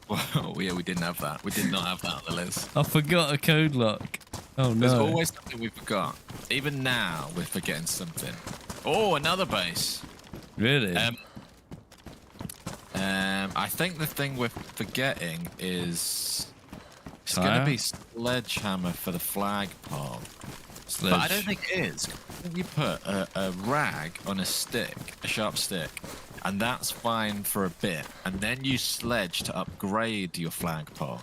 Well, yeah, we didn't have that. We did not have that on the list. I forgot a code lock. Oh no. There's always something we forgot. Even now, we're forgetting something. Oh, another base. Really? I think the thing we're forgetting is it's going to be sledgehammer for the flagpole. But I don't think it is. You put a rag on a stick, a sharp stick, and that's fine for a bit. And then you sledge to upgrade your flagpole.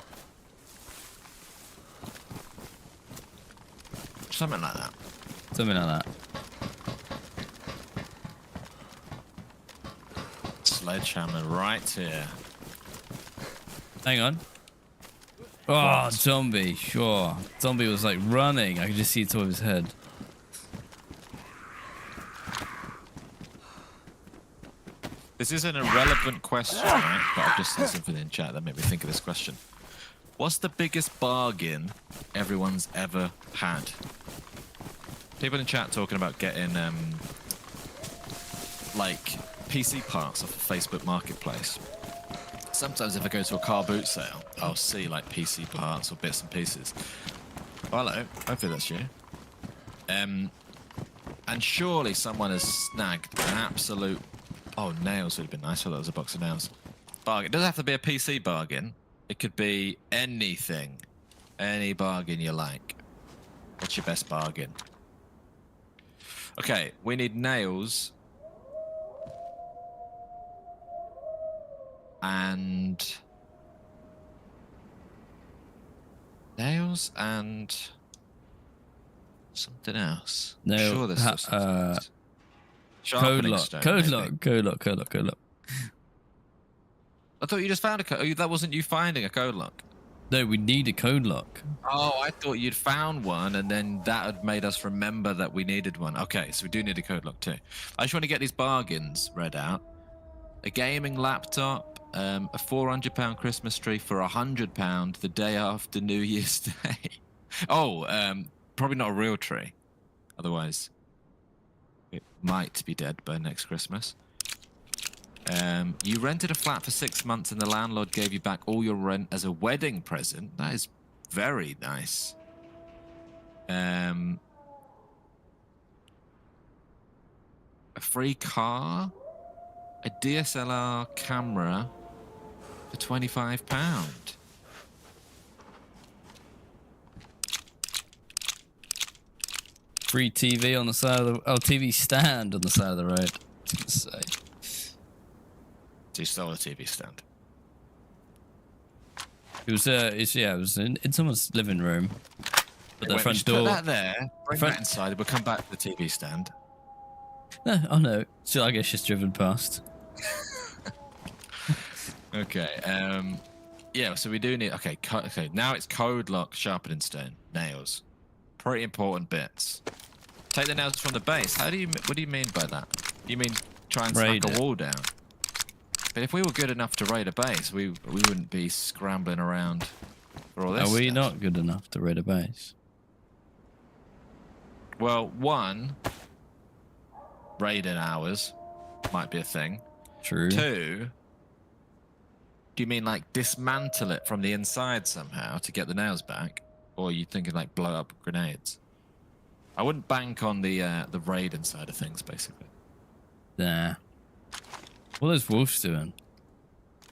Something like that. Something like that. Sledgehammer right here. Hang on. Oh, zombie. Sure. Zombie was like running. I could just see the top of his head. This is an irrelevant question, right? But I've just seen something in chat that made me think of this question. What's the biggest bargain everyone's ever had? People in chat talking about getting like PC parts off of Facebook Marketplace. Sometimes if I go to a car boot sale, I'll see like PC parts or bits and pieces. Well, hello, hopefully that's you. And surely someone has snagged an absolute... Oh, nails would have been nice. I thought that was a box of nails. Bargain. It doesn't have to be a PC bargain. It could be anything. Any bargain you like. What's your best bargain? Okay, we need nails. And... nails and... something else. No, sure there's still something else. Sharpening stone, Code maybe. lock. I thought you just found a code. That wasn't you finding a code lock. No, we need a code lock. Oh, I thought you'd found one, and then that had made us remember that we needed one. Okay, so we do need a code lock too. I just want to get these bargains read out. A gaming laptop, a £400 Christmas tree for £100 the day after New Year's Day. Oh, probably not a real tree. Otherwise, it might be dead by next Christmas. You rented a flat for 6 months and the landlord gave you back all your rent as a wedding present. That is very nice. A free car, a DSLR camera for £25. Free TV on the side of the TV stand on the side of the road. I was gonna say. So you stole a TV stand. It was in someone's living room. But the Wait, front just door. put that there. Bring that inside. We'll come back to the TV stand. No, oh no. So I guess she's driven past. Okay. Yeah. So we do need. Okay. Okay. Now it's code lock, sharpening stone, nails. Pretty important bits. Take the nails from the base. What do you mean by that? You mean try and Raid smack it. a wall down? But if we were good enough to raid a base, we wouldn't be scrambling around for all this. Are we stuff. not good enough to raid a base? Well, one, raiding hours might be a thing. True. Two, do you mean like dismantle it from the inside somehow to get the nails back? Or are you thinking like blow up grenades? I wouldn't bank on the raiding side of things, basically. Nah. What are those wolves doing?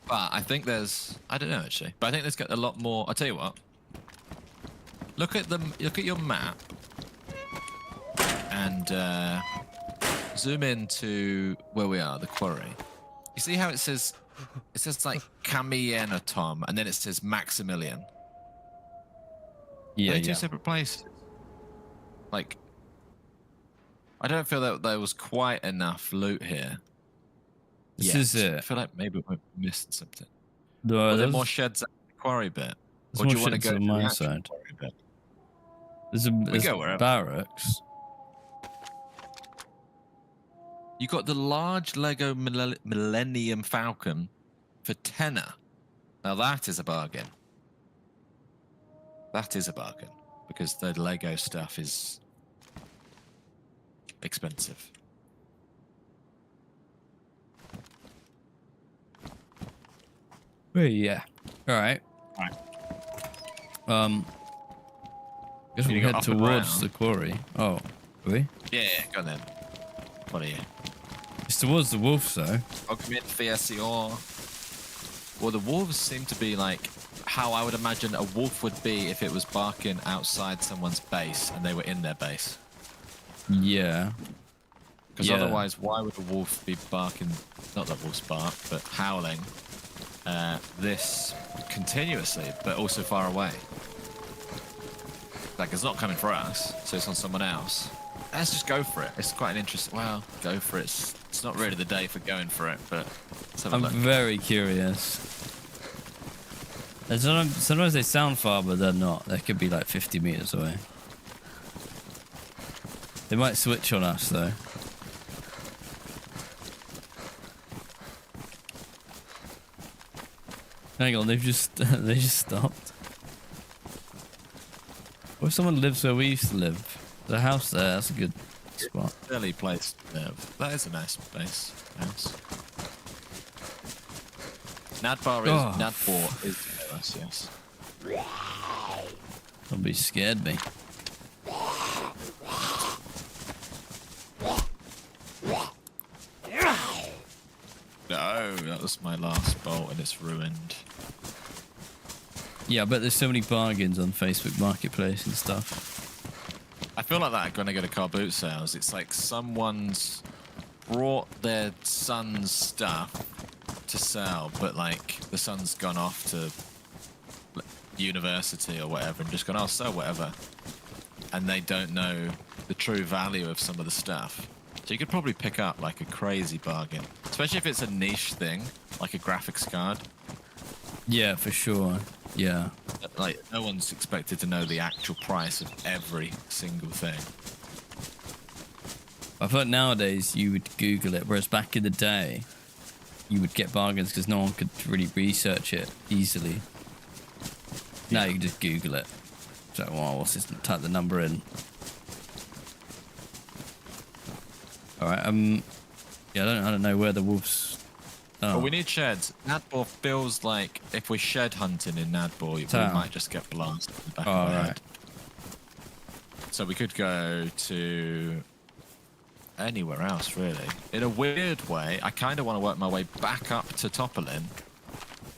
But I think there's, I don't know actually, but I think there's got a lot more. I'll tell you what. Look at your map and zoom into where we are, the quarry. You see how it says like Camiena Tom, and then it says Maximilian. Yeah, They're yeah. two separate places. Like, I don't feel that there was quite enough loot here. This yet. is it. I feel like maybe we missed something. No, Are there there's more sheds at the quarry bit? there's Or do more you want to sheds go on to my the actual side. quarry bit? There's go wherever. barracks. You got the large Lego Millennium Falcon for £10. Now that is a bargain. That is a bargain because the Lego stuff is expensive. Well, yeah. All right. Right. Guess You we'll go head up and towards round. the quarry. Oh, are we? Yeah, go on then. What are you? It's towards the wolves, though. Well, the wolves seem to be like how I would imagine a wolf would be if it was barking outside someone's base and they were in their base. Yeah. Because Yeah. otherwise, why would a wolf be barking? Not that wolves bark, but howling this continuously, but also far away. Like it's not coming for us, so it's on someone else. Let's just go for it. It's quite an interesting. Well, go for it. It's not really the day for going for it, but let's have a I'm look. very curious. And sometimes they sound far, but they're not. They could be like 50 meters away. They might switch on us, though. Hang on, they've just they just stopped. What if someone lives where we used to live? There's a house there. That's a good spot. Fairly place to live. That is a nice base house. Nadbar is near us, yes. Somebody scared me. No, that was my last bolt and it's ruined. Yeah, I bet there's so many bargains on Facebook Marketplace and stuff. I feel like that when I go to car boot sales. It's like someone's brought their son's stuff to sell, but like the son's gone off to university or whatever and just gone, I'll sell whatever. And they don't know the true value of some of the stuff. So you could probably pick up like a crazy bargain, especially if it's a niche thing, like a graphics card. Yeah, for sure. Yeah. Like, no one's expected to know the actual price of every single thing. I thought nowadays you would Google it, whereas back in the day, you would get bargains because no one could really research it easily. Now you can just Google it. So, well, what's this? Type the number in. All right. Yeah, I don't know where the wolves. Oh. But we need sheds. Nadbor feels like if we're shed hunting in Nadbor, we might just get blasted in the back of the head. So we could go to anywhere else, really. In a weird way, I kind of want to work my way back up to Topolin.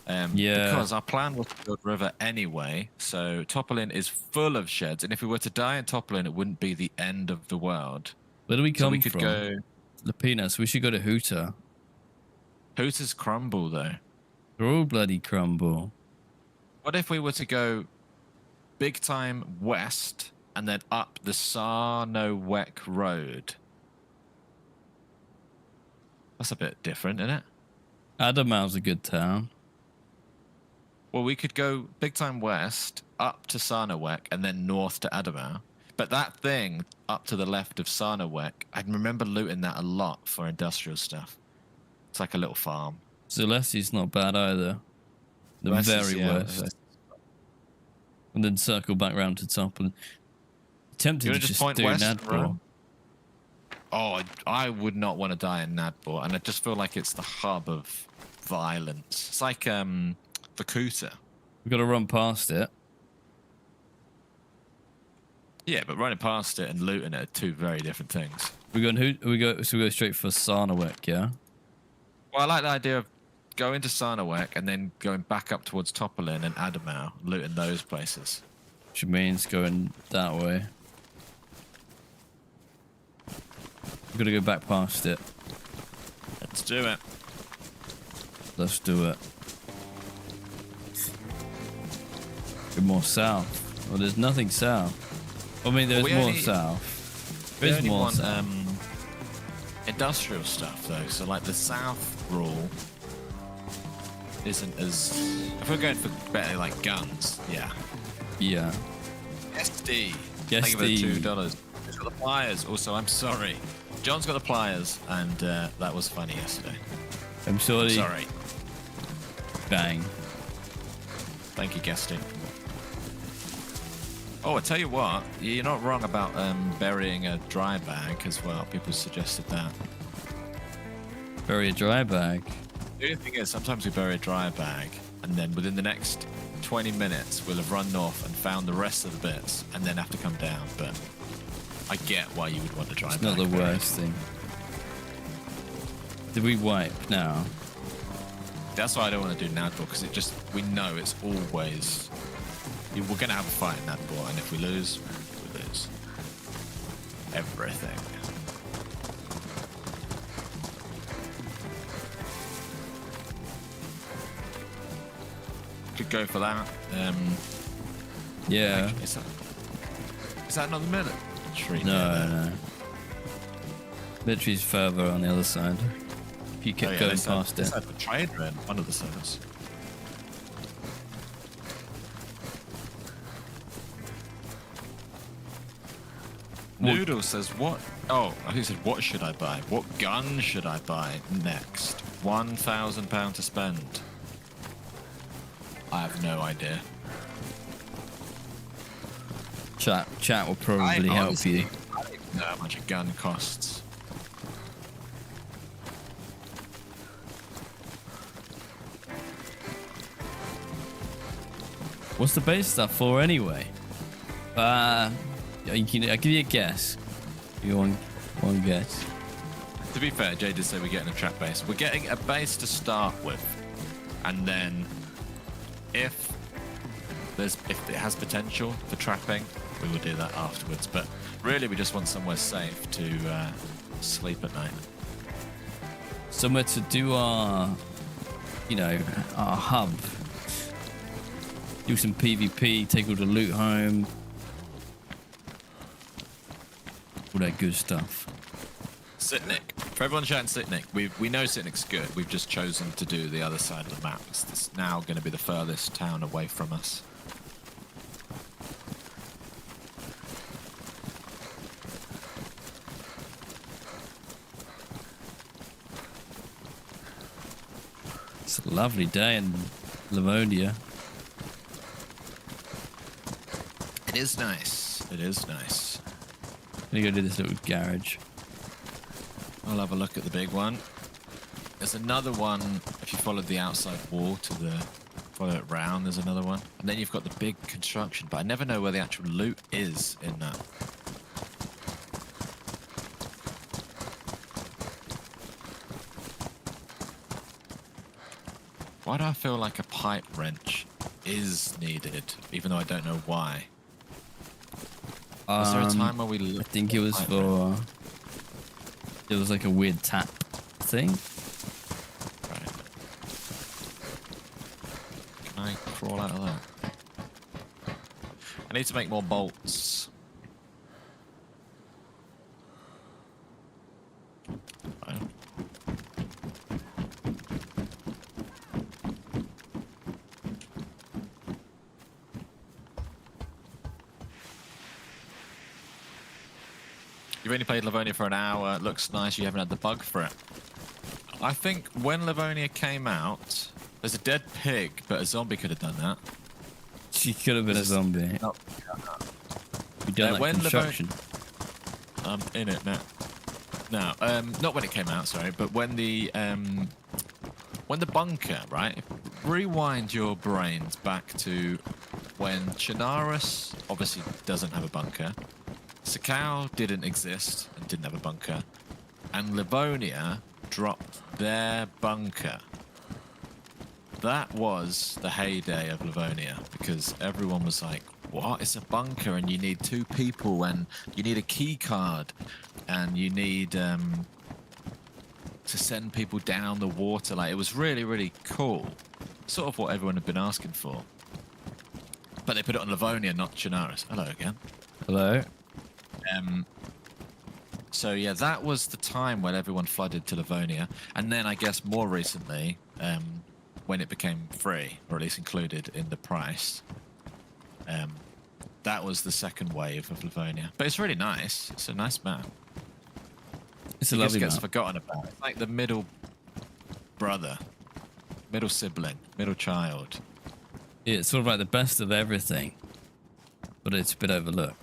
Because our plan was to build River anyway, so Topolin is full of sheds, and if we were to die in Topolin, it wouldn't be the end of the world. Where do we come so we could from? Go... Lapinas. We should go to Hooter. Hooter's crumble, though. They're all bloody crumble. What if we were to go big time west and then up the Sarnowek Road? That's a bit different, isn't it? Adamau's a good town. Well, we could go big time west, up to Sarnowek, and then north to Adamau. But that thing up to the left of Sarnowek, I remember looting that a lot for industrial stuff. It's like a little farm. Zalessi's not bad either. The very worst. And then circle back round to Topolin. Tempted to just do Nadbor. Oh, I would not want to die in Nadbor, and I just feel like it's the hub of violence. It's like Vakuta. We've got to run past it. Yeah, but running past it and looting it are two very different things. So we go straight for Sarnowek, yeah? Well, I like the idea of going to Sarnowek and then going back up towards Topolin and Adamau, looting those places. Which means going that way. We've got to go back past it. Let's do it. Let's do it. Go more south. Well, there's nothing south. I mean, there's more south. There's more south. Industrial stuff, though. So, like, the south rule isn't as... If we're going for better, like, guns, yeah. Yeah. SD. Yes, thank you for the $2. He's got the pliers. Also, I'm sorry. John's got the pliers, and that was funny yesterday. I'm sorry. Sorry. Bang. Thank you, Guesty. Oh, I tell you what, you're not wrong about burying a dry bag as well. People suggested that. Bury a dry bag? The only thing is, sometimes we bury a dry bag, and then within the next 20 minutes, we'll have run north and found the rest of the bits, and then have to come down. But I get why you would want a dry bag. It's not the worst thing. Did we wipe now? That's why I don't want to do Nadbor, because it just, we know it's always... We're going to have a fight in Nadbor, and if we lose, we lose. Everything. Could go for that. Yeah. Is that not the military? No. Military's further on the other side. If you keep going past it. There's a trader in one of the servers. Noodle says, what? Oh, he said, what should I buy? What gun should I buy next? £1,000 to spend. I have no idea. Chat will probably help you. I don't even know how much a gun costs. What's the base stuff for anyway? I'll give you a guess. You want one guess? To be fair, Jay did say we're getting a trap base. We're getting a base to start with, and then if if it has potential for trapping, we will do that afterwards. But really, we just want somewhere safe to sleep at night. Somewhere to do our, our hub. Do some PvP, take all the loot home. All that good stuff. Sitnik. For everyone shouting Sitnik, we know Sitnik's good. We've just chosen to do the other side of the map. It's now going to be the furthest town away from us. It's a lovely day in Livonia. It is nice. It is nice. I'm gonna go do this little garage. I'll have a look at the big one. There's another one. If you followed the outside wall follow it round, there's another one. And then you've got the big construction, but I never know where the actual loot is in that. Why do I feel like a pipe wrench is needed, even though I don't know why? Was there a time where we I think it was for... It was like a weird tap thing. Right. Can I crawl out of that? I need to make more bolts. Right. You've only played Livonia for an hour. It looks nice. You haven't had the bug for it. I think when Livonia came out, there's a dead pig, but a zombie could have done that. She could have been a zombie. No. We done that construction. I'm in it now. No, not when it came out, sorry, but when the bunker, right? Rewind your brains back to when Chernarus obviously doesn't have a bunker. Sakau didn't exist and didn't have a bunker. And Livonia dropped their bunker. That was the heyday of Livonia because everyone was like, what? It's a bunker and you need 2 people and you need a key card and you need to send people down the water. Like, it was really, really cool. Sort of what everyone had been asking for. But they put it on Livonia, not Chernarus. Hello again. Hello. So yeah, that was the time when everyone flooded to Livonia, and then I guess more recently, when it became free, or at least included in the price, that was the second wave of Livonia. But it's really nice. It's a nice map. It's a it lovely just gets map. forgotten about. It's like the middle brother, middle sibling, middle child. Yeah, it's sort of like the best of everything, but it's a bit overlooked.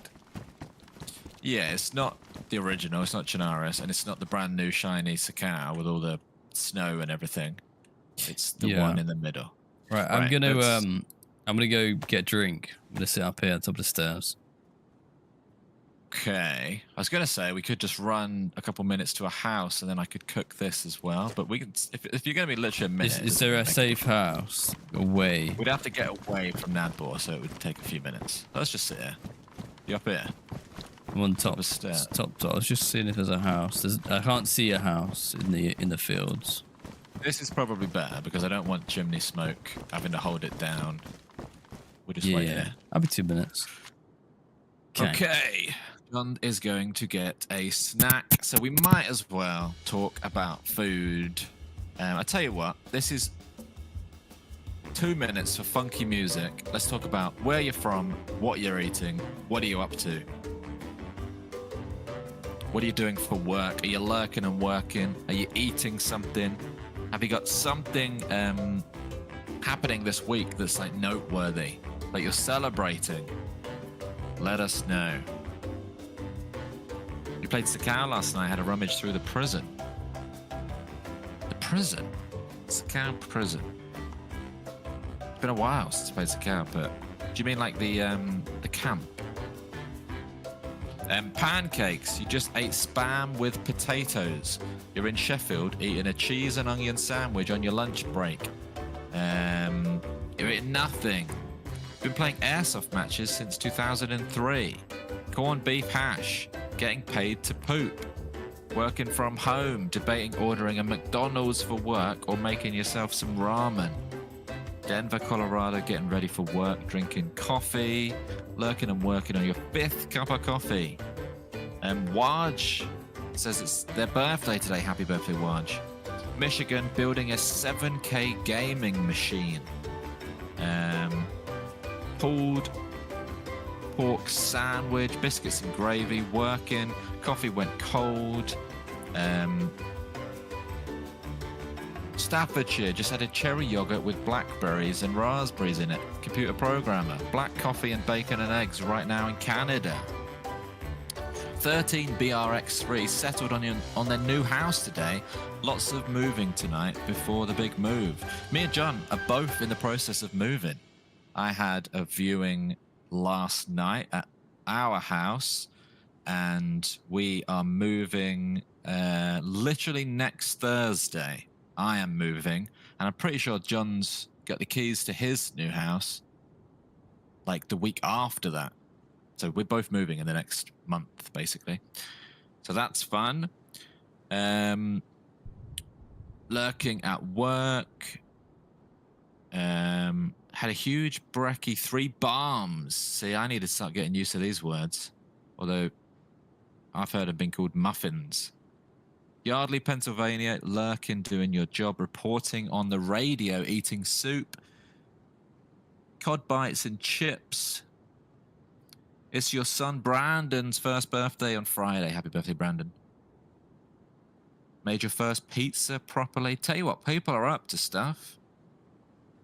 Yeah, it's not the original, it's not Chernarus, and it's not the brand new shiny Sakau with all the snow and everything. It's the one in the middle. Right, I'm gonna go get a drink. I'm gonna sit up here on top of the stairs. Okay. I was gonna say we could just run a couple minutes to a house and then I could cook this as well. But we can if you're gonna be literally a minute. Is there a safe house away? We'd have to get away from Nadbor, so it would take a few minutes. Let's just sit here. You up here? I'm on top. Up a stair. Top. I was just seeing if there's a house. I can't see a house in the fields. This is probably better because I don't want chimney smoke having to hold it down. We'll just wait here. I'll be 2 minutes. Okay. John is going to get a snack, so we might as well talk about food. I tell you what, this is 2 minutes for funky music. Let's talk about where you're from, what you're eating, what are you up to? What are you doing for work? Are you lurking and working? Are you eating something? Have you got something happening this week that's like noteworthy? Like you're celebrating? Let us know. You played Sakau last night, had a rummage through the prison. The prison? Sakau prison. It's been a while since I played Sakau, but do you mean like the camp? Pancakes. You just ate spam with potatoes. You're in Sheffield eating a cheese and onion sandwich on your lunch break. You're eating nothing. Been playing airsoft matches since 2003. Corned beef hash. Getting paid to poop. Working from home. Debating ordering a McDonald's for work or making yourself some ramen. Denver, Colorado, getting ready for work, drinking coffee. Lurking and working on your 5th cup of coffee. Waj says it's their birthday today. Happy birthday, Waj. Michigan, building a 7K gaming machine. Pulled pork sandwich, biscuits and gravy, working. Coffee went cold. Staffordshire just had a cherry yogurt with blackberries and raspberries in it. Computer programmer. Black coffee and bacon and eggs right now in Canada. 13 BRX3 settled on their new house today. Lots of moving tonight before the big move. Me and John are both in the process of moving. I had a viewing last night at our house, and we are moving literally next Thursday. I am moving, and I'm pretty sure John's got the keys to his new house like the week after that. So we're both moving in the next month, basically. So that's fun. Lurking at work. Had a huge brekkie, 3 bombs. See, I need to start getting used to these words. Although, I've heard them being called muffins. Yardley, Pennsylvania, lurking, doing your job, reporting on the radio, eating soup. Cod bites and chips. It's your son Brandon's first birthday on Friday. Happy birthday, Brandon. Made your first pizza properly. Tell you what, people are up to stuff.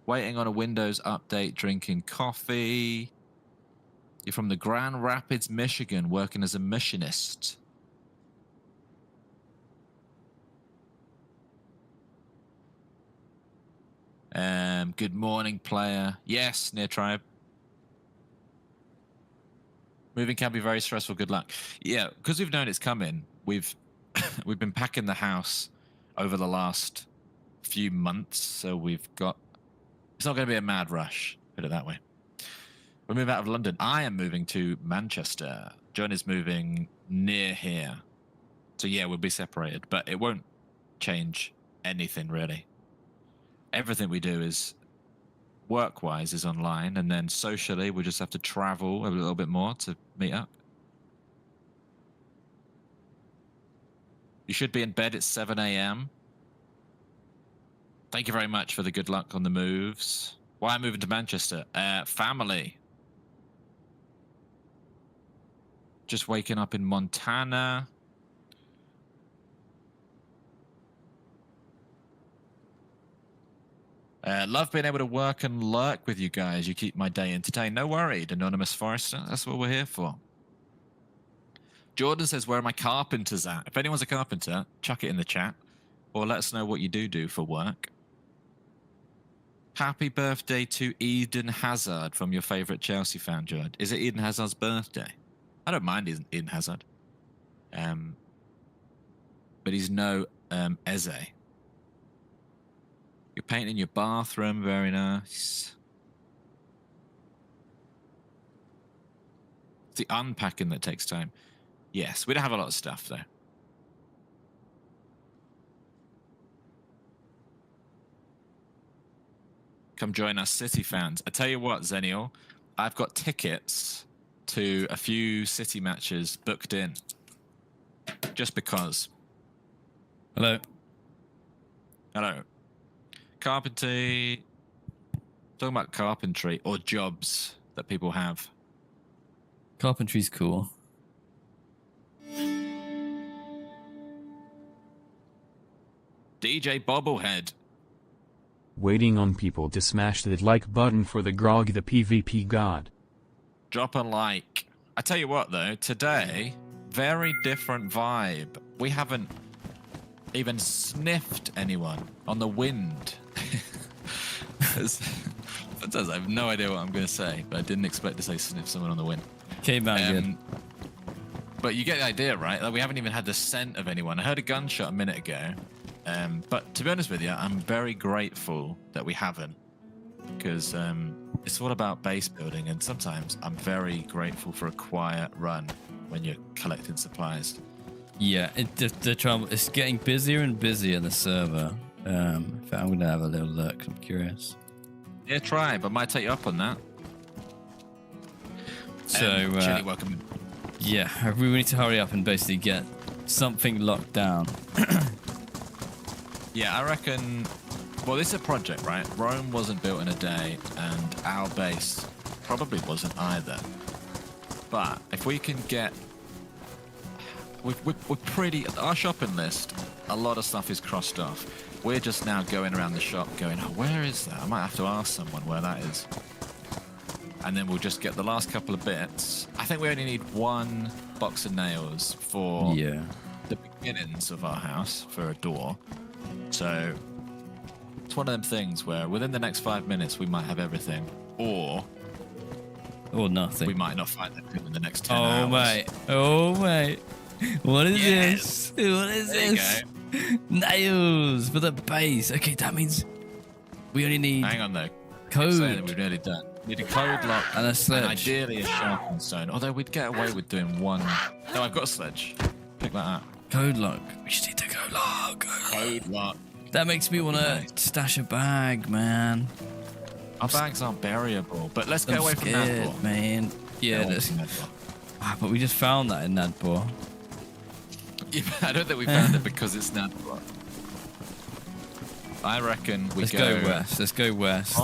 Waiting on a Windows update, drinking coffee. You're from the Grand Rapids, Michigan, working as a missionist. Good morning, player. Yes, near tribe. Moving can be very stressful. Good luck. Yeah, because we've known it's coming. We've been packing the house over the last few months, so we've got. It's not going to be a mad rush. Put it that way. We move out of London. I am moving to Manchester. John is moving near here, so yeah, we'll be separated, but it won't change anything really. Everything we do is work-wise is online, and then socially we just have to travel a little bit more to meet up. You should be in bed at 7 a.m. Thank you very much for the good luck on the moves. Why am I moving to Manchester? Family. Just waking up in Montana. Love being able to work and lurk with you guys. You keep my day entertained. No worried, Anonymous Forester. That's what we're here for. Jordan says, where are my carpenters at? If anyone's a carpenter, chuck it in the chat. Or let us know what you do for work. Happy birthday to Eden Hazard from your favourite Chelsea fan, Jordan. Is it Eden Hazard's birthday? I don't mind Eden Hazard. But he's no Eze. You're painting your bathroom, very nice. It's the unpacking that takes time. Yes, we don't have a lot of stuff, though. Come join us, City fans. I tell you what, Zenial, I've got tickets to a few City matches booked in. Just because. Hello. Hello. Carpentry. Talking about carpentry or jobs that people have. Carpentry's cool. DJ Bobblehead. Waiting on people to smash that like button for the Grog the PvP god. Drop a like. I tell you what though, today, very different vibe. We haven't even sniffed anyone on the wind. Sometimes I have no idea what I'm going to say, but I didn't expect to say sniff someone on the wind. Came out again. But you get the idea, right? Like, we haven't even had the scent of anyone. I heard a gunshot a minute ago. But to be honest with you, I'm very grateful that we haven't. because it's all about base building, and sometimes I'm very grateful for a quiet run when you're collecting supplies. Yeah, the trouble, it's getting busier and busier, the server. In fact, I'm going to have a little look. I'm curious. Yeah, try, but might take you up on that. So, Chili, welcome. yeah, we need to hurry up and basically get something locked down. Yeah, I reckon. Well, this is a project, right? Rome wasn't built in a day, and our base probably wasn't either. But if we can get, we're pretty. Our shopping list, a lot of stuff is crossed off. We're just now going around the shop, going, "Oh, where is that?" I might have to ask someone where that is. And then we'll just get the last couple of bits. I think we only need one box of nails for the beginnings of our house for a door. So it's one of them things where within the next 5 minutes we might have everything, or nothing. we might not find it in the next 10 hours. Oh mate, what is Yes. this? What is There you this? Nails for the base. Okay, that means we only need Hang on though. code. We're nearly done. Need a code lock And a sledge. and ideally a sharpened stone. Although we'd get away with doing one. No, I've got a sledge. Pick that up. Code lock. We just need the code lock. Code lock. That makes me want to stash a bag, man. Our bags aren't buriable, but let's get I'm away from scared, that. man. Yeah, but we just found that in Nadbor. Yeah, I don't think we found it because it's not. I reckon we Let's go west. Let's go west.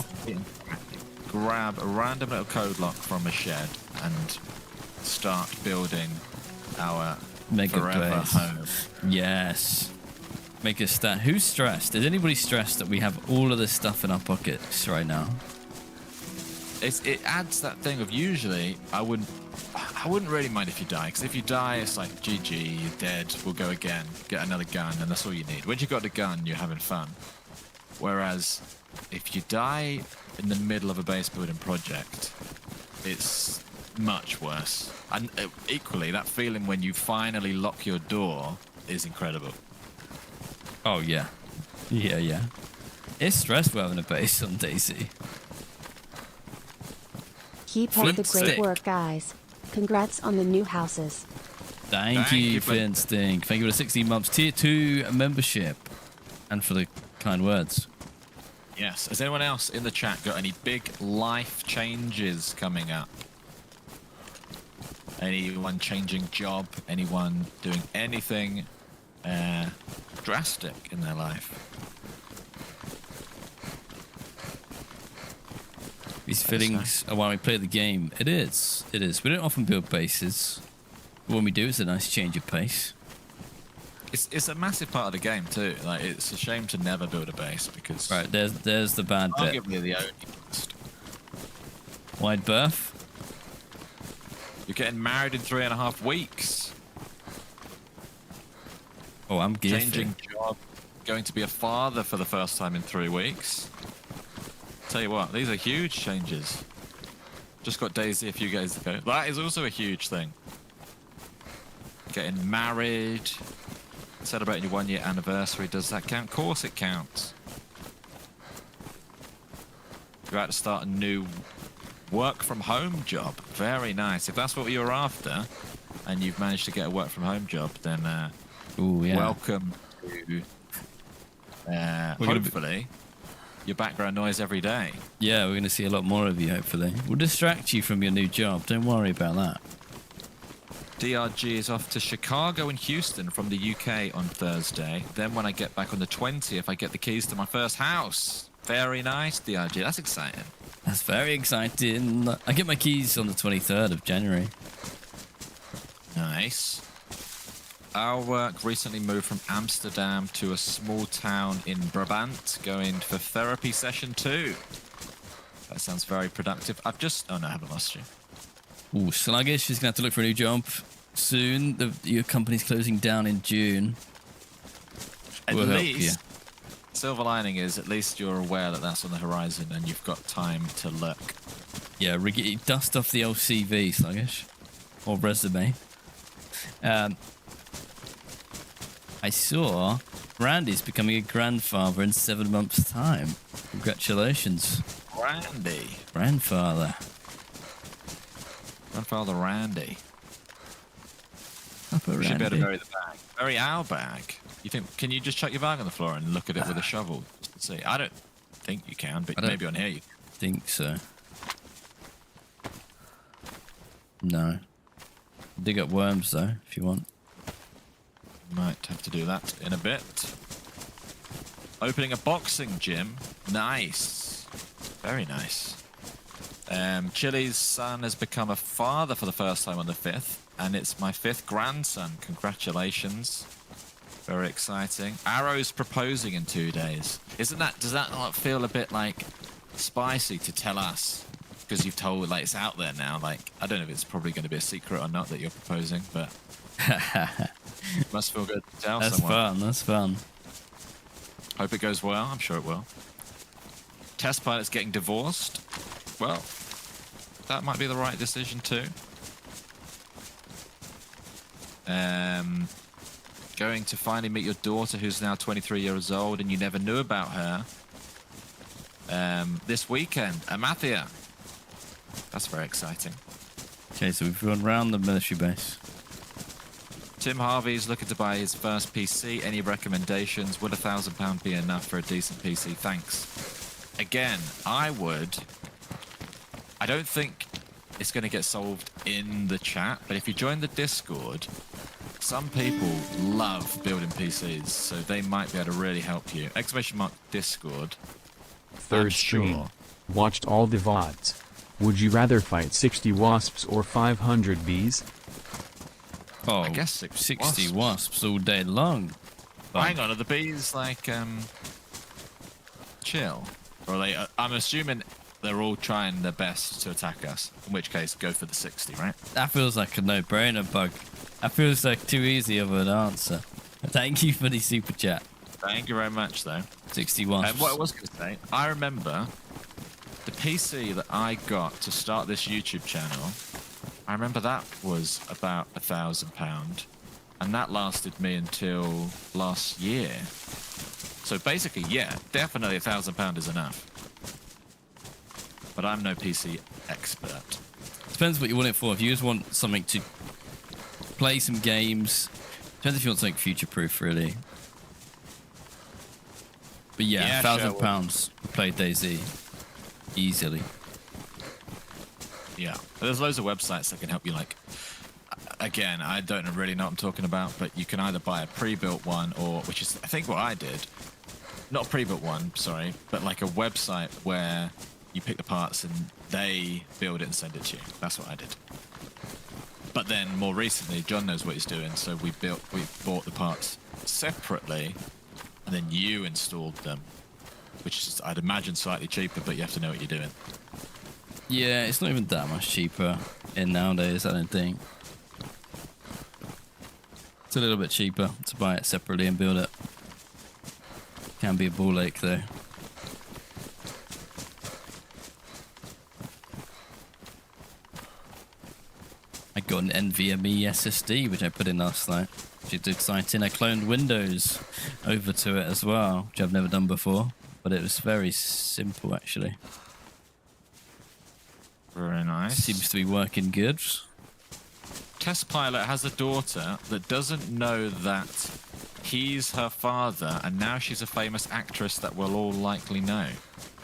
Grab a random little code lock from a shed and start building our Mega forever base. home. Yes. Make a stat. Who's stressed? Is anybody stressed that we have all of this stuff in our pockets right now? It adds that thing of usually I wouldn't really mind if you die, because if you die it's like GG, you're dead, we'll go again, get another gun, and that's all you need. Once you got the gun, you're having fun. Whereas if you die in the middle of a base building project, it's much worse. And equally, that feeling when you finally lock your door is incredible. Oh, yeah. Yeah. It's stressful having a base on DayZ. Keep up the great work, guys. Congrats on the new houses. Thank you, Flintstink. Thank you for the 16 months tier 2 membership and for the kind words. Yes. Has anyone else in the chat got any big life changes coming up? Anyone changing job? Anyone doing anything drastic in their life? These feelings are why we play the game. It is. We don't often build bases. But when we do, it's a nice change of pace. It's a massive part of the game too. Like, it's a shame to never build a base because Right, there's the bad bit. arguably the only cost. Wide berth. You're getting married in 3.5 weeks. Oh, I'm gifted. Changing job. Going to be a father for the first time in 3 weeks. Tell you what, these are huge changes. Just got DayZ a few days ago. That is also a huge thing. Getting married, celebrating your 1-year anniversary. Does that count? Of course it counts. You're about to start a new work from home job. Very nice. If that's what you're after, and you've managed to get a work from home job, then Ooh, yeah. welcome to hopefully your background noise every day. Yeah, we're going to see a lot more of you, hopefully. We'll distract you from your new job. Don't worry about that. DRG is off to Chicago and Houston from the UK on Thursday. Then when I get back on the 20th, I get the keys to my first house. Very nice, DRG. That's exciting. That's very exciting. I get my keys on the 23rd of January. Nice. Our work recently moved from Amsterdam to a small town in Brabant, going for therapy session 2. That sounds very productive. Oh no, I haven't lost you. Ooh, sluggish. She's going to have to look for a new job soon. Your company's closing down in June. At We'll help least, silver lining is at least you're aware that that's on the horizon and you've got time to look. Yeah, dust off the old CV, sluggish. Or resume. I saw Randy's becoming a grandfather in 7 months' time. Congratulations. Randy. Grandfather. Grandfather Randy. Papa You should be able to Randy. bury the bag. Bury our bag. You think? Can you just chuck your bag on the floor and look at it with a shovel? Just to see. I don't think you can, but maybe on here you can. Think so. No. Dig up worms though, if you want. Might have to do that in a bit. Opening a boxing gym. Nice. Very nice. Chili's son has become a father for the first time on the 5th, and it's my 5th grandson. Congratulations. Very exciting. Arrow's proposing in 2 days. Does that not feel a bit like spicy to tell us? Because you've told, like, it's out there now. Like, I don't know if it's probably going to be a secret or not that you're proposing, but it must feel good to tell someone. That's fun. Hope it goes well. I'm sure it will. Test pilot's getting divorced. Well, that might be the right decision too. Going to finally meet your daughter, who's now 23 years old, and you never knew about her. This weekend, Amathia. That's very exciting. Okay, so we've gone round the military base. Tim Harvey's looking to buy his first PC. Any recommendations? Would £1,000 be enough for a decent PC? Thanks. Again, I don't think it's going to get solved in the chat, but if you join the Discord, some people love building PCs, so they might be able to really help you. !Discord. Third stream. Watched all the VODs. Would you rather fight 60 wasps or 500 bees? Oh, I guess 60 wasps all day long. Hang on, are the bees like chill? Or are they? I'm assuming they're all trying their best to attack us. In which case, go for the 60, right? That feels like a no-brainer, Bug. That feels like too easy of an answer. Thank you for the super chat. Thank you very much, though. 60 wasps. And what I was going to say, I remember the PC that I got to start this YouTube channel. I remember that was about £1,000, and that lasted me until last year. So basically, yeah, definitely £1,000 is enough. But I'm no PC expert. Depends what you want it for. If you just want something to play some games, depends if you want something future-proof, really. But yeah, £1,000 to play DayZ easily. Yeah, there's loads of websites that can help you. Like, again, I don't really know what I'm talking about, but you can either buy a pre-built one, or which is I think what I did. Not a pre-built one, sorry, but like a website where you pick the parts and they build it and send it to you. That's what I did. But then more recently, John knows what he's doing, so we bought the parts separately, and then you installed them, which is, I'd imagine, slightly cheaper, but you have to know what you're doing. Yeah, it's not even that much cheaper in nowadays, I don't think. It's a little bit cheaper to buy it separately and build it. Can be a ball ache though. I got an NVMe SSD which I put in last night, which is exciting. I cloned Windows over to it as well, which I've never done before, but it was very simple actually. Very nice. Seems to be working good. Test pilot has a daughter that doesn't know that he's her father, and now she's a famous actress that we'll all likely know.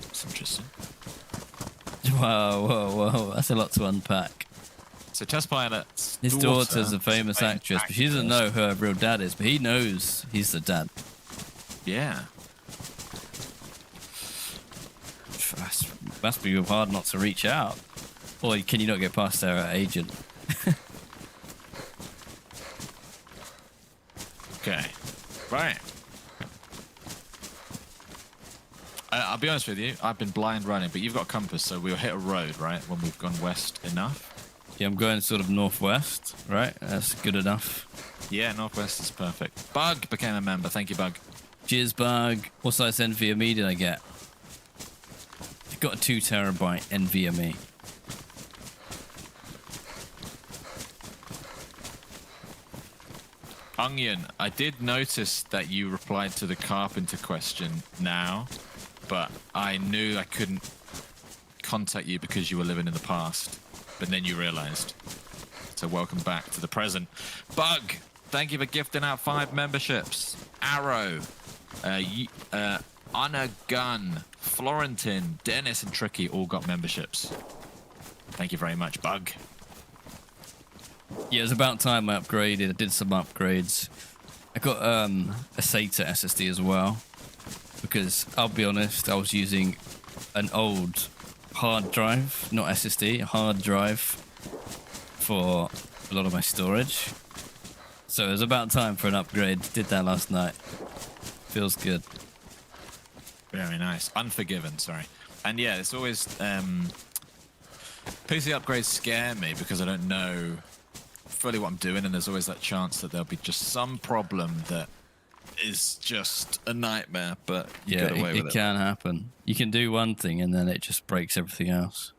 That's interesting. Whoa. That's a lot to unpack. So Test pilot's His daughter's a famous actress, but she doesn't know who her real dad is, but he knows he's the dad. Yeah. Must be hard not to reach out. Or can you not get past their agent? Okay. Right. I'll be honest with you, I've been blind running, but you've got a compass, so we'll hit a road, right, when we've gone west enough. Yeah, I'm going sort of northwest, right? That's good enough. Yeah, northwest is perfect. Bug became a member. Thank you, Bug. Cheers, Bug. What size NVMe did I get? I got a 2 terabyte NVMe. Onion, I did notice that you replied to the carpenter question now, but I knew I couldn't contact you because you were living in the past, but then you realized. So welcome back to the present. Bug, thank you for gifting out 5 memberships. Arrow, Anna Gunn, Florentin, Dennis, and Tricky all got memberships. Thank you very much, Bug. Yeah, it was about time I upgraded. I did some upgrades. I got a SATA SSD as well, because I'll be honest, I was using an old hard drive, not SSD, a hard drive for a lot of my storage. So it was about time for an upgrade. Did that last night. Feels good. Very nice. Unforgiven, sorry. And yeah, it's always PC upgrades scare me because I don't know fully what I'm doing, and there's always that chance that there'll be just some problem that is just a nightmare, but you yeah, get away with it. It can happen. You can do one thing and then it just breaks everything else.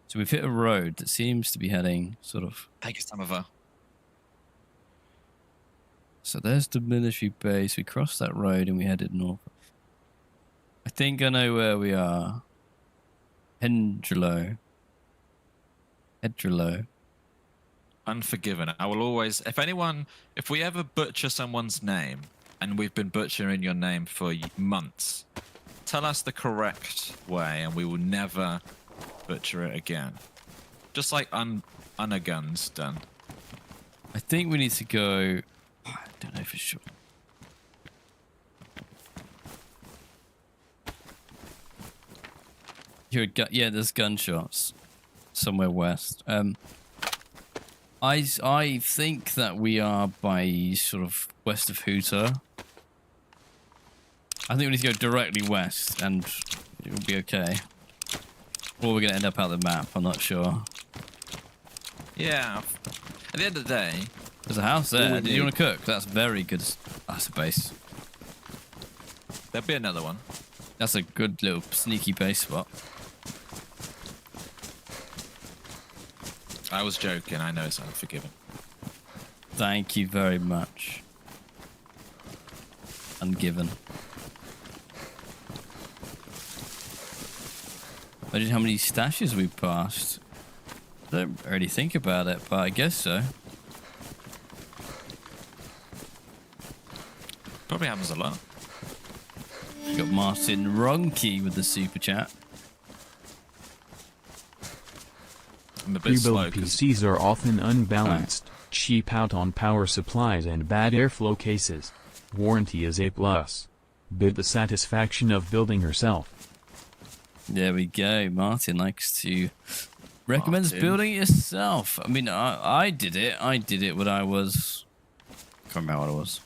So we've hit a road that seems to be heading sort of... Take your time over. So there's the military base. We crossed that road and we headed north. I think I know where we are. Hedrilo. Unforgiven. I will always, if we ever butcher someone's name, and we've been butchering your name for months, tell us the correct way and we will never butcher it again. Just like Unagun's done. I think we need to go... I don't know for sure. Yeah, there's gunshots somewhere west. I think that we are by sort of west of Hooter. I think we need to go directly west and it will be okay. Or we're going to end up out the map, I'm not sure. Yeah. At the end of the day... There's a house there. Did you want to cook? That's very good. That's a base. There'll be another one. That's a good little sneaky base spot. I was joking. I know it's unforgiven. Thank you very much. Ungiven. Imagine how many stashes we passed. I don't really think about it, but I guess so. Probably happens a lot. We got Martin Ronke with the super chat. I'm a bit slow. Pre-built PCs are often unbalanced, cheap out on power supplies and bad airflow cases. Warranty is A+. Bid the satisfaction of building herself. There we go. Martin likes to recommends building it yourself. I mean, I did it. I did it when I was... I can't remember what it was.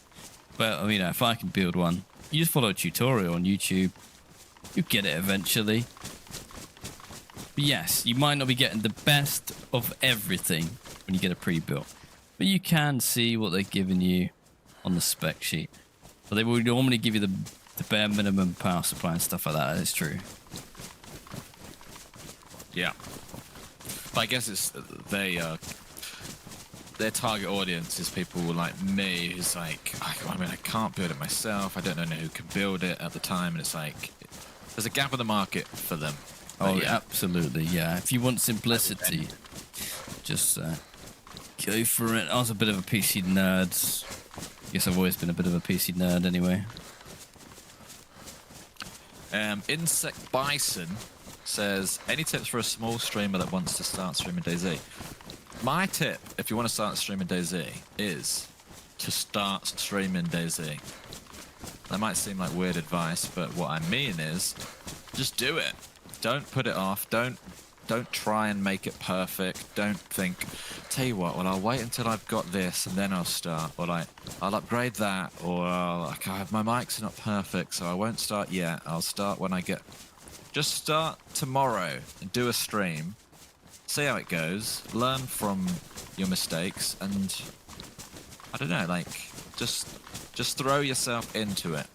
But, I mean, if I can build one, you just follow a tutorial on YouTube. You get it eventually. But yes, you might not be getting the best of everything when you get a pre-built. But you can see what they're giving you on the spec sheet. But they will normally give you the bare minimum power supply and stuff like that. It's true. Yeah. But I guess it's their target audience is people like me who's like, I mean, I can't build it myself. I don't know who can build it at the time. And it's like, there's a gap in the market for them. Oh, yeah. Absolutely, yeah. If you want simplicity, just go for it. I was a bit of a PC nerd. I guess I've always been a bit of a PC nerd anyway. Insect Bison says, any tips for a small streamer that wants to start streaming DayZ? My tip, if you want to start streaming DayZ, is to start streaming DayZ. That might seem like weird advice, but what I mean is, just do it. Don't put it off. Don't try and make it perfect. Don't think, tell you what, well, I'll wait until I've got this and then I'll start. Or like, I'll upgrade that. Or my mics are not perfect, so I won't start yet. I'll start when I get... Just start tomorrow and do a stream. See how it goes. Learn from your mistakes and... I don't know, like, just throw yourself into it.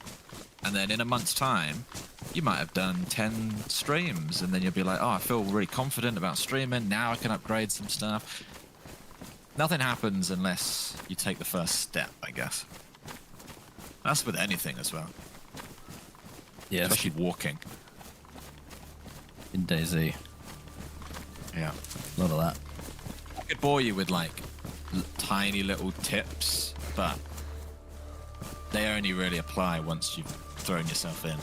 And then in a month's time, you might have done 10 streams, and then you'll be like, oh, I feel really confident about streaming. Now I can upgrade some stuff. Nothing happens unless you take the first step, I guess. That's with anything as well. Yeah. Especially walking. in DayZ. Yeah. A lot of that. I could bore you with like tiny little tips, but they only really apply once you've thrown yourself in.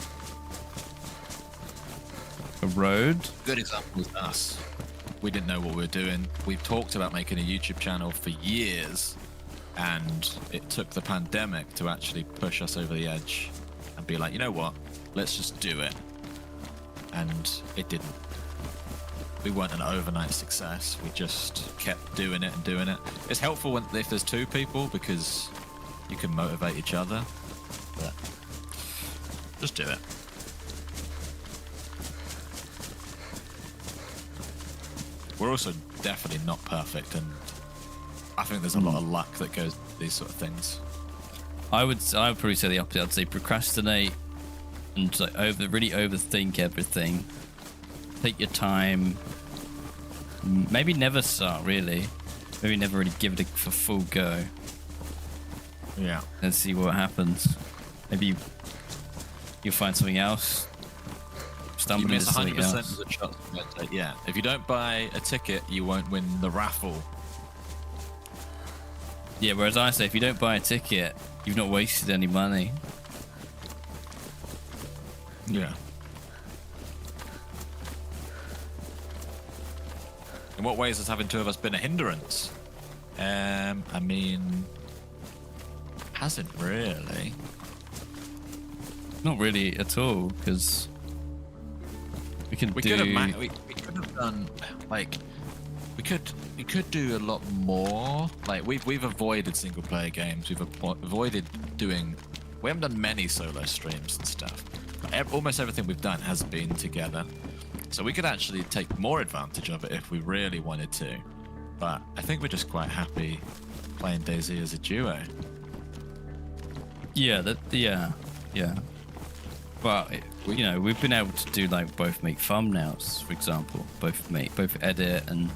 A road. Good example is us. We didn't know what we were doing. We talked about making a YouTube channel for years, and it took the pandemic to actually push us over the edge and be like, you know what, let's just do it. And it didn't. We weren't an overnight success. We just kept doing it and doing it. It's helpful if there's two people because you can motivate each other, but just do it. We're also definitely not perfect, and I think there's a lot of luck that goes with these sort of things. I would probably say the opposite. I'd say procrastinate and like really overthink everything. Take your time. Maybe never start, really. Maybe never really give it a full go. Yeah. And see what happens. Maybe you'll find something else. You miss something 100% else. of the shots. Yeah. If you don't buy a ticket, you won't win the raffle. Yeah, whereas I say if you don't buy a ticket, you've not wasted any money. Yeah. In what ways has having two of us been a hindrance? I mean, hasn't really. Not really at all, because we could We could have done like we could do a lot more. Like we've avoided single player games. We've avoided doing. We haven't done many solo streams and stuff. Almost everything we've done has been together. So we could actually take more advantage of it if we really wanted to. But I think we're just quite happy playing DayZ as a duo. Yeah, yeah. But you know, we've been able to do like both make thumbnails, for example, both edit, and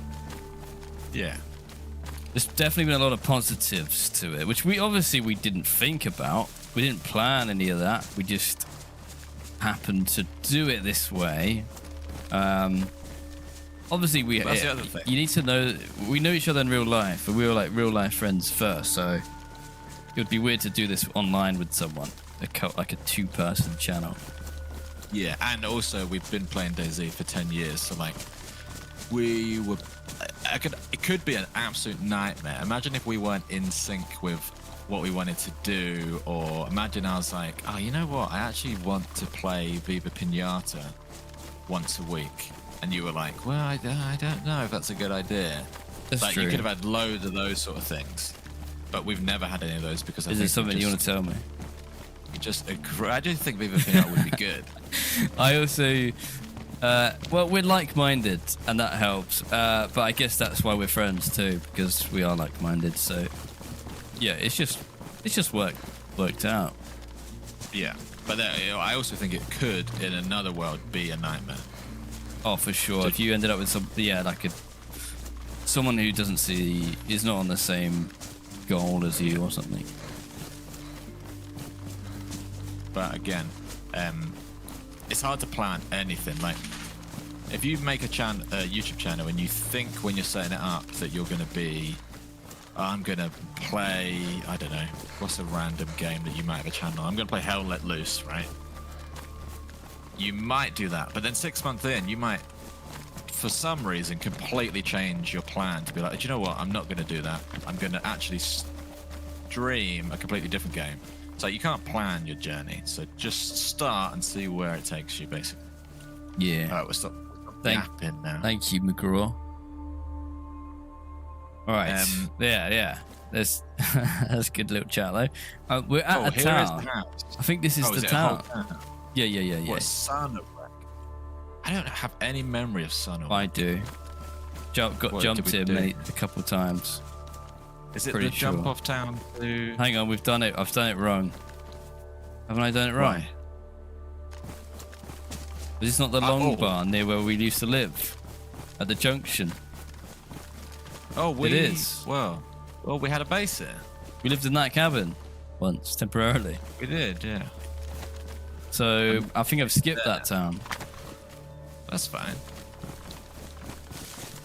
yeah, there's definitely been a lot of positives to it, which we didn't think about. We didn't plan any of that. We just happened to do it this way. Obviously, that's the other thing. You need to know we know each other in real life, but we were like real life friends first. So it would be weird to do this online with someone, like a two-person channel. Yeah, and also we've been playing DayZ for 10 years, so like we were. It could be an absolute nightmare. Imagine if we weren't in sync with what we wanted to do, or imagine I was like, oh, you know what? I actually want to play Viva Pinata once a week, and you were like, well, I don't know if that's a good idea. That's like true. You could have had loads of those sort of things, but we've never had any of those because Is there something you want to tell me? I do think Viva Pinata would be good. I also, well, we're like-minded, and that helps. But I guess that's why we're friends too, because we are like-minded. So, yeah, it's just worked out. Yeah, but I also think it could, in another world, be a nightmare. Oh, for sure. If you ended up with someone who is not on the same goal as you or something. But again, it's hard to plan anything. Like, if you make a YouTube channel and you think when you're setting it up that you're going to be, I'm going to play, I don't know, what's a random game that you might have a channel? I'm going to play Hell Let Loose, right? You might do that, but then 6 months in, you might, for some reason, completely change your plan to be like, do you know what? I'm not going to do that. I'm going to actually stream a completely different game. So you can't plan your journey. So just start and see where it takes you, basically. Yeah. All right, we'll stop yapping now. Thank you, McGraw. All right. Yeah. That's a good little chat, though. We're at a here town. is the house. I think this is the it a town. whole town? Yeah. What, Sonowek? I don't have any memory of Sonowek. I do. Jumped did we in do? a couple of times. Is it Pretty the jump sure. off town to... Hang on, I've done it wrong. Haven't I done it wrong? Right. Is this not the long oh. barn near where we used to live? At the junction. Oh, It is. Well, we had a base there. We lived in that cabin once, temporarily. We did, yeah. So I think I've skipped that town. That's fine.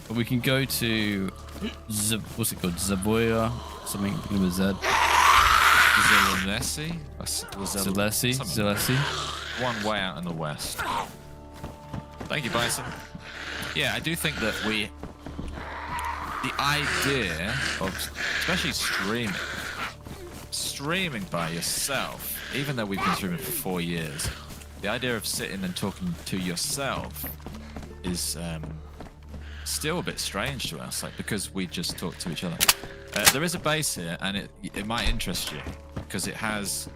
But we can go to what's it called? Zavoya, something with a Z. Zalesi. One way out in the west. Thank you, Bison. Yeah, I do think that the idea of, especially streaming by yourself, even though we've been streaming for 4 years, the idea of sitting and talking to yourself is still a bit strange to us, like, because we just talk to each other. There is a base here, and it might interest you because it has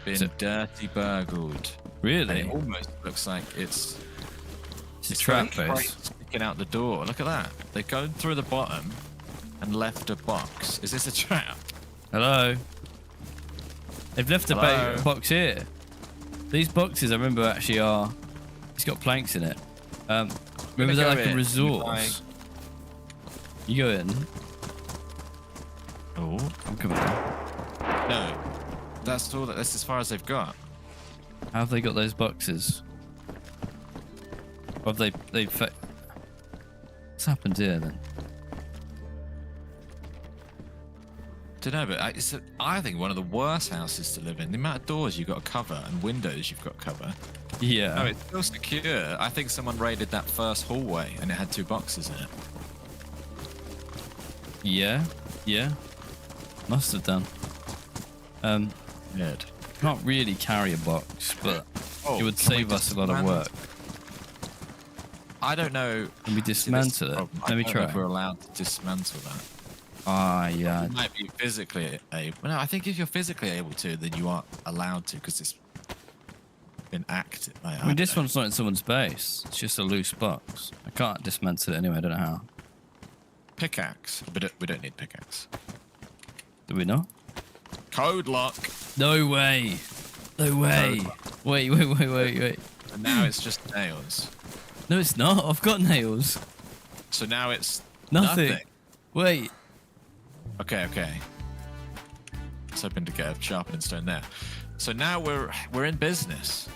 been dirty burgled. Really? And it almost looks like it's a trap very base. sticking out the door. Look at that. They've gone through the bottom and left a box. Is this a trap? Hello. They've left a box here. These boxes, I remember, actually are. It's got planks in it. Remember they're like a resource. You go in. Oh, I'm coming in. no. That's all. That's as far as they've got. How have they got those boxes? Or have they what's happened here then? Don't know, but I think one of the worst houses to live in. The amount of doors you've got to cover and windows you've got to cover. Yeah. No, it's still secure. I think someone raided that first hallway and it had 2 boxes in it. Yeah. Must have done. Weird. Can't really carry a box, but it would save us a lot of work. I don't know. Can we dismantle it? Let me try. If we're allowed to dismantle that. Ah, yeah. You might be physically able. No, I think if you're physically able to, then you are allowed to because it's been active. I mean, this one's not in someone's base. It's just a loose box. I can't dismantle it anyway. I don't know how. Pickaxe. We don't need pickaxe. Do we not? Code lock. No way. No way. Wait. And now it's just nails. No, it's not. I've got nails. So now it's Nothing. Wait. Okay. I was hoping to get a sharpening stone there. So now we're in business.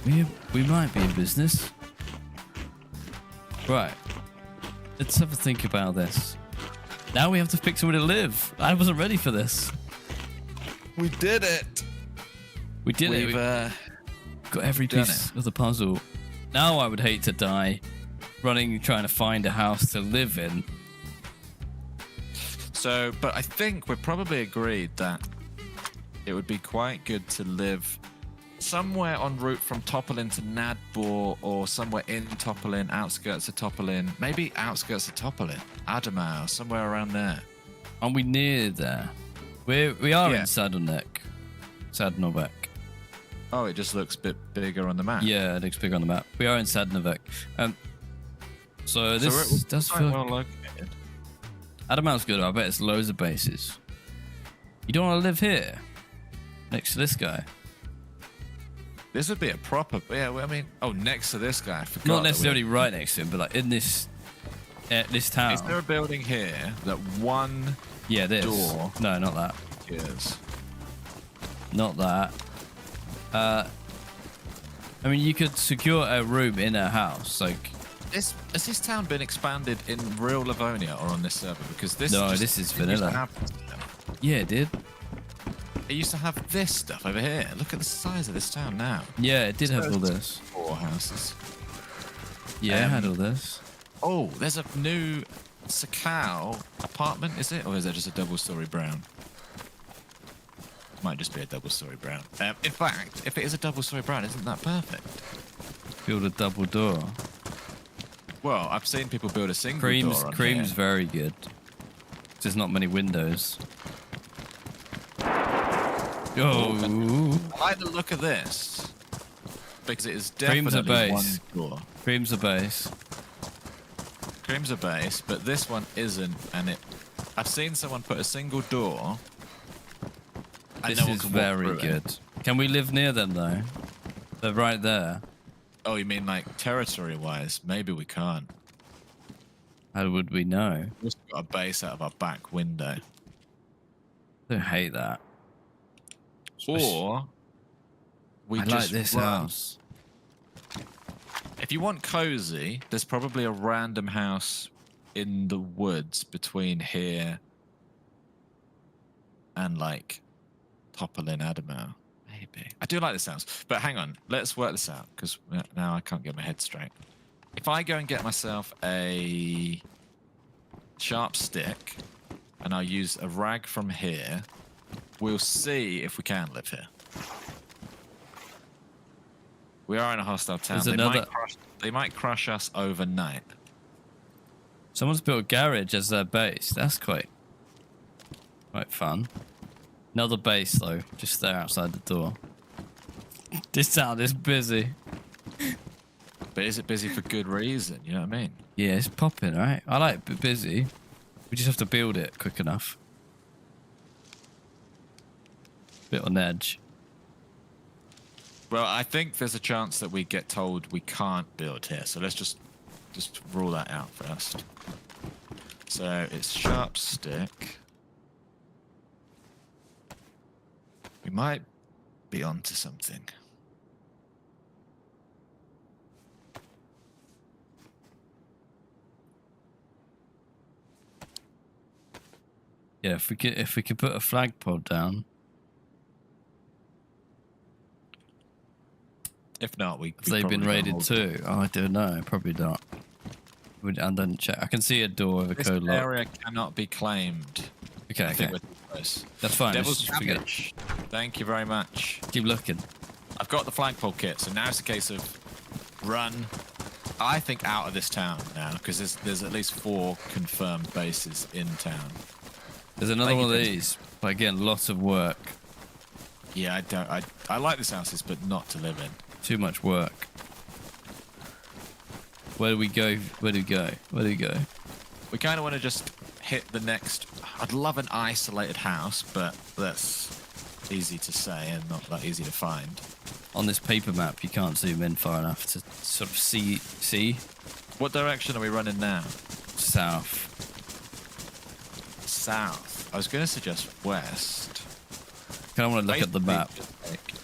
We might be in business. Right. Let's have a think about this. Now we have to pick somewhere to live. I wasn't ready for this. We did it. We did it. We've got every piece of the puzzle. Now I would hate to die trying to find a house to live in. So, but I think we're probably agreed that it would be quite good to live somewhere en route from Topolin to Nadbor, or somewhere in Topolin, outskirts of Topolin, maybe outskirts of Topolin, Adamau, somewhere around there. Aren't we near there? We are in Saddleneck. Sadnovec. Oh, it just looks a bit bigger on the map. Yeah, it looks bigger on the map. We are in Sadnovec. So this does feel well located. Adamau's good. I bet it's loads of bases. You don't want to live here next to this guy. This would be a proper, next to this guy. I forgot. Not necessarily right next to him, but like in this town. Is there a building here that one this door? No, not that. Yes. Not that. I mean, you could secure a room in a house. Like, has this town been expanded in real Livonia or on this server? Because this is vanilla. Yeah, it did. It used to have this stuff over here. Look at the size of this town now. Yeah, it did have all this. 4 houses. Yeah, it had all this. Oh, there's a new Sakau apartment, is it? Or is that just a double-story brown? Might just be a double-story brown. In fact, if it is a double-story brown, isn't that perfect? Build a double door. Well, I've seen people build a single door on Cream's here. very good. There's not many windows. Oh, I like the look of this because it is definitely one door. Cream's a base. Cream's a base, but this one isn't, and I've seen someone put a single door. And This is very good. Can we live near them though? They're right there. Oh, you mean like territory-wise? Maybe we can't. How would we know? We've got a base out of our back window. I don't hate that. Or we I just like this run. house. If you want cozy, there's probably a random house in the woods between here and like Topolin Adamo. Maybe. I do like this house, but hang on. Let's work this out because now I can't get my head straight. If I go and get myself a sharp stick and I'll use a rag from here, we'll see if we can live here. We are in a hostile town. They might crush us overnight. Someone's built a garage as their base. That's quite fun. Another base though, just there outside the door. This town is busy. But is it busy for good reason? You know what I mean? Yeah, it's popping, right? I like busy. We just have to build it quick enough. Bit on edge. Well, I think there's a chance that we get told we can't build here. So let's just rule that out first. So it's sharp stick. We might be onto something. Yeah, if we could put a flagpole down. If not, we. Have they been raided too? Oh, I don't know. Probably not. I didn't check. I can see a door with a code lock. This area cannot be claimed. Okay, I think okay. we're too close. That's fine. Devil's Just forget. Cabbage. Thank you very much. Keep looking. I've got the flagpole kit, so now it's a case of run. I think out of this town now because there's at least 4 confirmed bases in town. There's another one of these. But again, lots of work. Yeah, I like these houses, but not to live in. Too much work. Where do we go? Where do we go? Where do we go? We kind of want to just hit the next. I'd love an isolated house, but that's easy to say and not that easy to find. On this paper map, you can't zoom in far enough to sort of see. What direction are we running now? South. South. I was going to suggest west. Kind of want to look at the map.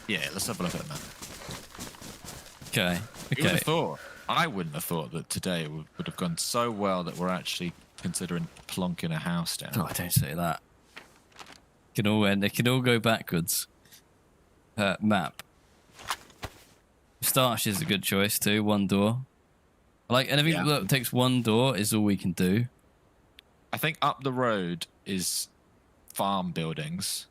Yeah, let's have a look at the map. Okay. Who would have thought? I wouldn't have thought that today would have gone so well that we're actually considering plonking a house down. Oh, don't say that. It can all end. It can all go backwards. Map. Starch is a good choice too. 1 door. I like anything that takes 1 door is all we can do. I think up the road is farm buildings.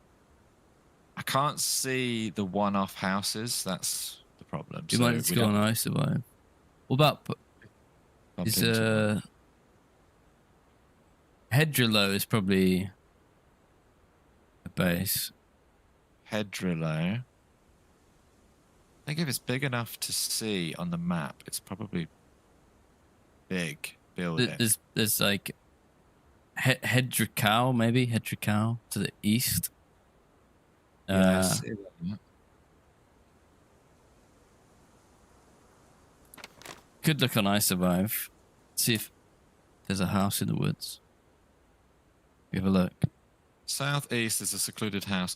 I can't see the one-off houses. That's the problem. You might need to go on ice survive. What about Hedrilo is probably a base. Hedrilo. I think if it's big enough to see on the map, it's probably big building. There's like Hedrical, maybe Hedrical to the east. Could look on iSurvive. See if there's a house in the woods. Have a look. Southeast is a secluded house.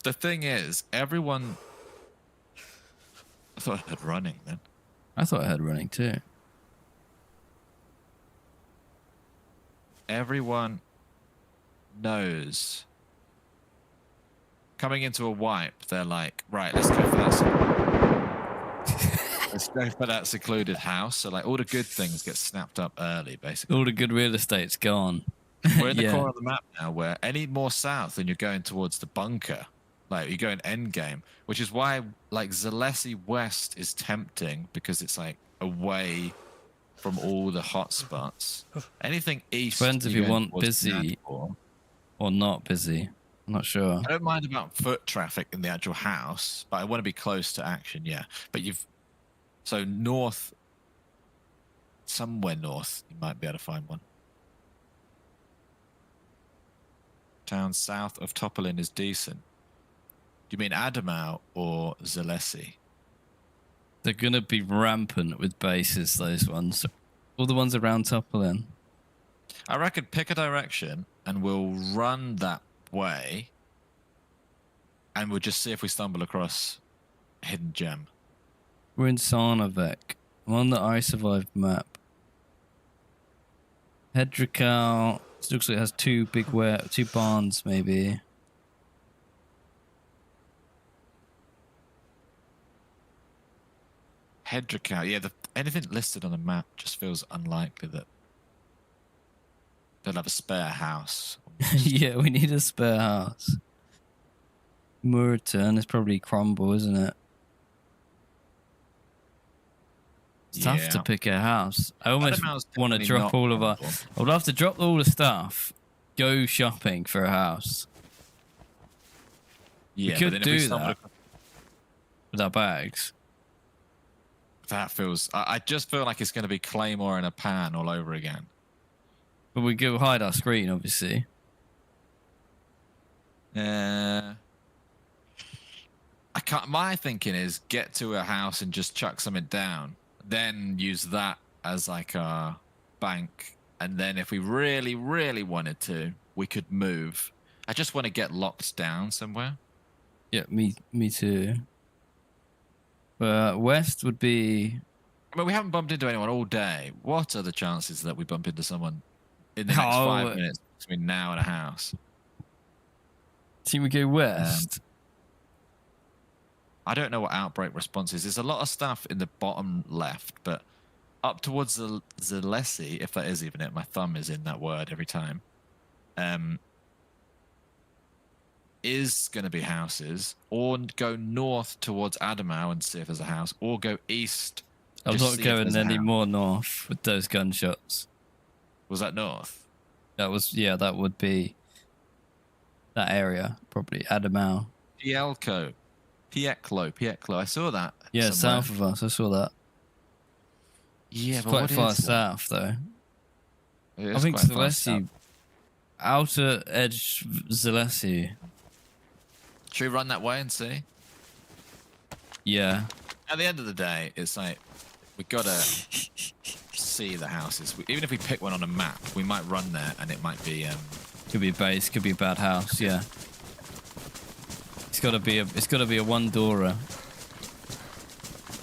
The thing is, everyone. I thought I heard running then. I thought I heard running too. Everyone knows. Coming into a wipe, they're like, right, let's go for that. Let's go for that secluded house. So like all the good things get snapped up early, basically. All the good real estate's gone. We're in the corner of the map now where any more south and you're going towards the bunker. Like you're going end game, which is why like Zalesi West is tempting because it's like away from all the hot spots. Anything east. Depends if you want busy or not busy. I'm not sure. I don't mind about foot traffic in the actual house, but I want to be close to action, yeah. But so north, somewhere north, you might be able to find one. Town south of Topolin is decent. Do you mean Adamau or Zalesi? They're going to be rampant with bases, those ones. All the ones around Topolin. I reckon pick a direction and we'll run that way and we'll just see if we stumble across a hidden gem. We're in Sarnavek. I'm on the I Survived map. Hedrical. It looks like it has two barns, maybe. Hedrical. Yeah, anything listed on the map just feels unlikely that they'll have a spare house. Yeah, we need a spare house. Murton is probably Crumble, isn't it? It's tough to pick a house. I almost want to drop all of our... I would have to drop all the stuff, go shopping for a house. Yeah, we could do that with our bags. That feels... I just feel like it's going to be Claymore in a pan all over again. But we go hide our screen, obviously. I can't... My thinking is get to a house and just chuck something down. Then use that as like a bank. And then if we really, really wanted to, we could move. I just want to get locked down somewhere. Yeah, me too. West would be... I mean, we haven't bumped into anyone all day. What are the chances that we bump into someone in the next 5 minutes between now and a house? Team we go west. I don't know what outbreak response is. There's a lot of stuff in the bottom left, but up towards the Zalessi, if that is even it, my thumb is in that word every time, is going to be houses, or go north towards Adamau and see if there's a house, or go east. I'm not going any more north with those gunshots. Was that north? That was, yeah, that would be that area, probably Adamau. Pieklo. I saw that. Yeah, somewhere. south of us. I saw that. Yeah, it's but quite far south, though. I think Zalessi, outer edge Zalessi. Should we run that way and see? Yeah. At the end of the day, it's like we gotta see the houses. Even if we pick one on a map, we might run there, and it might be. Could be a base. Could be a bad house. Yeah. It's gotta be a one-doorer.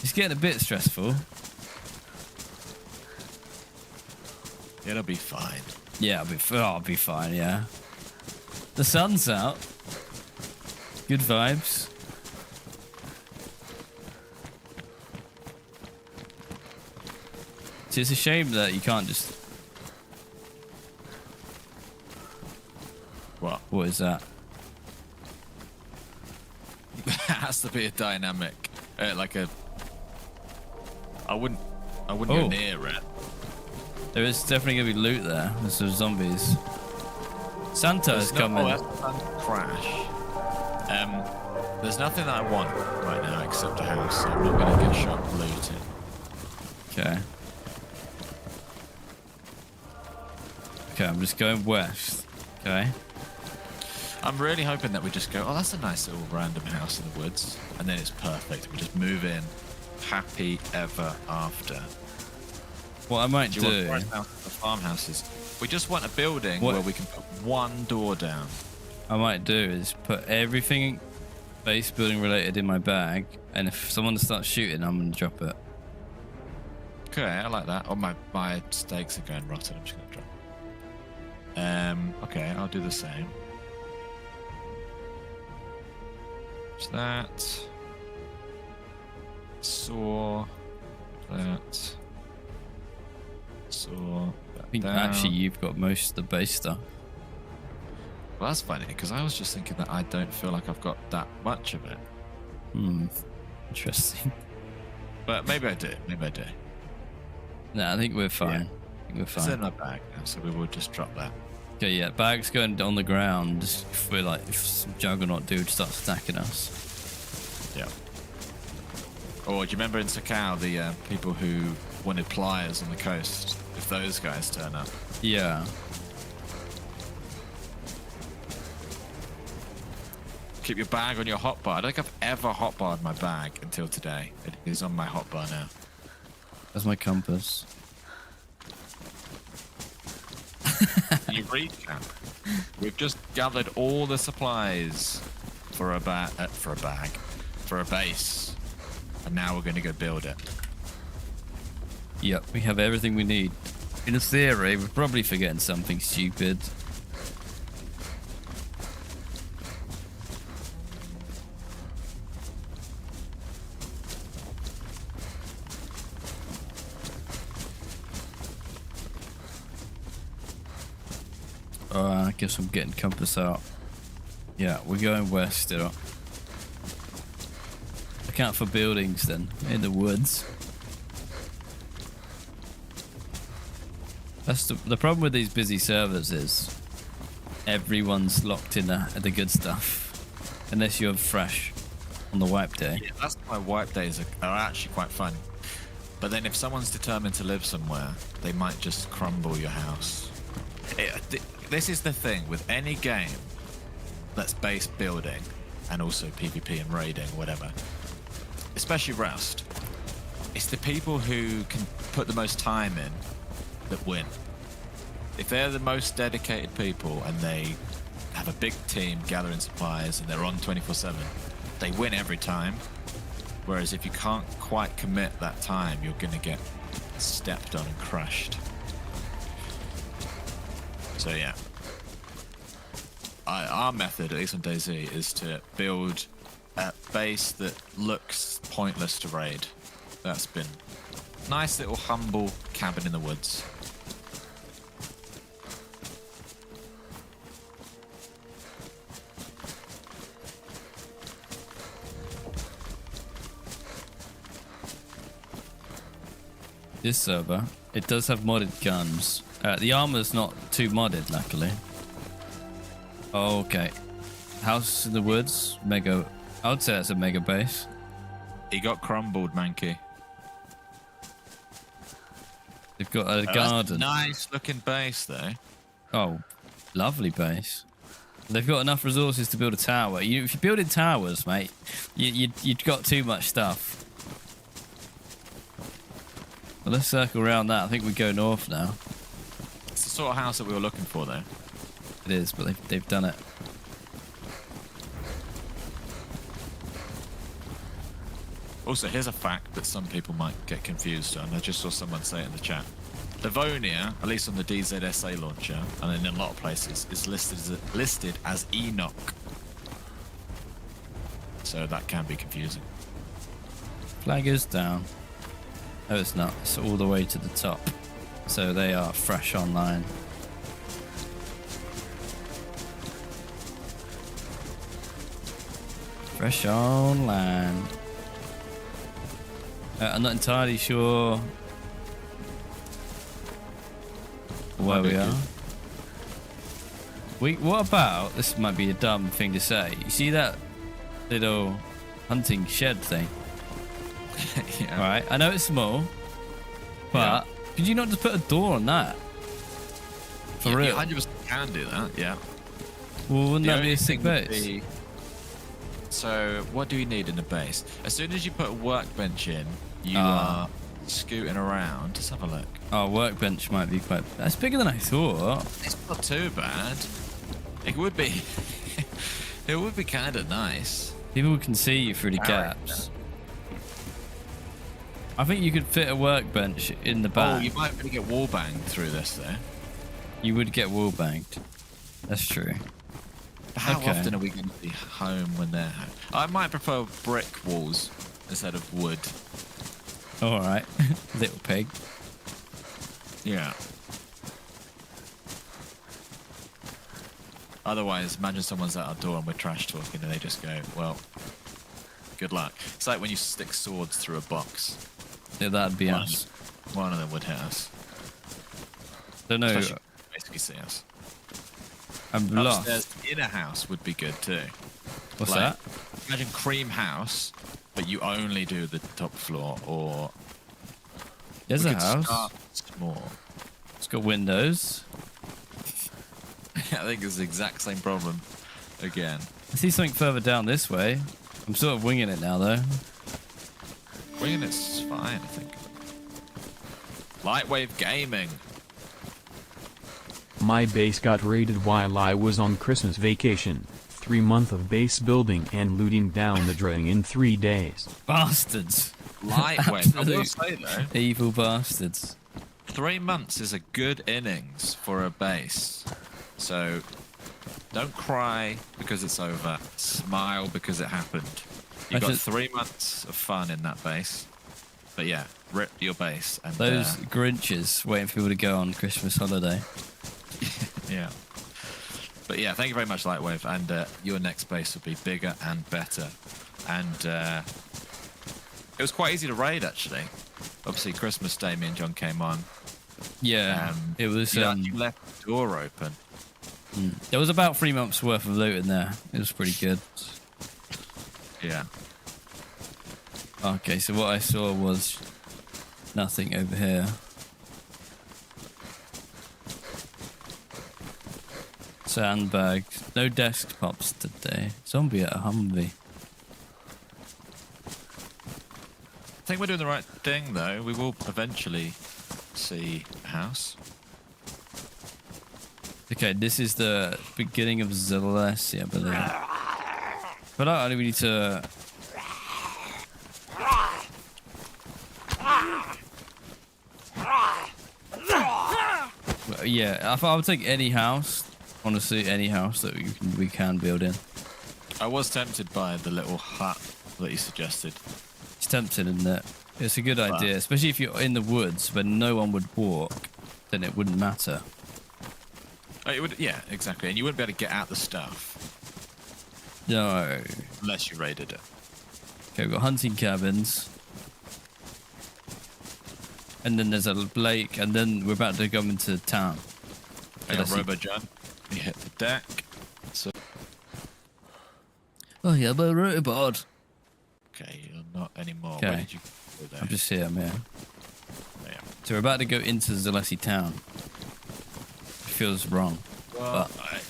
It's getting a bit stressful. It'll be fine. Yeah, I'll be fine. Yeah. The sun's out. Good vibes. See, it's a shame that you can't just... What? What is that? It has to be a dynamic, like a... I wouldn't go near it. There is definitely gonna be loot there. There's some zombies. Santa is coming. That's crash. There's nothing that I want right now except a house. So I'm not gonna get shot looted. Okay. Okay, I'm just going west. Okay. I'm really hoping that we just go, oh, that's a nice little random house in the woods. And then it's perfect. We just move in. Happy ever after. What I might do... The farmhouses. We just want a building where we can put one door down. I might do is put everything base building related in my bag, and if someone starts shooting, I'm going to drop it. Okay, I like that. Oh, my stakes are going rotten. I'm just going to drop it. Okay, I'll do the same. There's that. Saw that. Saw that. I think actually you've got most of the base stuff. Well, that's funny because I was just thinking that I don't feel like I've got that much of it. Interesting. But maybe I do. No, I think we're fine. Yeah. I think we're fine. It's in my bag now, so we will just drop that. Okay, yeah, bag's going on the ground. Just if some juggernaut dude starts attacking us. Yeah. Or do you remember in Sakau the people who wanted pliers on the coast? If those guys turn up. Yeah. Keep your bag on your hotbar. I don't think I've ever hotbarred my bag until today. It is on my hotbar now. That's my compass. You read camp. We've just gathered all the supplies for a base, and now we're going to go build it. Yep, we have everything we need. In theory, we're probably forgetting something stupid. I guess I'm getting compass out. Yeah, we're going west still. Account for buildings then, in the woods. That's the problem with these busy servers is everyone's locked in the good stuff. Unless you're fresh on the wipe day. Yeah, that's why wipe days are actually quite fun. But then if someone's determined to live somewhere, they might just crumble your house. This is the thing with any game that's base building and also PvP and raiding, whatever. Especially Rust. It's the people who can put the most time in that win. If they're the most dedicated people and they have a big team gathering supplies and they're on 24/7, they win every time. Whereas if you can't quite commit that time, you're going to get stepped on and crushed. So yeah. Our method, at least on DayZ, is to build a base that looks pointless to raid. That's been nice little humble cabin in the woods. This server, it does have modded guns. The armor's not too modded, luckily. Oh, okay. House in the woods, mega. I would say that's a mega base. He got crumbled, Mankey. They've got a garden. Nice looking base, though. Oh, lovely base. They've got enough resources to build a tower. If you're building towers, mate, you've got too much stuff. Well, let's circle around that. I think we go north now. It's the sort of house that we were looking for, though. It is, but they've done it. Also, here's a fact that some people might get confused on. I just saw someone say it in the chat. Livonia, at least on the DZSA launcher, and in a lot of places, is listed as Enoch. So that can be confusing. Flag is down. No, it's not. It's all the way to the top. So they are fresh online. Fresh online. I'm not entirely sure where we are. What about, this might be a dumb thing to say, you see that little hunting shed thing? Yeah. Right, I know it's small, but could you not just put a door on that? For real? You 100% can do that, yeah. Well, wouldn't The that be only a sick thing would base? be- So, what do you need in a base? As soon as you put a workbench in, you are scooting around. Let's have a look. Oh, workbench might be quite... That's bigger than I thought. It's not too bad. It would be... it would be kind of nice. People can see you through the gaps. I think you could fit a workbench in the back. Oh, you might really get wall banged through this, though. You would get wall banged. That's true. How Okay. often are we going to be home when they're home? I might prefer brick walls instead of wood. All right, little pig. Yeah. Otherwise, imagine someone's at our door and we're trash talking and they just go, well, good luck. It's like when you stick swords through a box. Yeah, that'd be us. One of them would hit us. Don't know. Especially basically see us. I'm lost. Upstairs in a house would be good too. What's Like, that? Imagine cream house, but you only do the top floor, or There's we a could house. start small. It's got windows. I think it's the exact same problem again. I see something further down this way. I'm sort of winging it now, though. Winging it's fine, I think. Lightwave gaming. My base got raided while I was on Christmas vacation. 3 months of base building and looting down the drain in 3 days. Bastards. Lightweight. I will Absolute say though, evil bastards. 3 months is a good innings for a base. So don't cry because it's over. Smile because it happened. You got 3 months of fun in that base. But yeah, rip your base. And Those Grinches waiting for people to go on Christmas holiday. yeah. But yeah, thank you very much, Lightwave. And your next base will be bigger and better. And it was quite easy to raid, actually. Obviously, Christmas Day, me and John came on. Yeah, it was. You actually left the door open. There was about 3 months worth of loot in there. It was pretty good. Yeah. Okay, so what I saw was nothing over here. Sandbags. No desktops today. Zombie at a Humvee. I think we're doing the right thing, though. We will eventually see a house. Okay, this is the beginning of Zelessi, I believe. But I only need to... Yeah, if I would take any house, honestly, any house that we can build in. I was tempted by the little hut that you suggested. It's tempting, isn't it? It's a good idea, especially if you're in the woods where no one would walk, then it wouldn't matter. Oh, it would, yeah, exactly. And you wouldn't be able to get out the stuff. No. Unless you raided it. Okay, we've got hunting cabins. And then there's a lake, and then we're about to go into town. I got Robo John. You hit the deck. So. Oh yeah, but robot. Okay, you're not anymore. Okay. Where did you go there? I'm just here, man. There. So we're about to go into Zelessi town. It feels wrong. Well,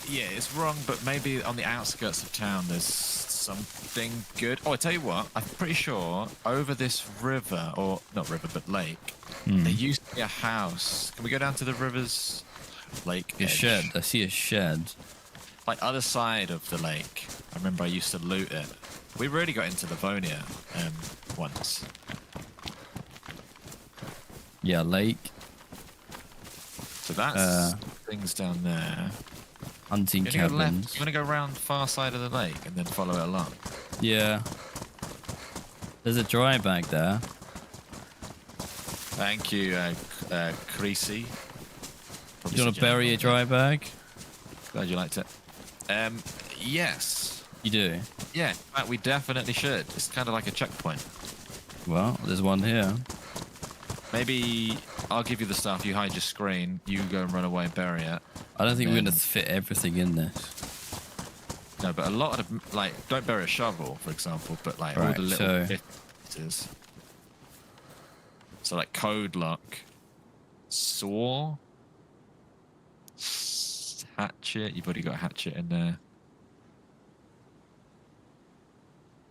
yeah, it's wrong, but maybe on the outskirts of town there's something good. Oh, I tell you what, I'm pretty sure over this river, or not river, but lake, there used to be a house. Can we go down to the river's lake A edge? shed. I see a shed. Like other side of the lake. I remember I used to loot it. We really got into Livonia once. Yeah, lake. So that's things down there. Hunting You're gonna go left. cabins. You want to go around the far side of the lake and then follow it along. Yeah. There's a dry bag there. Thank you, Creasy. You want to bury a dry bag? Glad you liked it. Yes. You do? Yeah, in fact, we definitely should. It's kind of like a checkpoint. Well, there's one here. Maybe I'll give you the stuff, you hide your screen, you go and run away and bury it. I don't think we're going to fit everything in this. No, but a lot of, like, don't bury a shovel, for example, but like all Right, the little so- bits. So like code lock, saw, hatchet. You've already got a hatchet in there.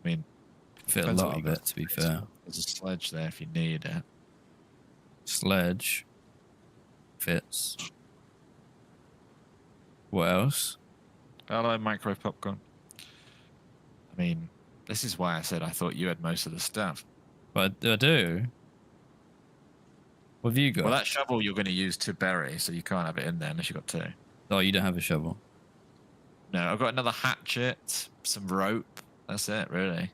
I mean, Fit a depends lot what of you it, got. to be fair. There's a sledge there if you need it. Sledge. Fits. What else? Hello, microwave popcorn. I mean, this is why I said I thought you had most of the stuff. But I do. What have you got? Well, that shovel you're going to use to bury, so you can't have it in there unless you've got two. Oh, you don't have a shovel. No, I've got another hatchet, some rope. That's it, really.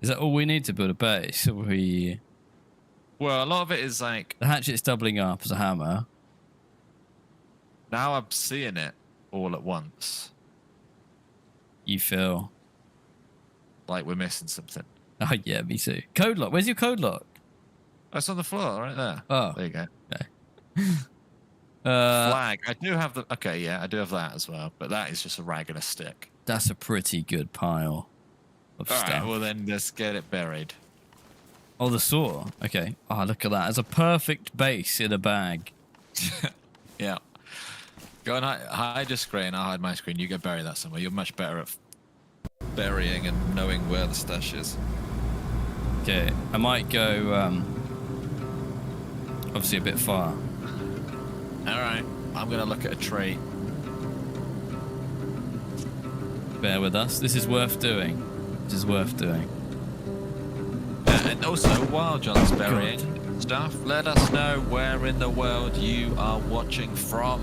Is that all we need to build a base? We... Well, a lot of it is like, The hatchet's doubling up as a hammer. now I'm seeing it all at once. You feel... Like we're missing something. Oh, yeah, me too. Code lock. Where's your code lock? Oh, it's on the floor, right there. Oh. There you go. Okay. Flag. I do have the... Okay, yeah, I do have that as well. But that is just a rag and a stick. That's a pretty good pile of All stuff. right, well then let's get it buried. Oh, the saw. Okay. Oh, look at that. It's a perfect base in a bag. Yeah. Go and hide your screen. I'll hide my screen. You go bury that somewhere. You're much better at burying and knowing where the stash is. Okay. I might go, obviously a bit far. All right. I'm going to look at a tree. Bear with us. This is worth doing. This is worth doing. And also, while John's burying stuff, let us know where in the world you are watching from.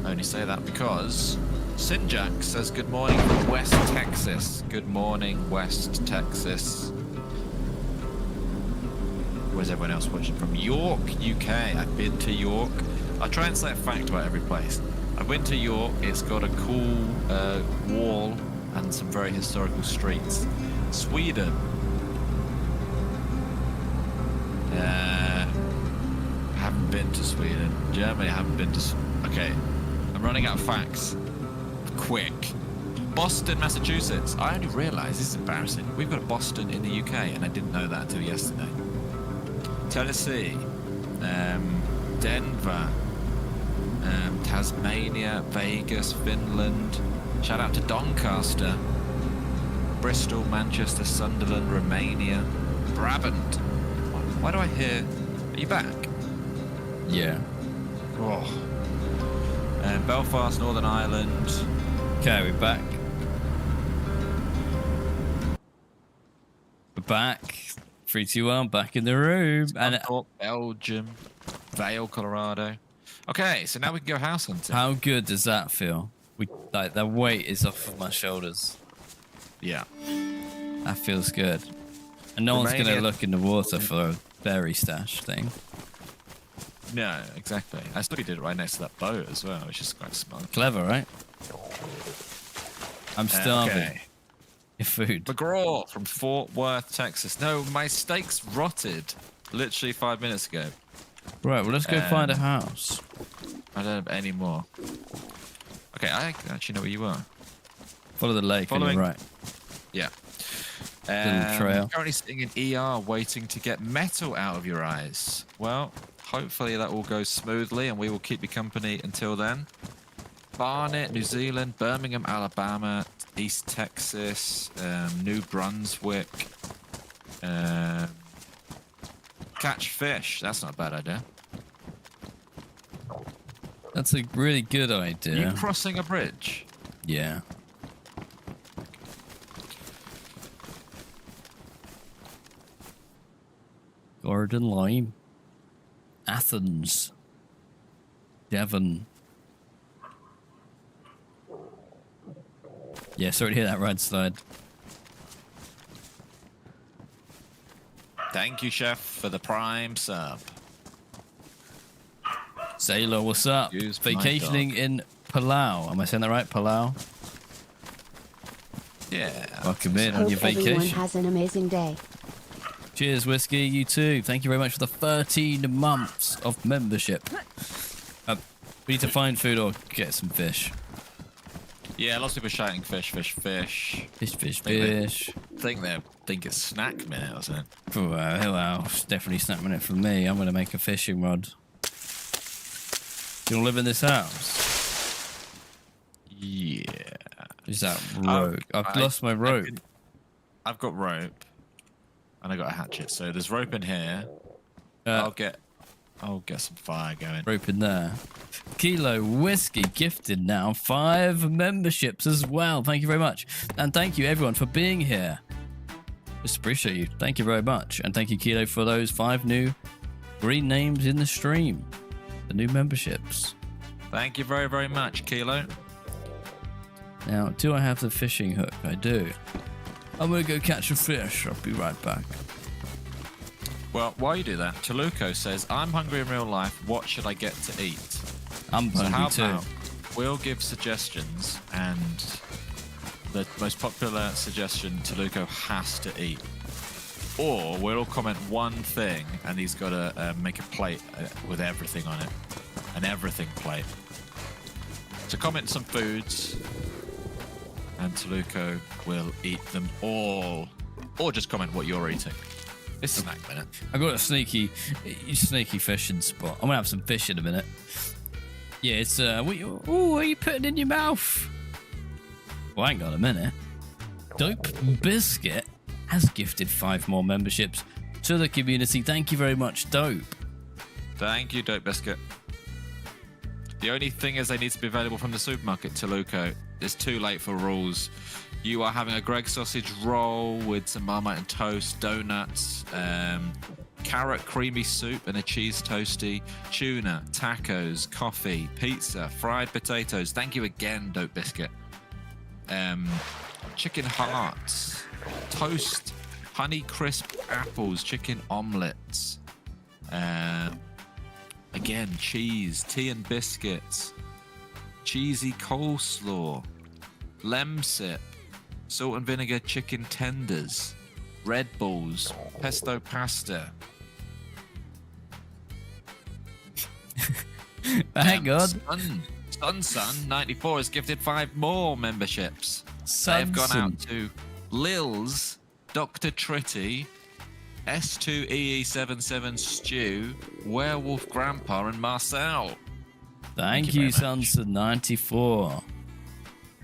I only say that because Sinjak says good morning from West Texas. Good morning, West Texas. Where's everyone else watching from? York, UK. I've been to York. I'll try and say a fact about every place. I've been to York. It's got a cool wall and some very historical streets. Sweden. Haven't been to Sweden. Germany, haven't been to... Okay, I'm running out of facts. Quick. Boston, Massachusetts. I only realised, this is embarrassing, we've got a Boston in the UK, and I didn't know that until yesterday. Tennessee. Denver. Tasmania, Vegas, Finland. Shout out to Doncaster. Bristol, Manchester, Sunderland, Romania. Brabant. Why do I hear... Are you back? Yeah. Oh. Belfast, Northern Ireland. Okay, we're back. We're back. 3, 2, 1, back in the room. And Belgium. Vale, Colorado. Okay, so now we can go house hunting. how good does that feel? Like the weight is off of my shoulders. Yeah. That feels good. And no one's going to Romania. look in the water for a berry stash thing. No, exactly. I still did it right next to that boat as well, which is quite smart. Clever, right? I'm starving. Okay. Your food. McGraw from Fort Worth, Texas. No, my steaks rotted literally 5 minutes ago. Right, well, let's go find a house. I don't have any more. Okay, I actually know where you are. Follow the lake on Following. your right. Yeah. Little trail. Currently sitting in ER waiting to get metal out of your eyes. Well, hopefully that all goes smoothly and we will keep you company until then. Barnet, New Zealand, Birmingham, Alabama, East Texas, New Brunswick. Catch fish. That's not a bad idea. That's a really good You idea. crossing a bridge? Yeah. Gordon Lime. Athens. Devon. Yeah, sorry to hear that red slide. Thank you, Chef, for the prime sub. Sailor, what's up? Use my Vacationing dog. in Palau. Am I saying that right? Palau? Yeah. Welcome in on Hope your everyone vacation. has an amazing day. Cheers, Whiskey. You too. Thank you very much for the 13 months of membership. We need to find food or get some fish. Yeah, lots of people shouting fish, fish, fish. Fish, fish, Maybe. fish. Think it's snack minute or something. Oh, well, it's definitely snap minute from me. I'm going to make a fishing rod. Do you want to live in this house? Yeah. Is that rope? I've lost my rope. I've got rope. And I got a hatchet. So there's rope in here. Uh, I'll get some fire going. rope in there. Kilo Whiskey gifted now 5 memberships as well. Thank you very much. And thank you everyone for being here. Just appreciate you. Thank you very much. And thank you, Kilo, for those 5 new green names in the stream. The new memberships. Thank you very, very much, Kilo. Now, do I have the fishing hook? I do. I'm going to go catch a fish. I'll be right back. Well, while you do that, Toluco says, I'm hungry in real life. What should I get to eat? I'm So how hungry too. about we'll give suggestions, and the most popular suggestion Toluco has to eat. Or we'll all comment one thing, and he's got to make a plate with everything on it. An everything plate. So comment some foods, and Toluco will eat them all. Or just comment what you're eating. It's snack minute. I got a sneaky fishing spot. I'm gonna have some fish in a minute. Yeah, it's what are you putting in your mouth? Well, hang on a minute. Dope Biscuit has gifted 5 more memberships to the community. Thank you very much, Dope. Thank you, Dope Biscuit. The only thing is they need to be available from the supermarket, Toluco. It's too late for rules. You are having a Greg sausage roll with some Marmite and toast, donuts, carrot creamy soup and a cheese toasty, tuna, tacos, coffee, pizza, fried potatoes. Thank you again, Dope Biscuit. Chicken hearts, toast, honey crisp apples, chicken omelets. Again, cheese, tea and biscuits, cheesy coleslaw, lemsip, salt and vinegar chicken tenders, Red Bulls, pesto pasta. Thank God. Sun 94 has gifted 5 more memberships. Sun They've gone Sun. out to Lils, Dr. Tritty, S2EE77 Stew, Werewolf Grandpa, and Marcel. Thank you you, very much. Sunset 94.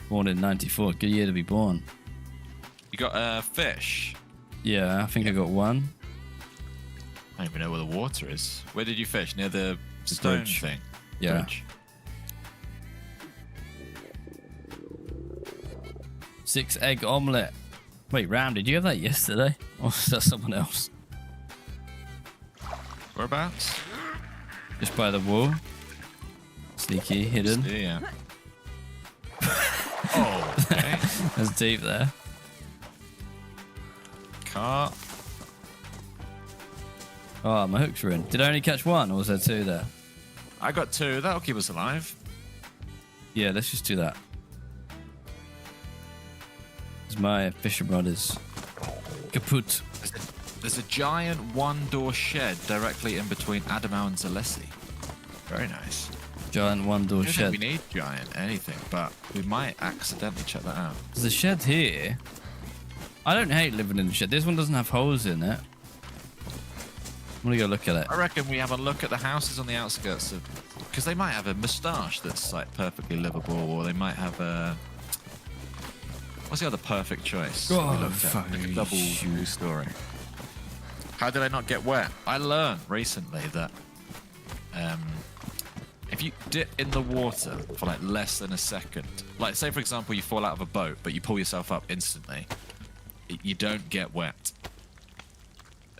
Born in 94. Good year to be born. You got a fish. Yeah, I think I got one. I don't even know where the water is. Where did you fish? Near the stone bridge. thing? Yeah. Bridge. 6 egg omelette. Wait, Ram, did you have that yesterday? Or was that someone else? Whereabouts? Just by the wall. Sneaky, hidden. Yeah. Oh, okay. There's deep there. Car. Oh, my hooks were in. Did I only catch one, or was there 2 there? I got 2. That'll keep us alive. Yeah, let's just do that. Because my fishing rod is kaput. There's a giant one-door shed directly in between Adamo and Zalessi. Very nice. Giant one-door I don't shed. think we need giant anything, but we might accidentally check that out. There's a shed here. I don't hate living in the shed. This one doesn't have holes in it. I'm gonna go look at it. I reckon we have a look at the houses on the outskirts of... Because they might have a moustache that's like perfectly livable, or they might have a... What's the other perfect choice? Oh, we looked at? fuck Like a you. double story. How did I not get wet? I learned recently that if you dip in the water for like less than a second, like say for example you fall out of a boat but you pull yourself up instantly, you don't get wet.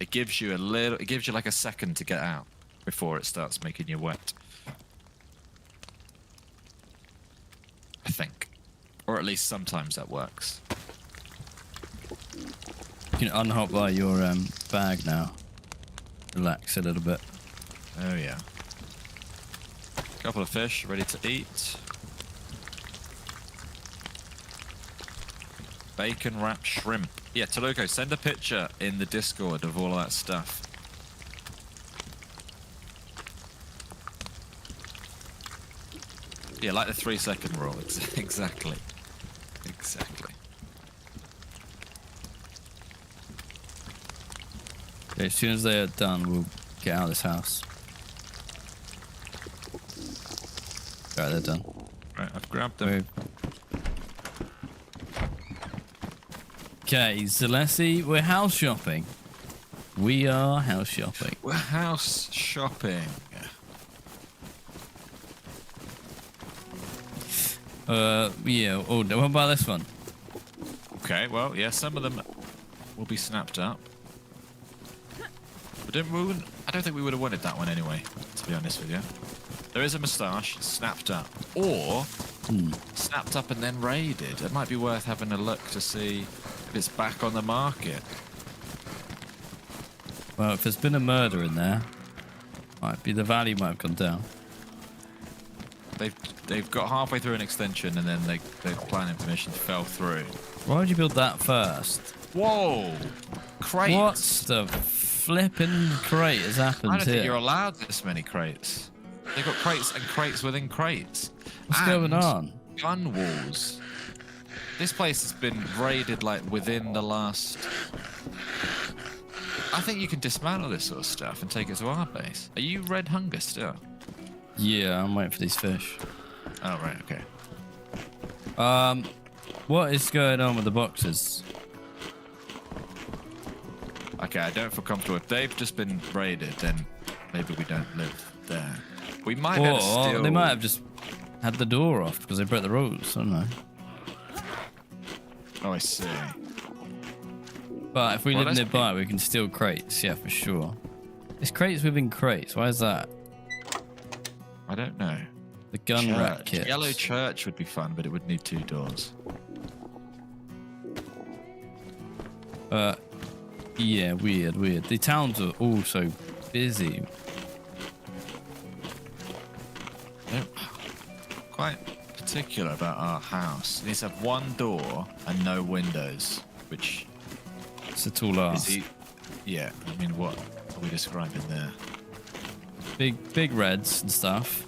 It gives you like a second to get out before it starts making you wet. I think. Or at least sometimes that works. You can unhop by your bag now. Relax a little bit. Oh yeah. Couple of fish ready to eat. Bacon wrapped shrimp. Yeah, Toluco, send a picture in the Discord of all of that stuff. Yeah, like the 3-second rule. Exactly. Exactly. Okay, as soon as they are done, we'll get out of this house. Alright, they're done. Right, I've grabbed them. Move. Okay, Zalessi, we're house shopping. We are house shopping. We're house shopping. Yeah. Oh, what about this one? Okay, well, yeah, some of them will be snapped up. But I don't think we would have wanted that one anyway, to be honest with you. There is a moustache snapped up. Or snapped up and then raided. It might be worth having a look to see if it's back on the market. Well, if there's been a murder in there, the value might have gone down. They've got halfway through an extension and then their planning permission fell through. Why would you build that first? Whoa! Crates! What the flipping crate has happened I don't here? think you're allowed this many crates. They've got crates and crates within crates. What's going on? Gun walls. This place has been raided like within the last... I think you can dismantle this sort of stuff and take it to our base. Are you red hunger still? Yeah, I'm waiting for these fish. Oh, right, okay. What is going on with the boxes? Okay, I don't feel comfortable. If they've just been raided, then maybe we don't live there. We might be able to Or steal... they might have just had the door off because they broke the rules. I don't know. Oh, I see. But if we Well, live that's nearby, we can steal crates. Yeah, for sure. It's crates within crates. Why is that? I don't know. The gun rack Church. kit. Yellow church would be fun, but it would need 2 doors. Yeah, weird. The towns are all so busy. I'm quite particular about our house. It needs to have 1 door and no windows, which It's a tall ass. yeah, I mean, what are we describing there? Big reds and stuff.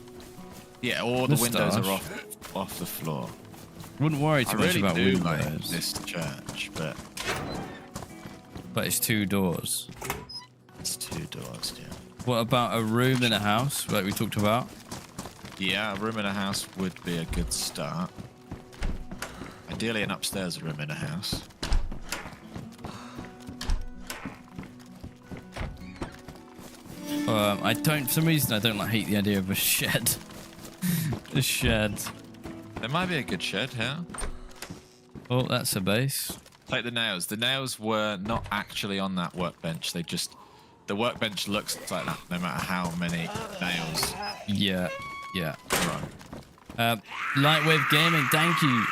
Yeah, all the windows are Moustache. off the floor. Wouldn't worry I too much really about do windows. like this church, but But it's 2 doors. it's 2 doors, yeah. What about a room in a house, like we talked about? Yeah, a room in a house would be a good start. Ideally, an upstairs room in a house. For some reason, I don't hate the idea of a shed. A shed. There might be a good shed here. Oh, that's a base. Take the nails. The nails were not actually on that workbench. The workbench looks like that no matter how many nails Yeah. are on. Lightwave Gaming, thank you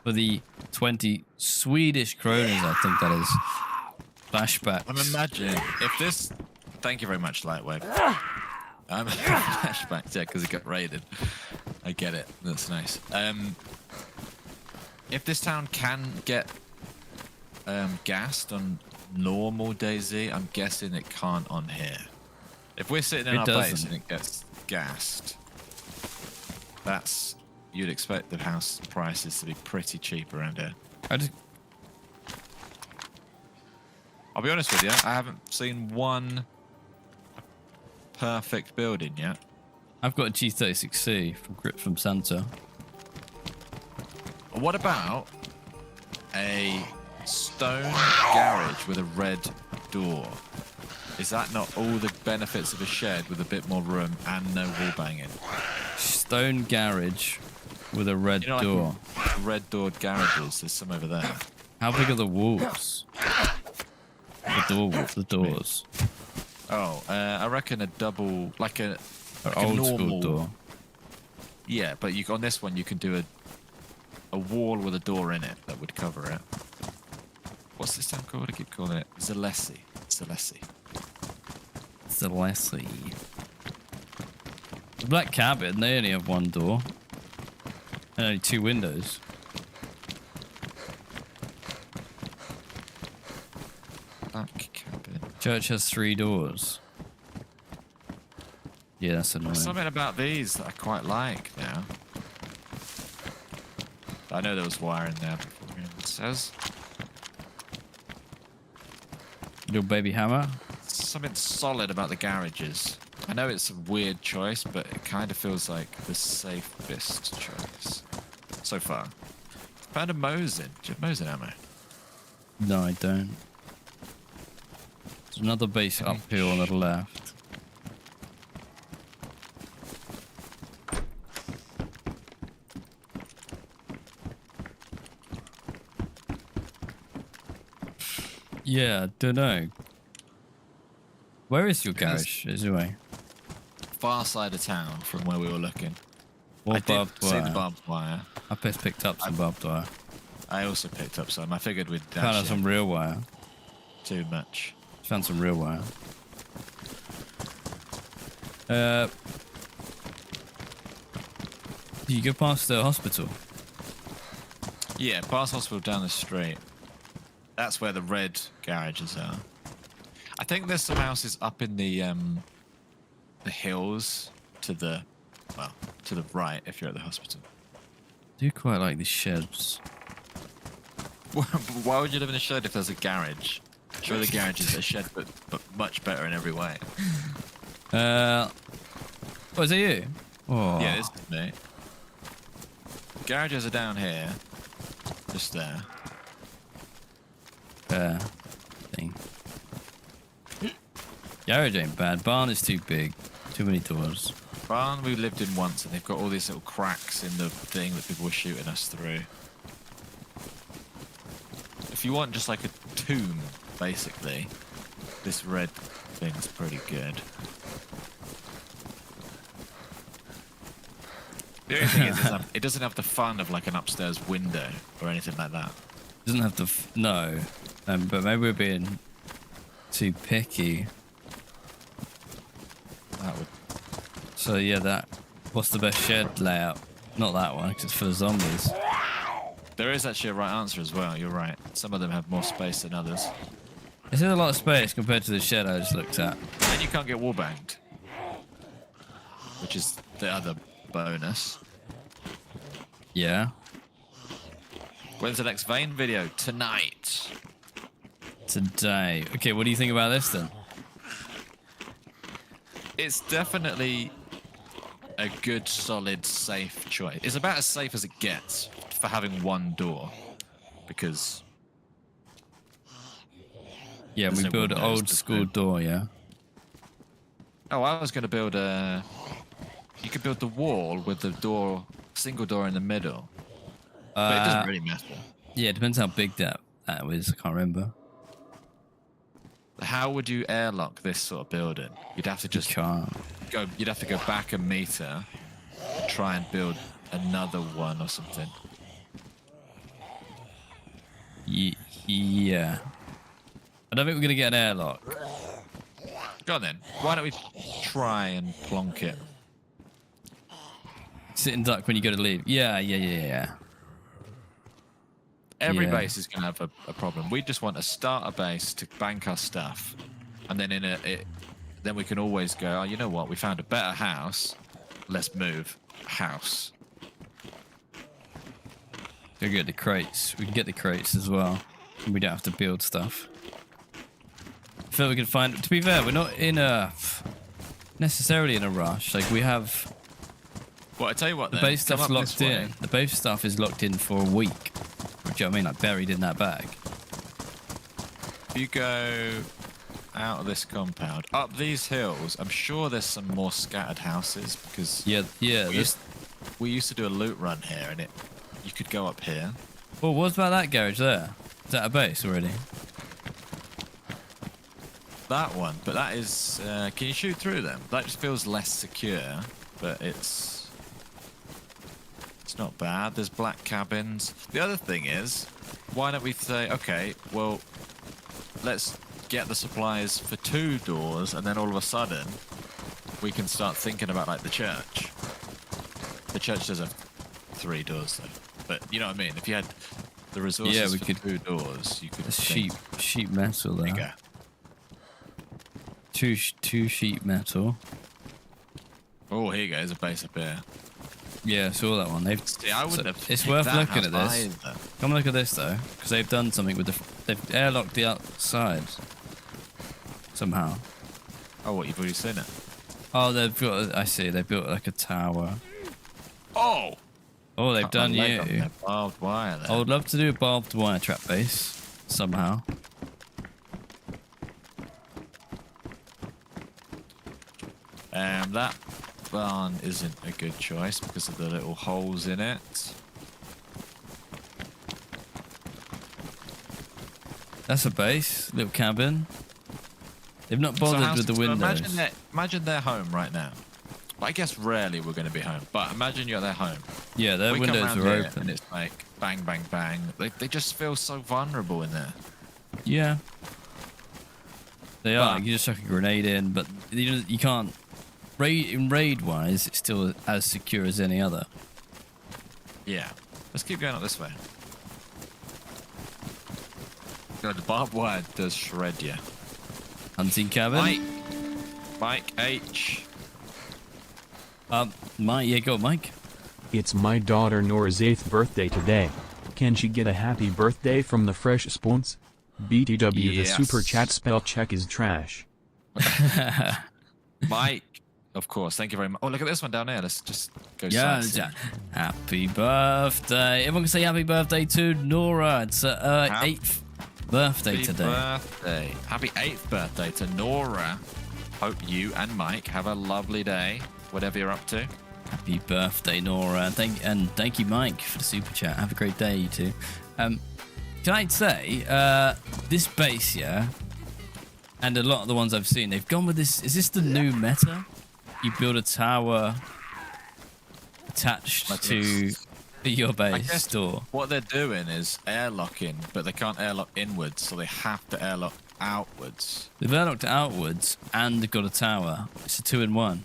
for the 20 Swedish kroners, I think that is. Flashbacks. I'm imagining if this. Thank you very much, Lightwave. Flashbacks, yeah, because it got raided. I get it. That's nice. If this town can get gassed on normal DayZ, I'm guessing it can't on here. If we're sitting in our base and it gets gassed, you'd expect the house prices to be pretty cheap around here. I'll be honest with you, I haven't seen one perfect building yet. I've got a G36C from Santa. What about a stone garage with a red door? Is that not all the benefits of a shed with a bit more room and no wall banging? Stone garage with a red door. Like red doored garages. There's some over there. How big are the walls? The doors. Oh, I reckon a double, like a Old normal school door. Yeah, but on this one you can do a wall with a door in it that would cover it. What's this town called? I keep calling it Zalessi. The Black Cabin, they only have 1 door. And only 2 windows. Black Cabin. Church has 3 doors. Yeah, that's annoying. There's something about these that I quite like now. I know there was wire in there before. It says Little baby hammer. something solid about the garages. I know it's a weird choice, but it kind of feels like the safest choice so far. Found a Mosin. Do you have Mosin ammo? No, I don't. There's another base uphill on the left. Yeah, don't know. Where is your garage? Is away. Far side of town from where we were looking. Or I did barbed see the wire. barbed wire. I just picked up some barbed wire. I also picked up some. I figured we'd Found dash some in real wire. too much. Found some real wire. Do you go past the hospital? Yeah, past hospital down the street. That's where the red garages are. I think there's some houses up in the hills to the right if you're at the hospital. I do quite like these sheds. Why would you live in a shed if there's a garage? Sure, the garage is a shed, but much better in every way. Oh, is it you? Oh. Yeah, this is me. Garages are down here, just there. Thing. Garage ain't bad. Barn is too big. Too many doors. Barn we lived in once, and they've got all these little cracks in the thing that people were shooting us through. if you want just like a tomb, basically, this red thing's pretty good. The only thing is, it doesn't have the fun of like an upstairs window or anything like that. Doesn't have to. No, but maybe we're being too picky. That would. So yeah, that. What's the best shed layout? Not that one, because it's full of zombies. There is actually a right answer as well. You're right. Some of them have more space than others. This is a lot of space compared to the shed I just looked at. And you can't get wallbanged, which is the other bonus. Yeah. When's the next Vane video? Tonight. Today. Okay, what do you think about this then? It's definitely a good, solid, safe choice. It's about as safe as it gets for having one door, because yeah, we no build an windows old to school open. door. Yeah. Oh, I was going to build a. You could build the wall with the door, single door in the middle, but it doesn't really matter. Yeah, it depends how big that is. I can't remember. How would you airlock this sort of building? You'd have to just Can't. go. You'd have to go back a meter and try and build another one or something. Yeah. I don't think we're gonna get an airlock. Go on then. Why don't we try and plonk it? Sit and duck when you go to leave. Yeah. Every Yeah. base is going to have a problem. We just want to start a base to bank our stuff, and then then we can always go. Oh, you know what? We found a better house. Let's move house. Go get the crates. We can get the crates as well. We don't have to build stuff. I feel we can find. To be fair, we're not necessarily in a rush. Like we have. Well, I tell you what. The then, base come stuff's up locked this way. in. The base stuff is locked in for a week. Do you know what I mean? Like buried in that bag. If you go out of this compound, up these hills, I'm sure there's some more scattered houses because Yeah. we used to do a loot run here, and you could go up here. Well, what about that garage there? Is that a base already? That one, but that is. Can you shoot through them? That just feels less secure, but it's not bad. There's black cabins. The other thing is, why don't we say, okay, well, let's get the supplies for 2 doors, and then all of a sudden, we can start thinking about like the church. The church does have 3 doors though, but you know what I mean. If you had the resources Yeah, we for could- 2 doors, you could. There's think sheet metal there. bigger. Two sheet metal. Oh, here you go. There's a base up here. Yeah, I saw that one. See, I wouldn't have. It's picked worth that looking at house this. either. Come look at this though, because they've done something with they've airlocked the outside somehow. Oh, what? You've already seen it? Oh, they've got. I see. They built like a tower. Oh! Oh, they've Cut done my leg on you. that barbed wire there. I would love to do a barbed wire trap base somehow. That barn isn't a good choice because of the little holes in it. That's a base, little cabin. They've not So bothered with the windows. Imagine they're home right now. I guess rarely we're going to be home, but imagine you're at their home. Yeah, their We come windows round are here open. and it's like bang, bang, bang. They just feel so vulnerable in there. Yeah. They are. But- You just chuck a grenade in, but you can't. Raid wise, it's still as secure as any other. Yeah. Let's keep going up this way. God, the barbed wire does shred you. Hunting cabin. Mike H. Mike, yeah, go, Mike. It's my daughter Nora's 8th birthday today. Can she get a happy birthday from the Fresh Spoons? BTW, the Yes. super chat spell check is trash. Mike, of course. Thank you very much. Oh, look at this one down there. Let's just go Yeah, sightseeing. happy birthday. Everyone can say happy birthday to Nora. It's her 8th birthday Happy today. birthday. Happy 8th birthday to Nora. Hope you and Mike have a lovely day, whatever you're up to. Happy birthday, Nora. Thank you, Mike, for the super chat. Have a great day, you two. Can I say, this base, yeah, and a lot of the ones I've seen, they've gone with this. Is this the new meta? You build a tower attached to your base door. What they're doing is airlocking, but they can't airlock inwards, so they have to airlock outwards. They've airlocked outwards and they've got a tower. It's a 2-in-1.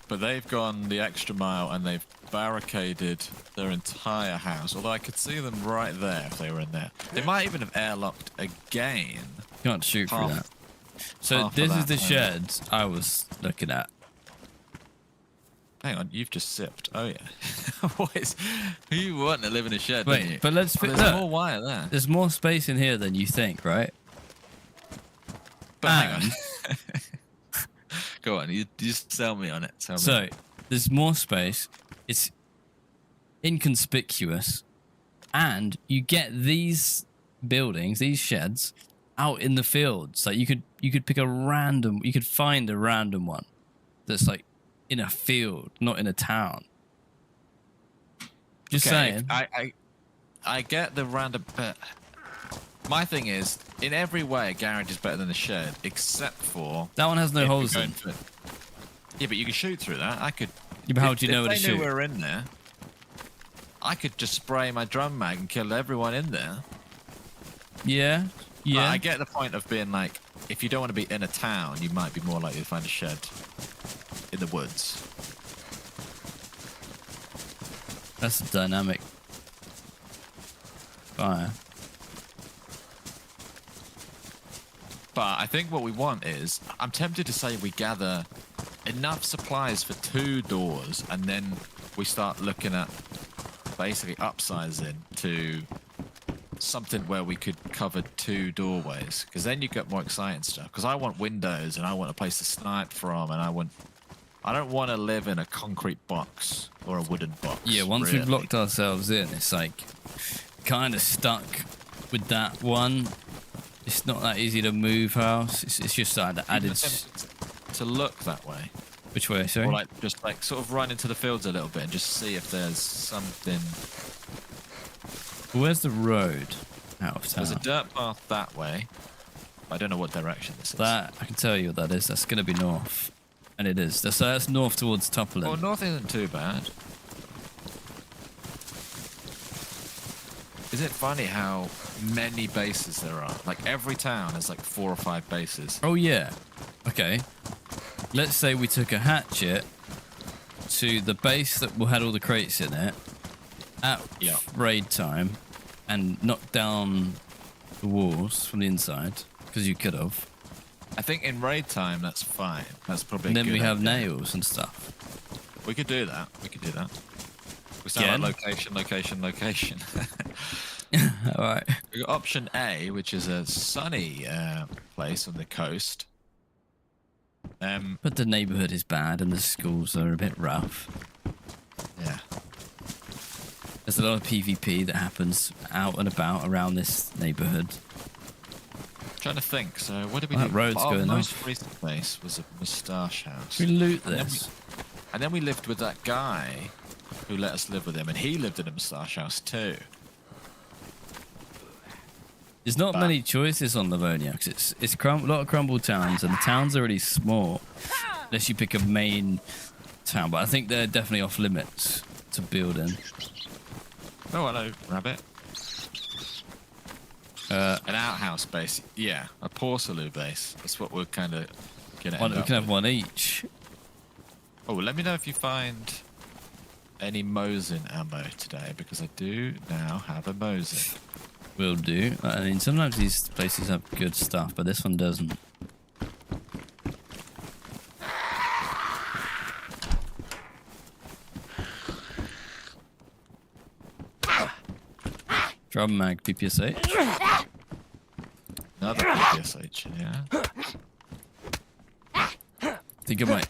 But they've gone the extra mile and they've barricaded their entire house. Although I could see them right there if they were in there. They might even have airlocked again. You can't shoot through that. So this is the shed I was looking at. Hang on, you've just sipped. Oh yeah. What is? You want to live in a shed? Wait, don't you? but let's there's more wire there. There's more space in here than you think, right? But hang on. Go on, you just sell me on it. So there's more space. It's inconspicuous, and you get these buildings, these sheds, out in the fields. Like you could pick a random. You could find a random one that's like in a field, not in a town. Just saying. I get the random, but my thing is, in every way, a garage is better than a shed, except for that one has no holes in. Yeah, but you can shoot through that. I could. Yeah, but how do you know where to shoot? If they knew we were in there, I could just spray my drum mag and kill everyone in there. Yeah, yeah. I get the point of being like, if you don't want to be in a town, you might be more likely to find a shed in the woods. That's a dynamic fire. But I think what we want is, I'm tempted to say we gather enough supplies for 2 doors, and then we start looking at basically upsizing to something where we could cover 2 doorways, because then you get more exciting stuff. Because I want windows, and I want a place to snipe from, and I don't want to live in a concrete box or a wooden box. Yeah, once we've locked ourselves in, it's like kind of stuck with that one. It's not that easy to move house. It's just like added to look that way. Which way, sorry? Or just sort of run into the fields a little bit and just see if there's something. Where's the road out of town? There's a dirt path that way. I don't know what direction this is. That I can tell you what that is. That's going to be north. And it is. That's north towards Toppling. Well, north isn't too bad. Is it funny how many bases there are? Like every town has like 4 or 5 bases. Oh yeah. Okay. Let's say we took a hatchet to the base that had all the crates in it at raid time and knocked down the walls from the inside, because you could have. I think in raid time that's fine. That's probably. And then a good we have idea. nails and stuff. We could do that. We could do that. We start like location. All right. We got option A, which is a sunny place on the coast. But the neighbourhood is bad and the schools are a bit rough. Yeah. There's a lot of PvP that happens out and about around this neighbourhood. Trying to think. So what did we do? That road's going most off. recent place was a moustache house. We loot this. And then we lived with that guy who let us live with him, and he lived in a moustache house too. There's not many choices on Livonia, because it's a lot of crumble towns, and the towns are really small, unless you pick a main town. But I think they're definitely off limits to build in. Oh, hello, rabbit. An outhouse base, yeah, a Porcelou base. That's what we're kind of gonna end We up can have with. one each. Oh, let me know if you find any Mosin ammo today, because I do now have a Mosin. Will do. I mean, sometimes these places have good stuff, but this one doesn't. Drum mag PPSH. Another PPSH, yeah. I think I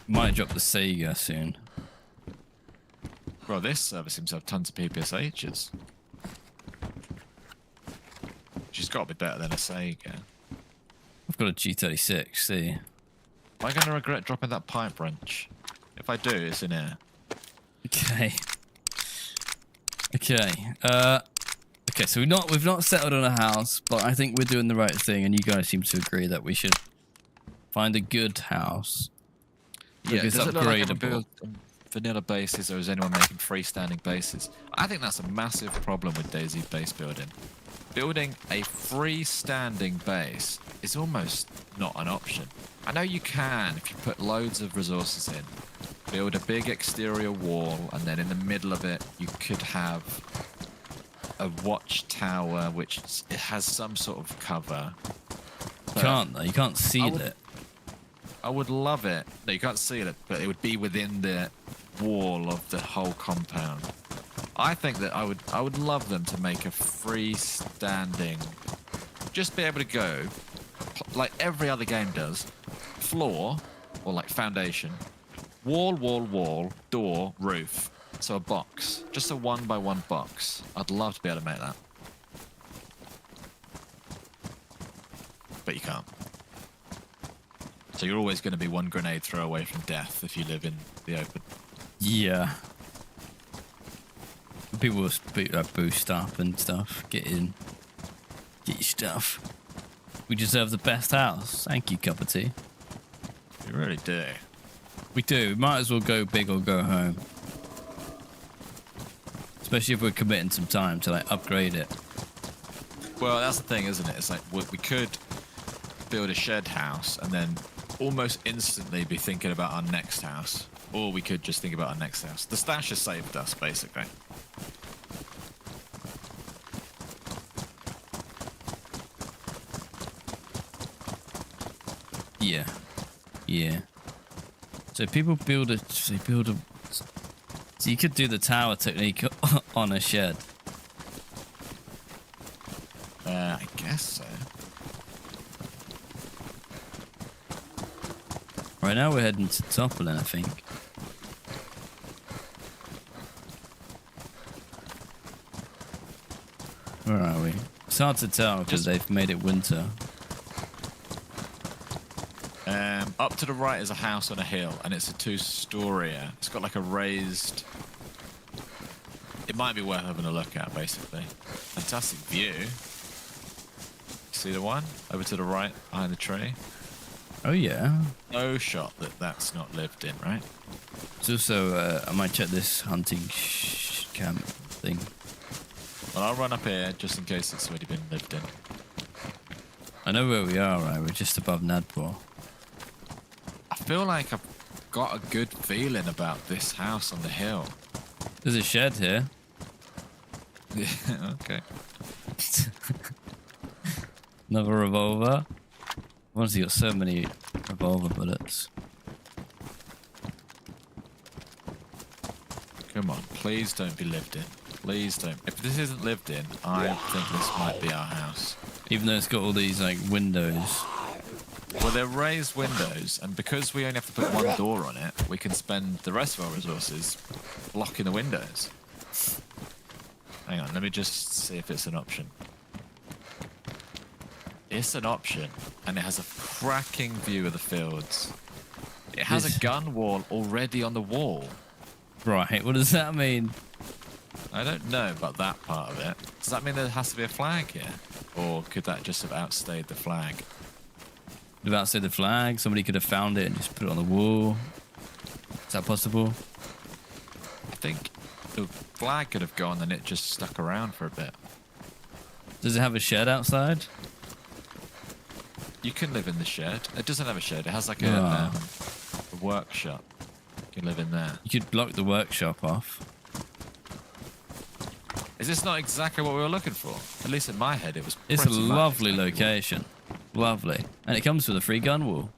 might drop the Sega soon. Bro, this server seems to have tons of PPSHs. She's got to be better than a Sega. I've got a G36, see. Am I going to regret dropping that pipe wrench? If I do, it's in here. Okay. Okay. Okay, so we've not settled on a house, but I think we're doing the right thing, and you guys seem to agree that we should find a good house. Yeah, it's does it look like everyone upgradable. builds on vanilla bases, or is anyone making freestanding bases? I think that's a massive problem with DayZ base building. Building a freestanding base is almost not an option. I know you can if you put loads of resources in. Build a big exterior wall, and then in the middle of it, you could have a watchtower which it has some sort of cover. You can't though. You can't seal it. I would love it. No, you can't seal it, but it would be within the wall of the whole compound. I think that I would love them to make a freestanding, just be able to go like every other game does, floor or like foundation, wall, wall, wall, door, roof. So a box, just a 1x1 box. I'd love to be able to make that, but you can't. So you're always going to be one grenade throw away from death if you live in the open. Yeah. People will boost up and stuff. Get in. Get your stuff. We deserve the best house. Thank you, cup of tea. You really do. We do. We might as well go big or go home. Especially if we're committing some time to like upgrade it. Well, that's the thing, isn't it? It's like we could build a shed house and then almost instantly be thinking about our next house. Or we could just think about our next house. The stash has saved us, basically. Yeah. Yeah. So people build a... So you could do the tower technique on a shed. I guess so. Right now we're heading to Toppling, I think. Where are we? It's hard to tell because they've made it winter. Up to the right is a house on a hill, and it's a 2-story. It's got like a raised... It might be worth having a look at, basically. Fantastic view. See the one? Over to the right, behind the tree. Oh, yeah. No shot that that's not lived in, right? It's also, I might check this hunting camp thing. Well, I'll run up here just in case it's already been lived in. I know where we are, right? We're just above Nadpor. I feel like I've got a good feeling about this house on the hill. There's a shed here. Yeah, okay. Another revolver. Once you got so many revolver bullets. Come on, please don't be lived in. Please don't. If this isn't lived in, I think this might be our house. Even though it's got all these like windows. Well, they're raised windows, and because we only have to put one door on it, we can spend the rest of our resources blocking the windows. Hang on, let me just see if it's an option. It's an option, and it has a cracking view of the fields. It has a gun wall already on the wall. Right, what does that mean? I don't know about that part of it. Does that mean there has to be a flag here? Or could that just have outstayed the flag? About to say the flag, somebody could have found it and just put it on the wall. Is that possible? I think the flag could have gone and it just stuck around for a bit. Does it have a shed outside? You can live in the shed. It doesn't have a shed. It has like a workshop. You can live in there. You could block the workshop off. Is this not exactly what we were looking for? At least in my head, it was. It's a pretty much lovely exactly location. Lovely. And it comes with a free gun wall.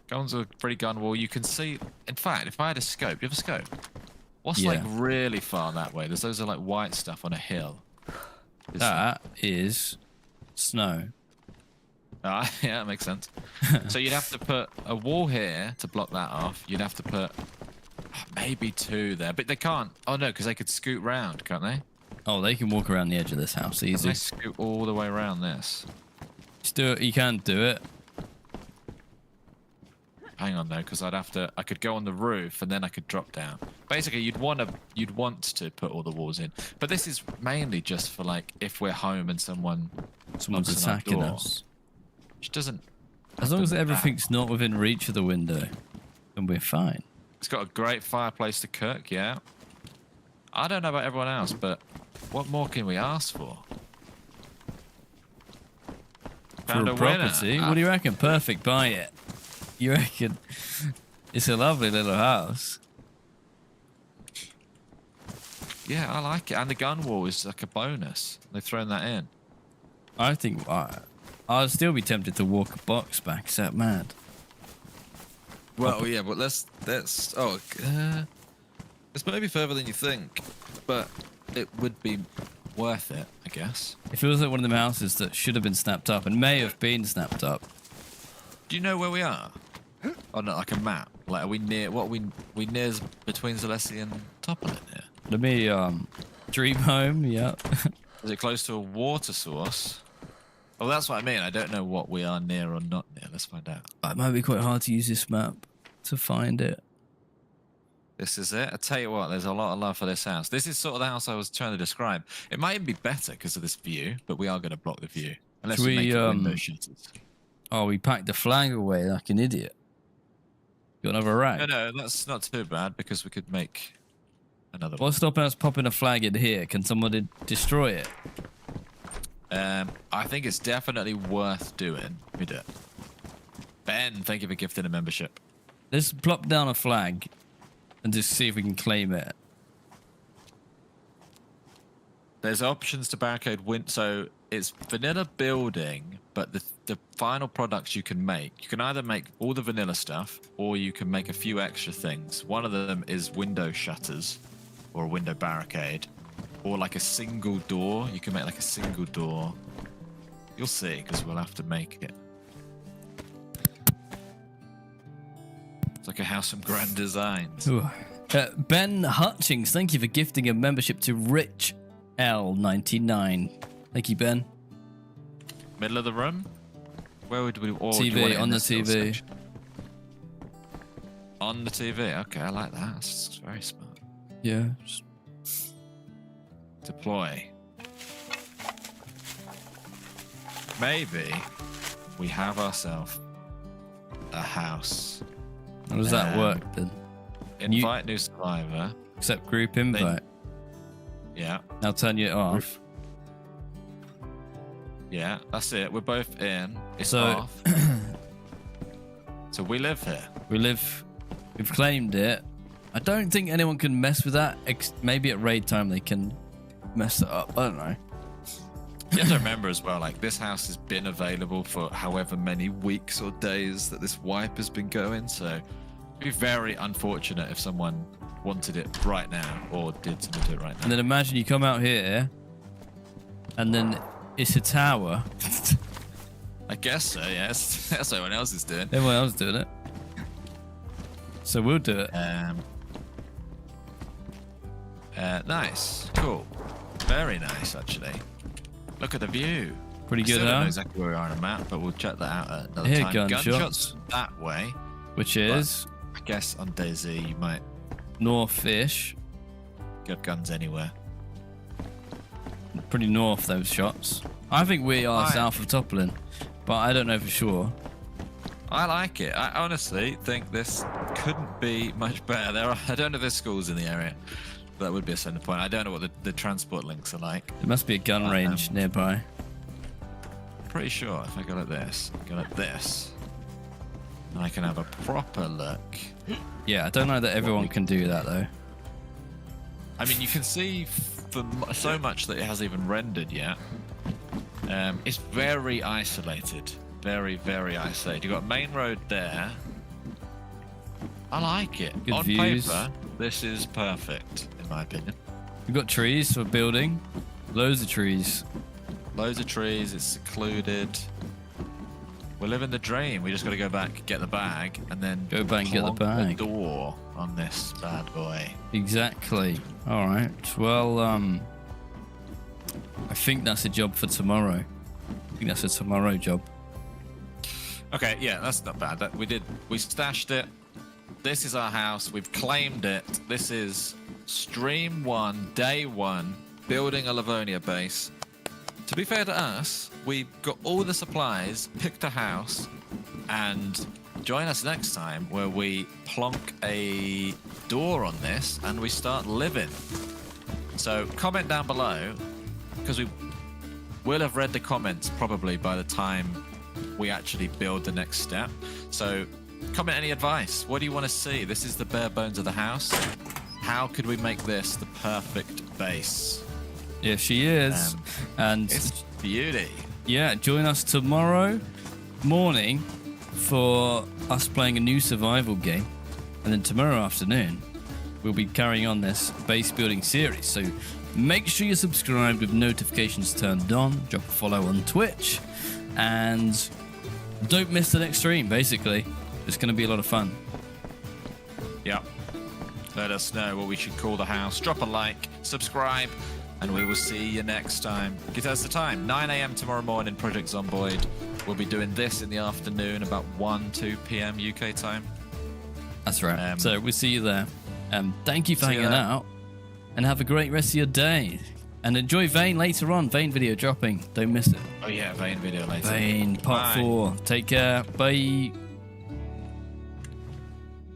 Comes with a free gun wall. You can see. In fact, if I had a scope, you have a scope? What's Yeah. like really far that way? There's those are like white stuff on a hill. That is snow. Yeah, that makes sense. So you'd have to put a wall here to block that off. You'd have to put maybe 2 there, but they can't. Oh no, because they could scoot round, can't they? Oh, they can walk around the edge of this house easy. They scoot all the way around this. Just do it. You can do it. hang on though, because I could go on the roof and then I could drop down. Basically, you'd want to put all the walls in, but this is mainly just for like if we're home and someone's attacking us. Which doesn't. As long as everything's not within reach of the window, then we're fine. It's got a great fireplace to cook. Yeah. I don't know about everyone else, but what more can we ask for? Found For a property? What do you reckon? Perfect, buy it. You reckon? It's a lovely little house. Yeah, I like it. And the gun wall is like a bonus. They've thrown that in. I think I'll still be tempted to walk a box back. Is that mad? Well, yeah, but let's it's maybe further than you think, but It would be worth it, I guess. It feels like one of them houses that should have been snapped up and may have been snapped up. Do you know where we are? Oh, no, like a map. Like, are we near? What we near between Zalessi and Topolin here? Let me dream home. Yeah. Is it close to a water source? Well, that's what I mean. I don't know what we are near or not near. Let's find out. It might be quite hard to use this map to find it. This is it. I tell you what, there's a lot of love for this house. This is sort of the house I was trying to describe. It might even be better because of this view, but we are going to block the view unless we make it window shutters. Oh, we packed the flag away like an idiot. Got another rag? No, that's not too bad because we could make another one. What's stopping us popping a flag in here? Can someone destroy it? I think it's definitely worth doing. We do it. Ben, thank you for gifting a membership. Let's plop down a flag and just see if we can claim it. There's options to barricade so it's vanilla building, but the final products you can make, you can either make all the vanilla stuff or you can make a few extra things. One of them is window shutters or a window barricade or like a single door. You can make like a single door. You'll see because we'll have to make it. It's like a house from Grand Designs. Ben Hutchings, thank you for gifting a membership to Rich L99. Thank you, Ben. Middle of the room? Where would we... TV, on the TV. On the TV. Okay, I like that. That's very smart. Yeah. Deploy. Maybe we have ourselves a house. How does that work then? Invite new survivor. Accept group invite. Yeah. Now turn it off. Yeah, that's it. We're both in. It's So- off. So we live here. We've claimed it. I don't think anyone can mess with that. Maybe at raid time they can mess it up. I don't know. You have to remember as well, like this house has been available for however many weeks or days that this wipe has been going. So it'd be very unfortunate if someone wanted it right now or did something to it right now. And then imagine you come out here and then it's a tower. I guess so, yes. That's what everyone else is doing. Everyone else is doing it. So we'll do it. Nice. Cool. Very nice, actually. Look at the view. Pretty good, I don't know huh? exactly where we are on a map, but we'll check that out at another Here, time. gunshots. That way. Which is I guess on DayZ you might north-ish. get guns anywhere. Pretty north, those shots. I think we are south of Topolin, but I don't know for sure. I like it. I honestly think this couldn't be much better. I don't know if there's schools in the area. That would be a center point. I don't know what the transport links are like. There must be a gun range nearby. Pretty sure if I go like this, and I can have a proper look. Yeah, I don't know that everyone can do that though. I mean, you can see for so much that it hasn't even rendered yet. It's very isolated. Very, very isolated. You've got a main road there. I like it. Good On views. paper, this is perfect, in my opinion. We've got trees for building. Loads of trees. Loads of trees, it's secluded. We're living the dream. We just got to go back, get the bag, and then Go back and get the plonk bag. the door on this bad boy. Exactly. All right. Well, I think that's a job for tomorrow. I think that's a tomorrow job. Okay, yeah, that's not bad. We stashed it. This is our house. We've claimed it. This is stream 1, day 1, building a Livonia base. To be fair to us, we got all the supplies, picked a house, and join us next time where we plonk a door on this and we start living. So comment down below, because we will have read the comments probably by the time we actually build the next step. So comment any advice. What do you want to see? This is the bare bones of the house. How could we make this the perfect base? Yeah, she is. And It's beauty. yeah, join us tomorrow morning for us playing a new survival game. And then tomorrow afternoon, we'll be carrying on this base building series. So make sure you're subscribed with notifications turned on. Drop a follow on Twitch. And don't miss the next stream, basically. It's going to be a lot of fun. Yeah. Let us know what we should call the house. Drop a like, subscribe, and we will see you next time. Give us the time. 9 a.m. tomorrow morning, Project Zomboid. We'll be doing this in the afternoon, about 2 p.m. UK time. That's right. So we'll see you there. Thank you for See you hanging there. out. And have a great rest of your day. And enjoy Vane later on. Vane video dropping. Don't miss it. Oh yeah, Vane video later. Vane part Bye. 4. Take care. Bye.